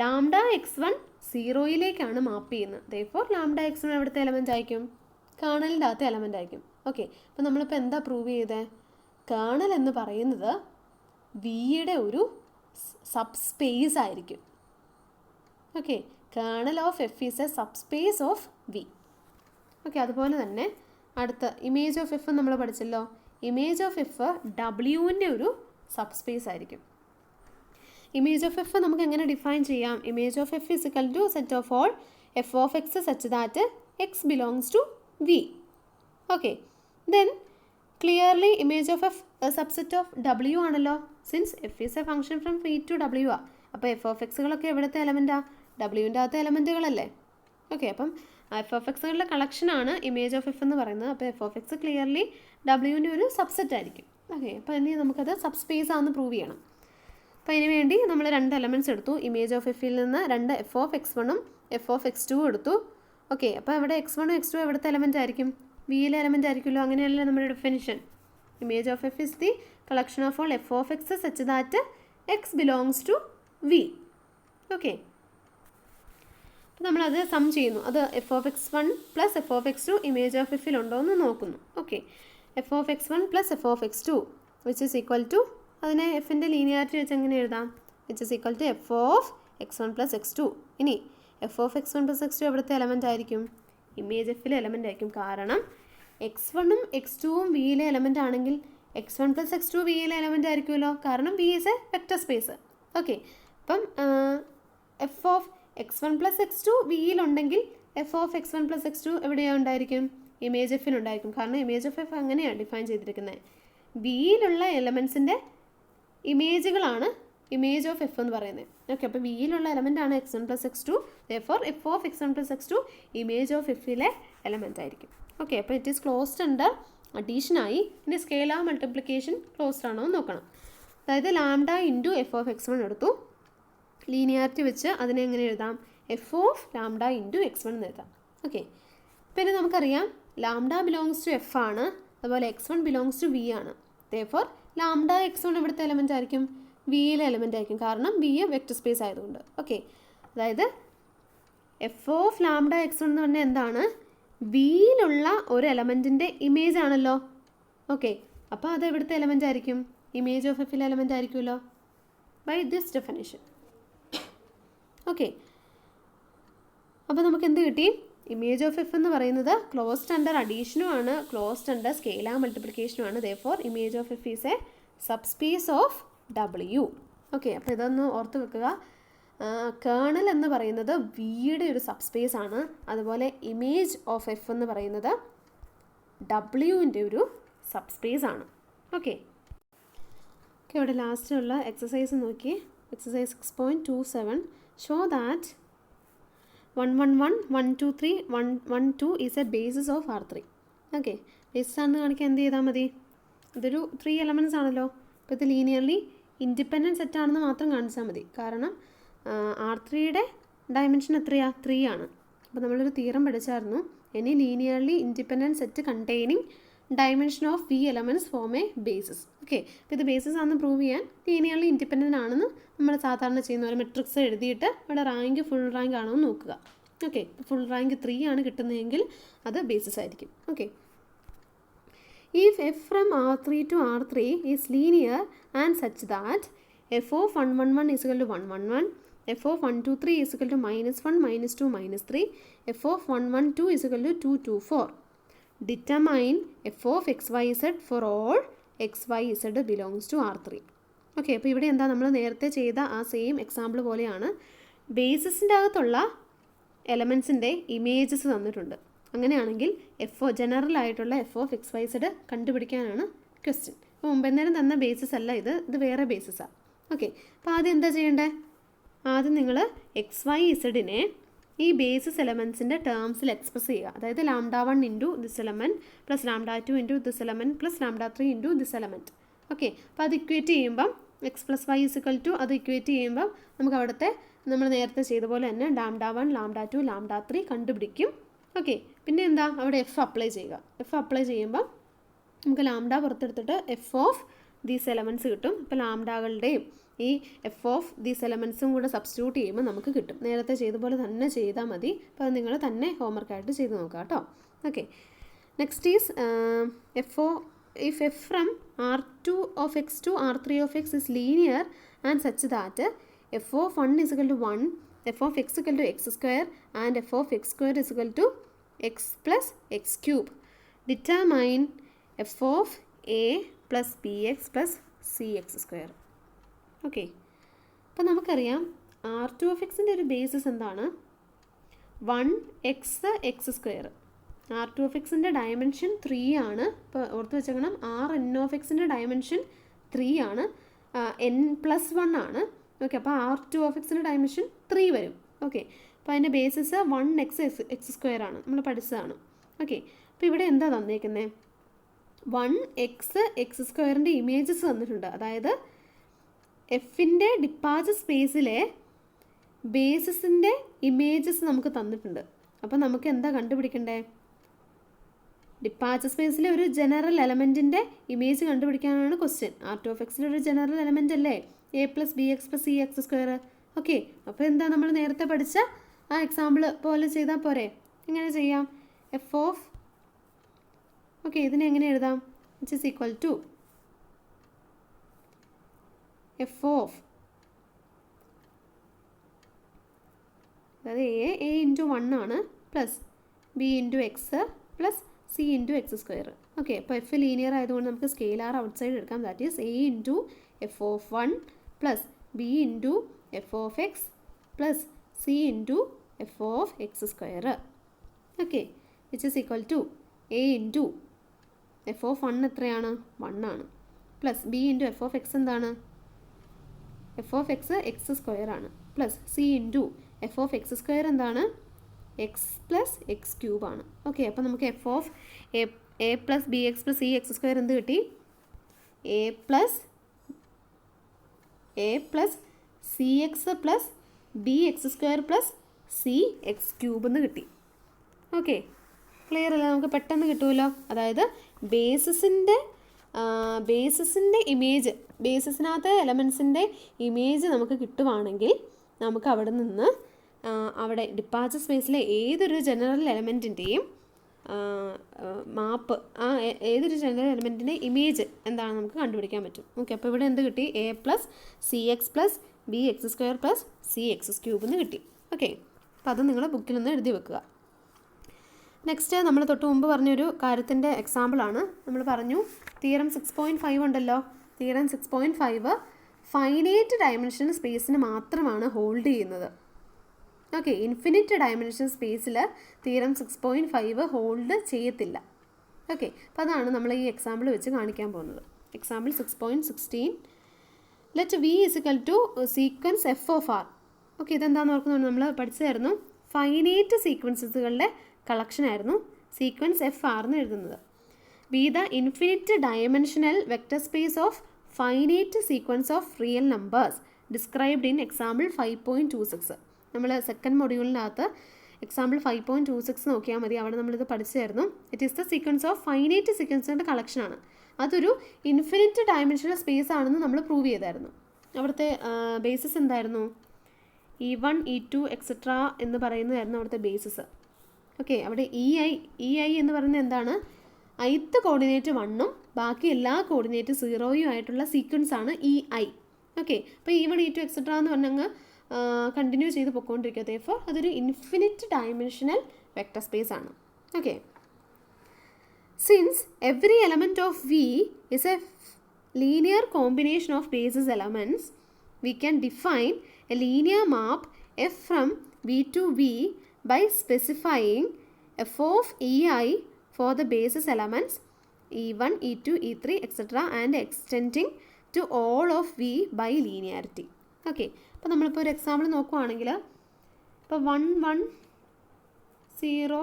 lambda x1 0യിലേക്കാണ് map ചെയ്യുന്നത്. therefore lambda x1 എവിടുത്തെ എലമെൻ്റ് ആയിരിക്കും? കേർണലിൻ്റെ അകത്തെ എലമെൻ്റ് ആയിരിക്കും. ഓക്കെ, അപ്പോൾ നമ്മളിപ്പോൾ എന്താ പ്രൂവ് ചെയ്തത്? കേർണൽ എന്ന് പറയുന്നത് വിയുടെ ഒരു സബ്സ്പേസ് ആയിരിക്കും. Okay, kernel of F is a subspace of V. Okay, അതുപോലെ തന്നെ അടുത്ത ഇമേജ് ഓഫ് എഫ് നമ്മൾ പഠിച്ചല്ലോ. ഇമേജ് ഓഫ് എഫ് ഡബ്ല്യുവിൻ്റെ ഒരു സബ്സ്പേസ് ആയിരിക്കും. ഇമേജ് ഓഫ് എഫ് നമുക്ക് എങ്ങനെ ഡിഫൈൻ ചെയ്യാം? Image of F is equal to set of all F of X such that X belongs to V. Okay, then clearly image of F subset of W ആണല്ലോ, since F is a function from V to W ആ. അപ്പോൾ F of എക്സുകളൊക്കെ എവിടുത്തെ എലമെൻറ്റാണ്? ഡബ്ല്യുവിൻ്റെ അകത്തെ എലമെൻറ്റുകളല്ലേ. Okay, അപ്പം എഫ് ഓഫ് എക്സുകളുടെ കളക്ഷനാണ് ഇമേജ് ഓഫ് എഫ് എന്ന് പറയുന്നത്. അപ്പോൾ എഫ് ഓഫ് എക്സ് ക്ലിയർലി ഡബ്ല്യുവിൻ്റെ ഒരു സബ്സെറ്റ് ആയിരിക്കും. ഓക്കെ, അപ്പോൾ ഇനി നമുക്കത് സബ്സ്പേസ് ആണെന്ന് പ്രൂവ് ചെയ്യണം. അപ്പോൾ അതിന് വേണ്ടി നമ്മൾ രണ്ട് എലമെൻറ്റ്സ് എടുത്തു. ഇമേജ് ഓഫ് എഫിൽ നിന്ന് രണ്ട് എഫ് ഓഫ് x1ഉം എഫ് ഓഫ് x2ഉം എടുത്തു. ഓക്കെ, അപ്പോൾ ഇവിടെ x1ഉം x2 എവിടുത്തെ എലമെൻ്റ് ആയിരിക്കും? വിയിലെ എലമെൻ്റ് ആയിരിക്കുമല്ലോ. അങ്ങനെയല്ലേ നമ്മുടെ definition. Image of F is the collection of all F of X such that X belongs to V. Okay, അപ്പോൾ നമ്മളത് സം ചെയ്യുന്നു. അത് F of x1 plus F of x2 image of എഫിൽ ഉണ്ടോ എന്ന് നോക്കുന്നു. Okay, F of x1 plus F of x2 which is equal to, അതിനെ എഫിൻ്റെ ലീനിയാരിറ്റി വെച്ച് എങ്ങനെ എഴുതാം? Which is equal to F of x1 plus x2. ഇനി F of x1 plus x2 എവിടുത്തെ എലമെൻ്റ് ആയിരിക്കും? ഇമേജ് എഫിലെ എലമെൻ്റ് ആയിരിക്കും. കാരണം x1ഉം x2ഉം വിയിലെ എലമെൻ്റ് ആണെങ്കിൽ x1 പ്ലസ് x2 വിയിലെ എലമെൻ്റ് ആയിരിക്കുമല്ലോ, കാരണം V is a vector space. Okay, അപ്പം F of x1 plus x2 വിയിലുണ്ടെങ്കിൽ F of x1 plus x2 എവിടെയാണ് ഉണ്ടായിരിക്കും? ഇമേജ് എഫിനുണ്ടായിരിക്കും. കാരണം ഇമേജ് ഓഫ് എഫ് അങ്ങനെയാണ് ഡിഫൈൻ ചെയ്തിരിക്കുന്നത്. വിയിലുള്ള എലമെൻസിൻ്റെ ഇമേജുകളാണ് ഇമേജ് ഓഫ് എഫ് എന്ന് പറയുന്നത്. ഓക്കെ, അപ്പോൾ വിയിലുള്ള എലമെൻ്റ് ആണ് x1 plus x2. therefore F of x1 plus x2 image of എഫിലെ എലമെൻ്റ് ആയിരിക്കും. ഓക്കെ, അപ്പോൾ ഇറ്റ് ഈസ് ക്ലോസ്ഡ് അണ്ടർ അഡീഷനായി ഇനി സ്കെയിലാർ മൾട്ടിപ്ലിക്കേഷൻ ക്ലോസ്ഡ് ആണോ എന്ന് നോക്കണം. അതായത് lambda into F of X one എടുത്തു, ലീനിയാരിറ്റി വെച്ച് അതിനെ എങ്ങനെ എഴുതാം, F of lambda into X one എന്ന് എഴുതാം. ഓക്കെ, പിന്നെ നമുക്കറിയാം ലാംഡ ബിലോങ്സ് ടു എഫ് ആണ്, അതുപോലെ X one belongs to V ആണ്. ദെയർഫോർ ലാംഡ എക്സ് വൺ ഇവിടുത്തെ എലമെൻ്റ് ആയിരിക്കും, വിയിലെ എലമെൻ്റ് ആയിരിക്കും, കാരണം വി വെക്റ്റർ സ്പേസ് ആയതുകൊണ്ട്. ഓക്കെ, അതായത് F of lambda X one എന്ന് പറഞ്ഞാൽ എന്താണ്, വിയിലുള്ള ഒരു എലമെൻറ്റിൻ്റെ ഇമേജ് ആണല്ലോ. ഓക്കെ, അപ്പോൾ അത് എവിടുത്തെ എലമെൻ്റ് ആയിരിക്കും, ഇമേജ് ഓഫ് എഫിലെ എലമെൻ്റ് ആയിരിക്കുമല്ലോ ബൈ ദിസ് ഡെഫിനേഷൻ. ഓക്കെ, അപ്പോൾ നമുക്ക് എന്ത് കിട്ടി, ഇമേജ് ഓഫ് എഫ് എന്ന് പറയുന്നത് ക്ലോസ്ഡ് അണ്ടർ അഡീഷനും ആണ്, ക്ലോസ്ഡ് അണ്ടർ സ്കെയിലാർ മൾട്ടിപ്ലിക്കേഷനും ആണ്. Therefore image of F is a subspace of W. Okay, അപ്പോൾ ഇതൊന്ന് ഓർത്ത് വെക്കുക. കേർണൽ എന്ന് പറയുന്നത് വിയുടെ ഒരു സബ്സ്പേസ് ആണ്, അതുപോലെ ഇമേജ് ഓഫ് എഫ് എന്ന് പറയുന്നത് ഡബ്ല്യുവിൻ്റെ ഒരു സബ്സ്പേസ് ആണ്. ഓക്കെ, ഇവിടെ ലാസ്റ്റിലുള്ള എക്സസൈസ് നോക്കി, exercise 6.27 show that 1 1 1 1 2 3 1 1 2 is A basis of R3. Okay, basis ആണെന്ന് കാണിക്കാൻ എന്ത് ചെയ്താൽ മതി, ഇതൊരു 3 എലമെൻറ്റ്സ് ആണല്ലോ, അപ്പോൾ ഇത് ലീനിയർലി ഇൻഡിപെൻഡൻറ്റ് സെറ്റ് ആണെന്ന് മാത്രം കാണിച്ചാൽ മതി. കാരണം R3യുടെ ഡയമെൻഷൻ എത്രയാണ്, 3 ആണ്. അപ്പോൾ നമ്മളൊരു തിയറം പഠിച്ചായിരുന്നു, any linearly independent set containing dimension of V elements form a basis. Okay, അപ്പോൾ ഇത് ബേസിസ് ആണെന്ന് പ്രൂവ് ചെയ്യാൻ ലീനിയർലി ഇൻഡിപെൻഡൻ്റ് ആണെന്ന് നമ്മൾ സാധാരണ ചെയ്യുന്ന ഒരു മെട്രിക്സ് എഴുതിയിട്ട് ഇവിടെ റാങ്ക് ഫുൾ റാങ്ക് ആണോ എന്ന് നോക്കുക. ഓക്കെ, ഫുൾ റാങ്ക് 3 ആണ് കിട്ടുന്നതെങ്കിൽ അത് ബേസിസ് ആയിരിക്കും. Okay, if f from R3 to R3 is linear and such that f of 1 1 1 is equal to 1 1 1, f of 1 2 3 is equal to -1 -2 -3, f of 1 1 2 is equal to 2 2 4. Determine f of x y z for all x y z belongs to R3. Okay, അപ്പോൾ ഇവിടെ എന്താ, നമ്മൾ നേരത്തെ ചെയ്ത ആ same example പോലെയാണ്. ബേസിസിൻ്റെ അകത്തുള്ള എലമെൻസിൻ്റെ images തന്നിട്ടുണ്ട്. അങ്ങനെയാണെങ്കിൽ ജനറൽ ആയിട്ടുള്ള F of X Y Z കണ്ടുപിടിക്കാനാണ് ക്വസ്റ്റ്യൻ. അപ്പോൾ മുമ്പേന്നേരം തന്ന ബേസിസ് അല്ല ഇത് വേറെ ബേസിസാണ്. ഓക്കെ, അപ്പോൾ ആദ്യം എന്താ ചെയ്യേണ്ടത്, ആദ്യം നിങ്ങൾ എക്സ് വൈ ഇസഡിനെ ഈ ബേസിസ് എലമെൻസിൻ്റെ ടേംസിൽ എക്സ്പ്രസ് ചെയ്യുക. അതായത് lambda 1 into this element plus lambda 2 into this element plus lambda 3 into this element. Okay, അപ്പോൾ അത് ഇക്വേറ്റ് ചെയ്യുമ്പം X plus Y is equal to അത് ഇക്വേറ്റ് ചെയ്യുമ്പം നമുക്ക് അവിടുത്തെ നമ്മൾ നേരത്തെ ചെയ്ത പോലെ തന്നെ ലാംഡ 1 ലാംഡ 2 ലാംഡ 3 കണ്ടുപിടിക്കും. ഓക്കെ, പിന്നെ എന്താ, അവിടെ എഫ് അപ്ലൈ ചെയ്യുക. എഫ് അപ്ലൈ ചെയ്യുമ്പം നമുക്ക് ലാംഡ പുറത്തെടുത്തിട്ട് എഫ് ഓഫ് ദീസ് എലമെൻറ്റ്സ് കിട്ടും. ഇപ്പോൾ ലാംഡകളുടെയും ഈ എഫ് ഓഫ് ദീസ് എലമെൻറ്റ്സും കൂടെ സബ്സ്റ്റിറ്റ്യൂട്ട് ചെയ്യുമ്പോൾ നമുക്ക് കിട്ടും. നേരത്തെ ചെയ്ത പോലെ തന്നെ ചെയ്താൽ മതി. അപ്പോൾ അത് നിങ്ങൾ തന്നെ ഹോംവർക്കായിട്ട് ചെയ്ത് നോക്കുക കേട്ടോ. Okay, next is if f from R2 of x to R3 of x is linear and such that f of 1 is equal to 1, f of x equal to x square and f of x square is equal to x plus x cube. Determine f of a plus bx plus cx square. Okay, അപ്പോൾ നമുക്കറിയാം R2 of xൻ്റെ ഒരു basis എന്താണ്, 1x x². R2 of xൻ്റെ dimension 3 ആണ്. ഇപ്പോൾ ഓർത്ത് വെച്ചേക്കണം, Rn of xൻ്റെ dimension 3 ആണ്, n+1 ആണ്. ഓക്കെ, അപ്പോൾ R2 of xൻ്റെ ഡയമെൻഷൻ 3 വരും. ഓക്കെ, അപ്പോൾ അതിൻ്റെ ബേസിസ് 1x x² ആണ്, നമ്മൾ പഠിച്ചതാണ്. ഓക്കെ, അപ്പോൾ ഇവിടെ എന്താ തന്നേക്കുന്നത്, 1x x²ൻ്റെ ഇമേജസ് തന്നിട്ടുണ്ട്. അതായത് എഫിൻ്റെ ഡിപ്പാർച്ചർ സ്പേസിലെ ബേസിസിൻ്റെ ഇമേജസ് നമുക്ക് തന്നിട്ടുണ്ട്. അപ്പോൾ നമുക്ക് എന്താ കണ്ടുപിടിക്കണ്ടേ, ഡിപ്പാർച്ചർ സ്പേസിലെ ഒരു ജനറൽ എലമെൻറ്റിൻ്റെ ഇമേജ് കണ്ടുപിടിക്കാനാണ് ക്വസ്റ്റ്യൻ. R2 of xൻ്റെ ഒരു ജനറൽ എലമെൻ്റ് അല്ലേ a plus bx plus cx². Okay, അപ്പോൾ എന്താ നമ്മൾ നേരത്തെ പഠിച്ച ആ എക്സാമ്പിൾ പോലെ ചെയ്താൽ പോരെ. എങ്ങനെ ചെയ്യാം, എഫ് ഓഫ് ഓക്കെ ഇതിനെ എങ്ങനെ എഴുതാം, which is equal to F of, അതായത് a ഇൻറ്റു 1 ആണ് plus b into X plus c into x². Okay, അപ്പോൾ എഫ് ലീനിയർ ആയതുകൊണ്ട് നമുക്ക് സ്കെയിലാർ ഔട്ട് സൈഡ് എടുക്കാം. That is a into F of 1 plus b into F of X plus c into F of x². Okay, which is equal to a into F of 1 എത്രയാണ്, 1 ആണ്, plus b into F of X എന്താണ്, F of X x² ആണ്, plus c into F of x² എന്താണ്, X plus x³ ആണ്. Okay, അപ്പോൾ നമുക്ക് F of A plus B X plus C X square എന്ത് കിട്ടി? A plus C X plus B X square plus C X cube എന്ന് കിട്ടി. Okay, clear അല്ലേ? നമുക്ക് പെട്ടെന്ന് കിട്ടുമല്ലോ. അതായത് ബേസിസിൻ്റെ ഇമേജ്, ബേസിസിനകത്ത് എലമെൻസിൻ്റെ ഇമേജ് നമുക്ക് കിട്ടുവാണെങ്കിൽ നമുക്ക് അവിടെ നിന്ന് അവിടെ ഡിപ്പാർച്ചർ സ്പേസിലെ ഏതൊരു ജനറൽ എലമെൻറ്റിൻ്റെയും മാപ്പ്, ഏതൊരു ജനറൽ എലമെൻറ്റിൻ്റെ ഇമേജ് എന്താണ് നമുക്ക് കണ്ടുപിടിക്കാൻ പറ്റും. ഓക്കെ, അപ്പോൾ ഇവിടെ എന്ത് കിട്ടി? A plus C X plus B X square plus C X cube എന്ന് കിട്ടി. ഓക്കെ, അപ്പോൾ അത് നിങ്ങൾ ബുക്കിലൊന്ന് എഴുതി വെക്കുക. നെക്സ്റ്റ് നമ്മൾ തൊട്ട് മുമ്പ് പറഞ്ഞൊരു കാര്യത്തിൻ്റെ എക്സാമ്പിളാണ്. നമ്മൾ പറഞ്ഞു തിയറം 6.5 ഉണ്ടല്ലോ. തിയറം 6.5 ഫൈനൈറ്റ് ഡയമെൻഷൻ സ്പേസിന് മാത്രമാണ് ഹോൾഡ് ചെയ്യുന്നത്. ഓക്കെ, ഇൻഫിനിറ്റ് ഡയമെൻഷൻ സ്പേസിൽ തിയറം 6.5 ഹോൾഡ് ചെയ്യത്തില്ല. ഓക്കെ, അപ്പോൾ അതാണ് നമ്മൾ ഈ എക്സാമ്പിൾ വെച്ച് കാണിക്കാൻ പോകുന്നത്. Example 6.16 let V is equal to sequence F of R. Okay, ഇതെന്താണെന്ന് ഓർക്കുന്നത് നമ്മൾ പഠിച്ചായിരുന്നു. ഫൈനൈറ്റ് സീക്വൻസസുകളുടെ കളക്ഷൻ ആയിരുന്നു സീക്വൻസ് എഫ് ആർ എന്ന് എഴുതുന്നത്. Be the infinite dimensional vector space of finite sequence of real numbers described in example 5.26. നമ്മൾ സെക്കൻഡ് മൊഡ്യൂളിനകത്ത് എക്സാമ്പിൾ 5.26 നോക്കിയാൽ മതി. അവിടെ നമ്മളിത് പഠിച്ചായിരുന്നു. It is the sequence of finite സീക്വൻസിൻ്റെ കളക്ഷനാണ്. അതൊരു ഇൻഫിനിറ്റ് ഡയമെൻഷനൽ സ്പേസ് ആണെന്ന് നമ്മൾ പ്രൂവ് ചെയ്തായിരുന്നു. അവിടുത്തെ ബേസിസ് എന്തായിരുന്നു? E1 E2 എക്സെട്ര എന്ന് പറയുന്നതായിരുന്നു അവിടുത്തെ ബേസിസ്. ഓക്കെ, അവിടെ ഇ ഐ എന്ന് പറയുന്നത് എന്താണ്? ith കോർഡിനേറ്റ് 1ഉം ബാക്കി എല്ലാ കോർഡിനേറ്റ് 0യും ആയിട്ടുള്ള സീക്വൻസ് ആണ് EI. ഓക്കെ, അപ്പോൾ E1 E2 എക്സെട്ര എന്ന് പറഞ്ഞങ്ങ് കണ്ടിന്യൂ ചെയ്ത് പൊയ്ക്കൊണ്ടിരിക്കുക. തേർഫോർ അതൊരു ഇൻഫിനിറ്റ് ഡയമെൻഷനൽ വെക്റ്റർ സ്പേസ് ആണ്. Okay, since every element of V is a linear combination of basis elements, we can define a linear map F from V to V by specifying f of EI for the basis elements E1, E2, E3, etc. and extending to all of V by linearity. Okay, അപ്പോൾ നമ്മളിപ്പോൾ ഒരു example നോക്കുവാണെങ്കിൽ ഇപ്പോൾ 1 1 0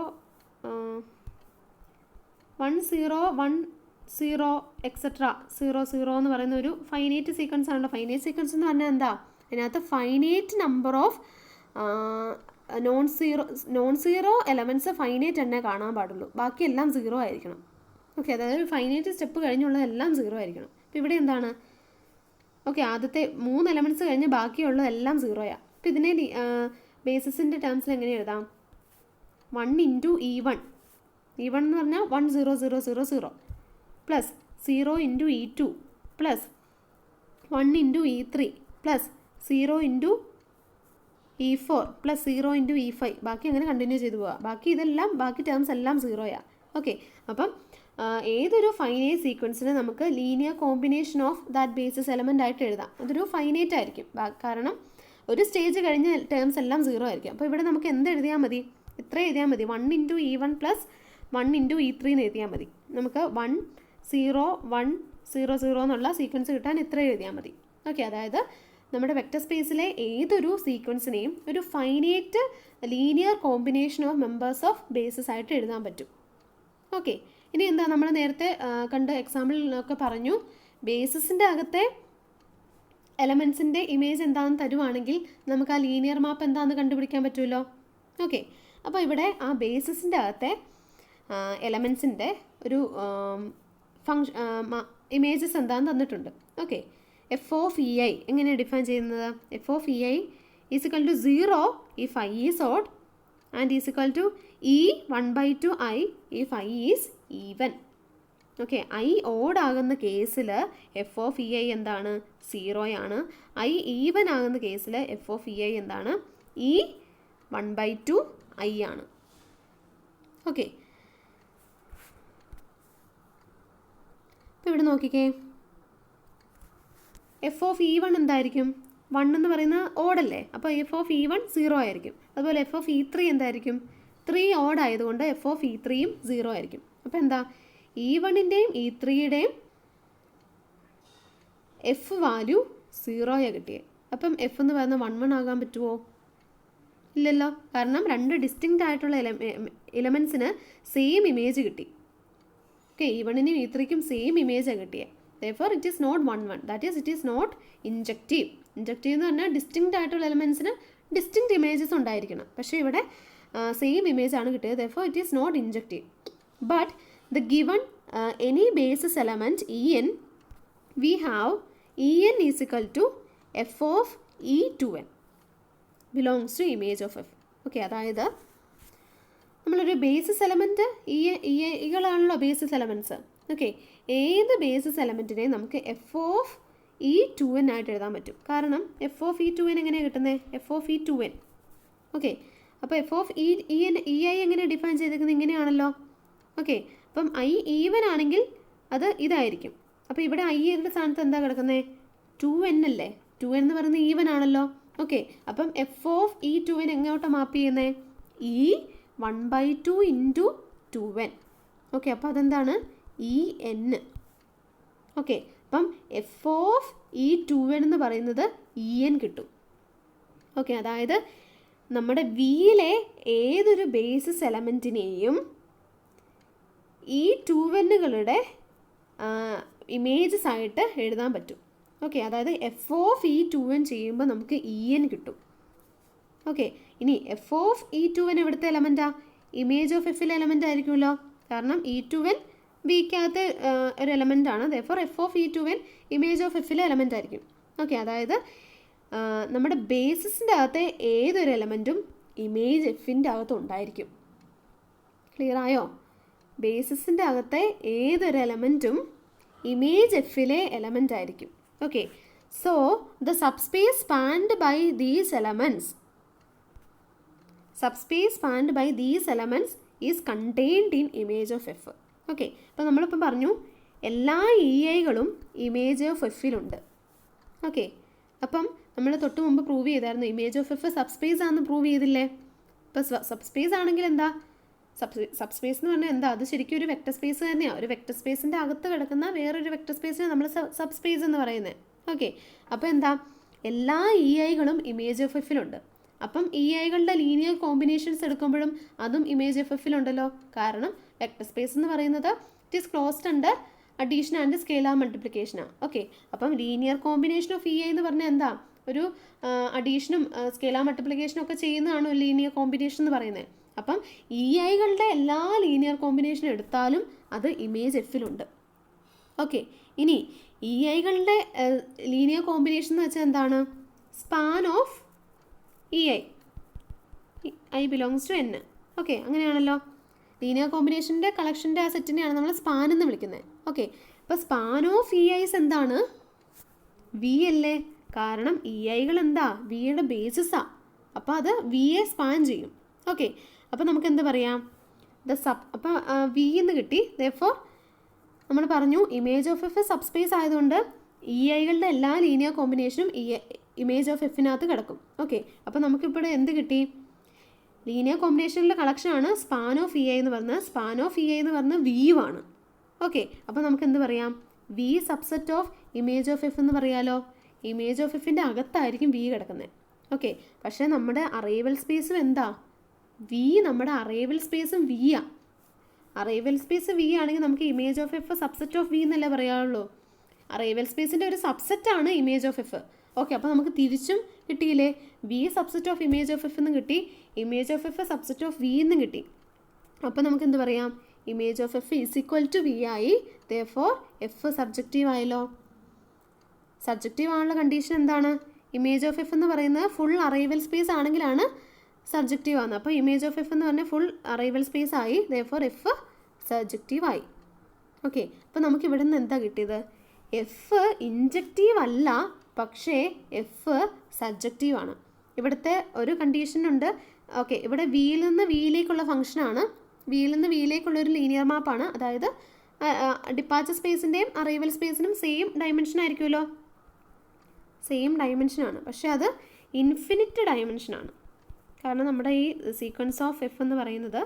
1 0 1 0 etcetera 0 0 എന്ന് പറയുന്ന ഒരു finite sequence ആണല്ലോ. Finite sequence എന്ന് പറഞ്ഞാൽ എന്താ? അതിനകത്ത് finite number of non zero elements finite തന്നെ കാണാൻ പാടുള്ളൂ. ബാക്കിയെല്ലാം 0 ആയിരിക്കണം. ഓക്കെ, അതായത് ഫൈനൈറ്റ് സ്റ്റെപ്പ് കഴിഞ്ഞുള്ളതെല്ലാം 0 ആയിരിക്കണം. അപ്പോൾ ഇവിടെ എന്താണ്? ഓക്കെ, ആദ്യത്തെ 3 എലമെൻറ്റ്സ് കഴിഞ്ഞ് ബാക്കിയുള്ളതെല്ലാം 0യാണ്. അപ്പോൾ ഇതിനെ ബേസിസിൻ്റെ ടേംസിൽ എങ്ങനെ എഴുതാം? 1 ഇൻറ്റു E1 എന്ന് പറഞ്ഞാൽ 1 0 0 0 0 plus 0 into E2 plus 1 into E3 plus 0 into E4 plus 0 into E5. ബാക്കി അങ്ങനെ കണ്ടിന്യൂ ചെയ്ത് പോവുക. ബാക്കി ടേംസ് എല്ലാം 0യാണ്. ഓക്കെ, അപ്പം ഏതൊരു ഫൈനൈറ്റ് സീക്വൻസിന് നമുക്ക് linear combination of that basis element ആയിട്ട് എഴുതാം. അതൊരു ഫൈനൈറ്റ് ആയിരിക്കും. കാരണം ഒരു സ്റ്റേജ് കഴിഞ്ഞ് ടേംസ് എല്ലാം 0 ആയിരിക്കും. അപ്പോൾ ഇവിടെ നമുക്ക് എന്ത് എഴുതിയാൽ മതി? ഇത്ര എഴുതിയാൽ മതി. 1 into E1 plus 1 into E3 എന്ന് എഴുതിയാൽ മതി. നമുക്ക് 1 0 1 0 0 എന്നുള്ള സീക്വൻസ് കിട്ടാൻ ഇത്ര എഴുതിയാൽ മതി. ഓക്കെ, അതായത് നമ്മുടെ വെക്റ്റർ സ്പേസിലെ ഏതൊരു സീക്വൻസിനെയും ഒരു finite linear combination of members of basis ആയിട്ട് എഴുതാൻ പറ്റും. ഓക്കെ, ഇനി എന്താ നമ്മൾ നേരത്തെ കണ്ട എക്സാമ്പിളിലൊക്കെ പറഞ്ഞു, ബേസിസിൻ്റെ അകത്തെ എലമെൻസിൻ്റെ ഇമേജ് എന്താണെന്ന് തരുവാണെങ്കിൽ നമുക്ക് ആ ലീനിയർ മാപ്പ് എന്താണെന്ന് കണ്ടുപിടിക്കാൻ പറ്റുമല്ലോ. ഓക്കെ, അപ്പോൾ ഇവിടെ ആ ബേസിസിൻ്റെ അകത്തെ എലമെൻസിൻ്റെ ഒരു ഇമേജസ് എന്താണെന്ന് തന്നിട്ടുണ്ട്. Okay, F of E I എങ്ങനെ ഡിഫൈൻ ചെയ്യുന്നത്? F of E I is equal to 0 if I is odd and is equal to E 1/2 I if I is even. Okay, I odd ആകുന്ന കേസിൽ F of E I എന്താണ്? 0 ആണ്. I even ആകുന്ന കേസിൽ F of E I എന്താണ്? E 1/2 I ആണ്. Okay, അപ്പോൾ ഇവിടെ നോക്കിക്കേ, എഫ് ഓഫ് E1 എന്തായിരിക്കും? 1 എന്ന് പറയുന്ന ഓഡല്ലേ, അപ്പോൾ എഫ് ഓഫ് E1 0 ആയിരിക്കും. അതുപോലെ എഫ് ഓഫ് E3 എന്തായിരിക്കും? 3 ഓഡ് ആയതുകൊണ്ട് എഫ് ഓഫ് E3യും 0 ആയിരിക്കും. അപ്പോൾ എന്താ? E1ൻ്റെയും E3യുടെയും എഫ് വാല്യൂ 0 കിട്ടിയേ. അപ്പം എഫ് എന്ന് പറയുന്നത് 1 1 ആകാൻ പറ്റുമോ? ഇല്ലല്ലോ, കാരണം 2 ഡിസ്റ്റിങ്ക്റ്റ് ആയിട്ടുള്ള എലമെൻസിന് സെയിം ഇമേജ് കിട്ടി. ഓക്കെ, E1നും E3ക്കും സെയിം ഇമേജാണ് കിട്ടിയത്. therefore it is not 1 1, that is it is not injective. Injective എന്ന് പറഞ്ഞാൽ ഡിസ്റ്റിങ്ക്റ്റ് ആയിട്ടുള്ള എലമെൻസിന് ഡിസ്റ്റിങ്ക്റ്റ് ഇമേജസ് ഉണ്ടായിരിക്കണം. പക്ഷേ ഇവിടെ സെയിം ഇമേജ് ആണ് കിട്ടിയത്. therefore it is not injective. but the given any basis element En, we have En is equal to f of E2n belongs to image of f. Okay, അതായത് നമ്മളൊരു basis element ഇകളാണല്ലോ basis elements. Okay, ഏത് basis എലമെൻറ്റിനെയും നമുക്ക് F of E2n ആയിട്ട് എഴുതാൻ പറ്റും. കാരണം എഫ് ഓഫ് E2n എങ്ങനെയാണ് കിട്ടുന്നത്? F of E2n. ഓക്കെ, അപ്പോൾ എഫ് ഓഫ് EI എങ്ങനെ ഡിഫൈൻ ചെയ്തിരിക്കുന്നത്? ഇങ്ങനെയാണല്ലോ. ഓക്കെ, അപ്പം I ഈവൻ ആണെങ്കിൽ അത് ഇതായിരിക്കും. അപ്പോൾ ഇവിടെ ഐയുടെ സ്ഥാനത്ത് എന്താ കിടക്കുന്നത്? 2n അല്ലേ? 2n എന്ന് പറയുന്നത് ഈവൻ ആണല്ലോ. ഓക്കെ, അപ്പം എഫ് ഓഫ് E2n എങ്ങോട്ടാണ് മാപ്പ് ചെയ്യുന്നത്? E1/2 into 2n. ഓക്കെ, അപ്പോൾ അതെന്താണ്? En. ഓക്കെ, അപ്പം എഫ് ഓഫ് E2n എന്ന് പറയുന്നത് En കിട്ടും. ഓക്കെ, അതായത് നമ്മുടെ വിയിലെ ഏതൊരു ബേസിസ് എലമെൻറ്റിനെയും ഈ 2nകളുടെ ഇമേജസ് ആയിട്ട് എഴുതാൻ പറ്റും. ഓക്കെ, അതായത് എഫ് ഓഫ് E2n ചെയ്യുമ്പോൾ നമുക്ക് En കിട്ടും. ഓക്കെ, ഇനി എഫ് ഓഫ് E2n എവിടുത്തെ എലമെൻറ്റാ? ഇമേജ് ഓഫ് എഫിലെ എലമെൻ്റ് ആയിരിക്കുമല്ലോ. കാരണം E2n വിക്കകത്തെ ഒരു എലമെൻ്റ് ആണ്. therefore F of E2n image of എഫിലെ എലമെൻ്റ് ആയിരിക്കും. ഓക്കെ, അതായത് നമ്മുടെ ബേസിസിൻ്റെ അകത്തെ ഏതൊരു എലമെൻറ്റും ഇമേജ് എഫിൻ്റെ അകത്ത് ഉണ്ടായിരിക്കും. ക്ലിയർ ആയോ? ബേസിസിൻ്റെ അകത്തെ ഏതൊരു എലമെൻറ്റും ഇമേജ് എഫിലെ എലമെൻ്റ് ആയിരിക്കും. Okay, so the subspace spanned by these elements is contained in image of F. Okay, അപ്പോൾ നമ്മളിപ്പോൾ പറഞ്ഞു എല്ലാ EIകളും ഇമേജ് ഓഫ് എഫിലുണ്ട്. ഓക്കെ, അപ്പം നമ്മൾ തൊട്ട് മുമ്പ് പ്രൂവ് ചെയ്തായിരുന്നു ഇമേജ് ഓഫ് എഫ് സബ്സ്പേസ് ആണെന്ന് പ്രൂവ് ചെയ്തില്ലേ? ഇപ്പോൾ സബ്സ്പേസ് ആണെങ്കിൽ എന്താ? സബ്സ്പേസ് എന്ന് പറഞ്ഞാൽ എന്താ? അത് ശരിക്കും ഒരു വെക്റ്റർ സ്പേസ് തന്നെയാണ്. ഒരു വെക്റ്റർ സ്പേസിൻ്റെ അകത്ത് കിടക്കുന്ന വേറൊരു വെക്റ്റർ സ്പേസിനെ നമ്മൾ സബ്സ്പേസ് എന്ന് പറയുന്നത്. ഓക്കെ, അപ്പോൾ എന്താ? എല്ലാ EIകളും ഇമേജ് ഓഫ് എഫിലുണ്ട്. അപ്പം EIകളുടെ ലീനിയർ കോമ്പിനേഷൻസ് എടുക്കുമ്പോഴും അതും ഇമേജ് ഓഫ് എഫിലുണ്ടല്ലോ. കാരണം വെക്റ്റർ സ്പേസ് എന്ന് പറയുന്നത് it is closed under addition and scalar മൾട്ടിപ്ലിക്കേഷനാണ്. ഓക്കെ, അപ്പം ലീനിയർ കോമ്പിനേഷൻ ഓഫ് EI എന്ന് പറഞ്ഞാൽ എന്താ? ഒരു അഡീഷനും സ്കേലാർ മൾട്ടിപ്ലിക്കേഷനും ഒക്കെ ചെയ്യുന്നതാണ് ലീനിയർ കോമ്പിനേഷൻ എന്ന് പറയുന്നത്. അപ്പം EIകളുടെ എല്ലാ ലീനിയർ കോമ്പിനേഷനും എടുത്താലും അത് ഇമേജ് എഫിലുണ്ട്. ഓക്കെ, ഇനി EIകളുടെ ലീനിയർ കോമ്പിനേഷൻ എന്ന് വെച്ചാൽ എന്താണ്? Span of EI, I belongs to N. Okay, അങ്ങനെയാണല്ലോ. ലീനിയർ കോമ്പിനേഷൻ്റെ കളക്ഷൻ്റെ ആ സെറ്റിനെയാണ് നമ്മൾ സ്പാൻ എന്ന് വിളിക്കുന്നത്. ഓക്കെ, അപ്പോൾ സ്പാൻ ഓഫ് EIs എന്താണ്? V അല്ലേ? കാരണം EIകൾ എന്താ? വിയുടെ ബേസിസാണ്. അപ്പോൾ അത് വിയെ സ്പാൻ ചെയ്യും. ഓക്കെ, അപ്പോൾ നമുക്ക് എന്ത് പറയാം? അപ്പോൾ V എന്ന് കിട്ടി. therefore നമ്മൾ പറഞ്ഞു ഇമേജ് ഓഫ് എഫ് സബ്സ്പേസ് ആയതുകൊണ്ട് EIകളുടെ എല്ലാ ലീനിയർ കോമ്പിനേഷനും ഇമേജ് ഓഫ് എഫിനകത്ത് കിടക്കും. ഓക്കെ, അപ്പോൾ നമുക്കിവിടെ എന്ത് കിട്ടി? ലീനിയർ കോമ്പിനേഷനിലെ കളക്ഷനാണ് സ്പാൻ ഓഫ് EI എന്ന് പറഞ്ഞത്. സ്പാൻ ഓഫ് EI എന്ന് പറഞ്ഞാൽ വിയും ആണ്. ഓക്കെ, അപ്പോൾ നമുക്ക് എന്ത് പറയാം? V subset of image of F എന്ന് പറയാലോ. ഇമേജ് ഓഫ് എഫിൻ്റെ അകത്തായിരിക്കും V കിടക്കുന്നത്. ഓക്കെ, പക്ഷേ നമ്മുടെ അറൈവൽ സ്പേസും എന്താ? V നമ്മുടെ അറൈവൽ സ്പേസും V ആണ്. അറൈവൽ സ്പേസ് V ആണെങ്കിൽ നമുക്ക് image of F subset of V എന്നല്ലേ പറയാനുള്ളൂ. അറൈവൽ സ്പേസിൻ്റെ ഒരു സബ്സെറ്റാണ് ഇമേജ് ഓഫ് എഫ്. ഓക്കെ, അപ്പോൾ നമുക്ക് തിരിച്ചും കിട്ടിയില്ലേ? V subset of image of F എന്നും കിട്ടി, image of F subset of V എന്നും കിട്ടി. അപ്പോൾ നമുക്ക് എന്ത് പറയാം? Image of F is equal to V ആയി. therefore എഫ് സബ്ജക്റ്റീവ് ആയല്ലോ. സബ്ജക്റ്റീവ് ആണുള്ള കണ്ടീഷൻ എന്താണ്? ഇമേജ് ഓഫ് എഫ് എന്ന് പറയുന്നത് ഫുൾ അറൈവൽ സ്പേസ് ആണെങ്കിലാണ് സബ്ജക്റ്റീവ് ആണ്. അപ്പോൾ ഇമേജ് ഓഫ് എഫ് എന്ന് പറഞ്ഞാൽ ഫുൾ അറൈവൽ സ്പേസ് ആയി. therefore എഫ് സബ്ജക്റ്റീവ് ആയി. ഓക്കെ, അപ്പോൾ നമുക്ക് ഇവിടെ നിന്ന് എന്താ കിട്ടിയത്? എഫ് ഇൻജക്റ്റീവ് അല്ല, പക്ഷേ എഫ് സബ്ജക്റ്റീവ് ആണ്. ഇവിടുത്തെ ഒരു കണ്ടീഷനുണ്ട്. ഓക്കെ, ഇവിടെ വിയിൽ നിന്ന് വിയിലേക്കുള്ള ഫംഗ്ഷനാണ്. വിയിൽ നിന്ന് വിയിലേക്കുള്ള ഒരു ലീനിയർ മാപ്പാണ്. അതായത് ഡിപ്പാച്ചർ സ്പേസിൻ്റെയും അറൈവൽ സ്പേസിനും സെയിം ഡയമെൻഷൻ ആയിരിക്കുമല്ലോ. സെയിം ഡയമെൻഷനാണ്, പക്ഷേ അത് ഇൻഫിനിറ്റ് ഡയമെൻഷനാണ്. കാരണം നമ്മുടെ ഈ സീക്വൻസ് ഓഫ് എഫ് എന്ന് പറയുന്നത്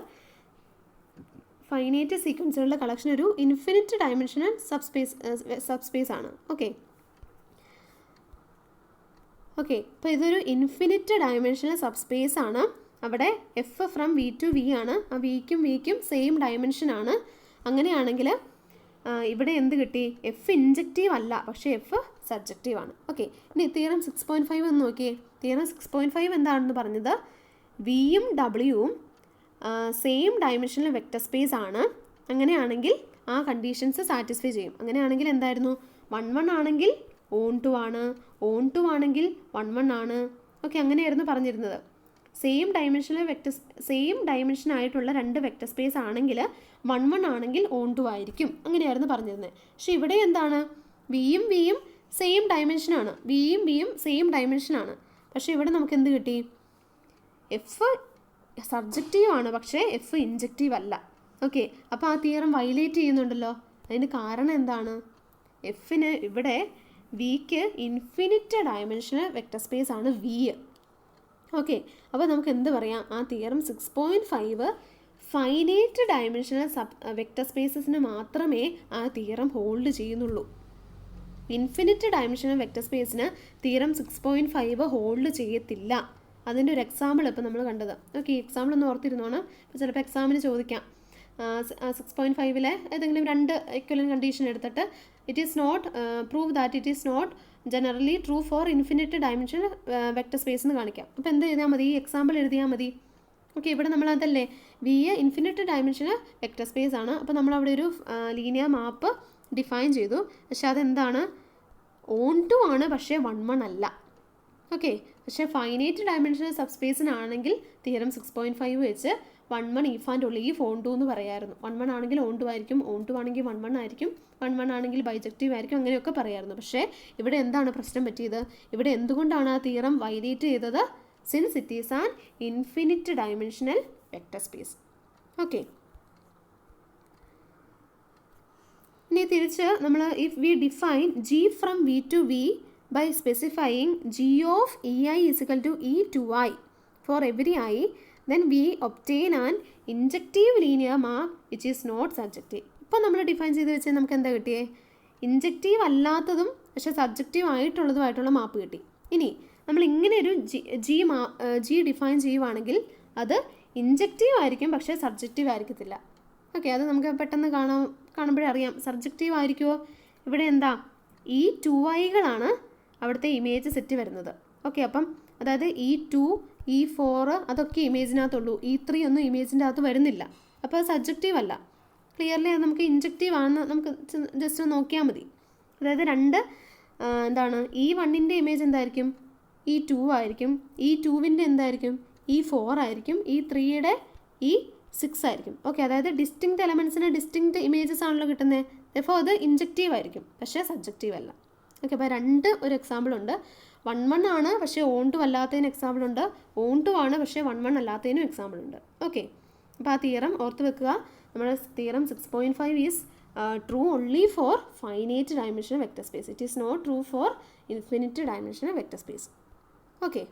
ഫൈനൈറ്റ് സീക്വൻസുകളുടെ കളക്ഷൻ ഒരു ഇൻഫിനിറ്റ് ഡയമെൻഷണൽ സബ്സ്പേസ് ആണ്. ഓക്കെ, അപ്പോൾ ഇതൊരു ഇൻഫിനിറ്റ് ഡയമെൻഷണൽ സബ്സ്പേസ് ആണ്. അവിടെ F from V to V ആണ്. ആ വിക്കും സെയിം ഡയമെൻഷൻ ആണ്. അങ്ങനെയാണെങ്കിൽ ഇവിടെ എന്ത് കിട്ടി? എഫ് ഇൻജക്റ്റീവ് അല്ല, പക്ഷേ എഫ് സബ്ജക്റ്റീവ് ആണ്. ഓക്കെ, ഇനി തിയറം 6.5 എന്ന് നോക്കിയേ. തിയറം 6.5 എന്താണെന്ന് പറഞ്ഞത്, വിയും ഡബ്ല്യുവും സെയിം ഡയമെൻഷനിൽ വെക്റ്റർ സ്പേസ് ആണ്. അങ്ങനെയാണെങ്കിൽ ആ കണ്ടീഷൻസ് സാറ്റിസ്ഫൈ ചെയ്യും. അങ്ങനെയാണെങ്കിൽ എന്തായിരുന്നു? 1 ആണെങ്കിൽ ഓൺ ടു ആണ്, ഓൺ ടു ആണെങ്കിൽ 1 ആണ്. ഓക്കെ, അങ്ങനെയായിരുന്നു പറഞ്ഞിരുന്നത്. സെയിം ഡയമെൻഷൻ ആയിട്ടുള്ള 2 വെക്റ്റർ സ്പേസ് ആണെങ്കിൽ 1 ആണെങ്കിൽ ഓൺ ടു ആയിരിക്കും. അങ്ങനെയായിരുന്നു പറഞ്ഞിരുന്നത്. പക്ഷേ ഇവിടെ എന്താണ്? വിയും വിയും സെയിം ഡയമെൻഷനാണ്, വിയും വിയും സെയിം ഡയമെൻഷനാണ്. പക്ഷേ ഇവിടെ നമുക്ക് എന്ത് കിട്ടി? എഫ് സബ്ജക്റ്റീവ് ആണ്, പക്ഷേ എഫ് ഇൻജക്റ്റീവ് അല്ല. ഓക്കെ, അപ്പോൾ ആ തിയറം വയലേറ്റ് ചെയ്യുന്നുണ്ടല്ലോ. അതിന് കാരണം എന്താണ്? എഫിന് ഇവിടെ വിക്ക് ഇൻഫിനിറ്റ് ഡയമെൻഷണൽ വെക്റ്റർ സ്പേസ് ആണ് വി. ഓക്കെ, അപ്പോൾ നമുക്ക് എന്ത് പറയാം? ആ തിയറം 6.5 ഫൈനൈറ്റ് ഡയമെൻഷണൽ വെക്റ്റർ സ്പേസസിന് മാത്രമേ ആ തിയറം ഹോൾഡ് ചെയ്യുന്നുള്ളൂ. ഇൻഫിനിറ്റ് ഡയമെൻഷണൽ വെക്റ്റർ സ്പേസിന് തിയറം 6.5 ഹോൾഡ് ചെയ്യത്തില്ല. അതിൻ്റെ ഒരു എക്സാമ്പിൾ ഇപ്പോൾ നമ്മൾ കണ്ടത്. ഓക്കെ, എക്സാമ്പിൾ ഒന്ന് ഓർത്തിരുന്നോണം. ഇപ്പോൾ ചിലപ്പോൾ എക്സാമിന് ചോദിക്കാം. 6.5 ഏതെങ്കിലും 2 ഇക്വലന്റ് കണ്ടീഷൻ എടുത്തിട്ട് it is not prove that it is not generally true for infinite dimension vector space എന്ന് കാണിക്കാം. അപ്പോൾ എന്ത് എഴുതിയാൽ മതി? ഈ എക്സാമ്പിൾ എഴുതിയാൽ മതി. ഓക്കെ, ഇവിടെ നമ്മൾ അതല്ലേ, V infinite dimension vector space ആണ്. അപ്പോൾ നമ്മളവിടെ ഒരു ലീനിയർ മാപ്പ് ഡിഫൈൻ ചെയ്തു. പക്ഷെ അതെന്താണ്? ഓൺ ടു ആണ്, പക്ഷേ 1 അല്ല. ഓക്കെ, പക്ഷേ ഫൈനൈറ്റ് ഡയമെൻഷണൽ സബ് സ്പേസിനാണെങ്കിൽ തിയറം 6.5 വെച്ച് 1 if and only if onto എന്ന് പറയായിരുന്നു. 1 ആണെങ്കിൽ ഓൺ ടു ആയിരിക്കും, ഓൺ ടു ആണെങ്കിൽ 1 ആയിരിക്കും, 1 ആണെങ്കിൽ ബൈജക്റ്റീവ് ആയിരിക്കും, അങ്ങനെയൊക്കെ പറയായിരുന്നു. പക്ഷേ ഇവിടെ എന്താണ് പ്രശ്നം പറ്റിയത്? ഇവിടെ എന്തുകൊണ്ടാണ് ആ തിയറം വയലേറ്റ് ചെയ്തത്? Since it is an infinite dimensional vector space. Okay, ഇനി തിരിച്ച് നമ്മൾ if V define G from V to V by specifying g of ei is equal to e to I for every I, then we obtain an injective linear map which is not surjective. ഇപ്പോൾ നമ്മൾ define ചെയ്ത് വെച്ചാൽ നമുക്ക് എന്താ കിട്ടിയേ? Injective അല്ലാത്തതും പക്ഷേ subjective ആയിട്ടുള്ളതുമായിട്ടുള്ള മാപ്പ് കിട്ടി. ഇനി നമ്മൾ ഇങ്ങനെ ഒരു ജി ഡിഫൈൻ ചെയ്യുവാണെങ്കിൽ അത് ഇൻജക്റ്റീവ് ആയിരിക്കും, പക്ഷേ സബ്ജക്റ്റീവ് ആയിരിക്കത്തില്ല. ഓക്കെ, അത് നമുക്ക് പെട്ടെന്ന് കാണുമ്പോഴേ അറിയാം. സബ്ജക്റ്റീവ് ആയിരിക്കുമോ? ഇവിടെ എന്താ? ഈ 2iകളാണ് അവിടുത്തെ ഇമേജ് സെറ്റ് വരുന്നത്. ഓക്കെ, അപ്പം അതായത് E2 E4 അതൊക്കെ ഇമേജിനകത്തുള്ളൂ, E3 ഒന്നും ഇമേജിൻ്റെ അകത്ത് വരുന്നില്ല. അപ്പോൾ അത് സബ്ജക്റ്റീവ് അല്ല. ക്ലിയർലി അത് നമുക്ക് ഇൻജക്റ്റീവ് ആണെന്ന് നമുക്ക് ജസ്റ്റ് നോക്കിയാൽ മതി. അതായത് എന്താണ്? E1ൻ്റെ ഇമേജ് എന്തായിരിക്കും? E2 ആയിരിക്കും. E2വിൻ്റെ എന്തായിരിക്കും? E4 ആയിരിക്കും. E3യുടെ E6 ആയിരിക്കും. ഓക്കെ, അതായത് ഡിസ്റ്റിങ്ക്റ്റ് എലമെൻറ്റ്സിന് ഡിസ്റ്റിങ്ക്റ്റ് ഇമേജസ് ആണല്ലോ കിട്ടുന്നത്. അപ്പോൾ അത് ഇൻജക്റ്റീവ് ആയിരിക്കും, പക്ഷേ സബ്ജക്റ്റീവ് അല്ല. ഓക്കെ, അപ്പോൾ ഒരു എക്സാമ്പിൾ ഉണ്ട്. 1 ആണ്, പക്ഷേ ഓൺ ടു അല്ലാത്തതിന് എക്സാമ്പിൾ ഉണ്ട്. ഓൺ ടു ആണ്, പക്ഷേ 1 അല്ലാത്തതിനും എക്സാമ്പിൾ ഉണ്ട്. ഓക്കെ, അപ്പോൾ ആ തിയറം ഓർത്ത് വെക്കുക. നമ്മുടെ theorem 6.5 is true only for finite dimensional vector space. It is not true for infinite dimensional vector space. Okay.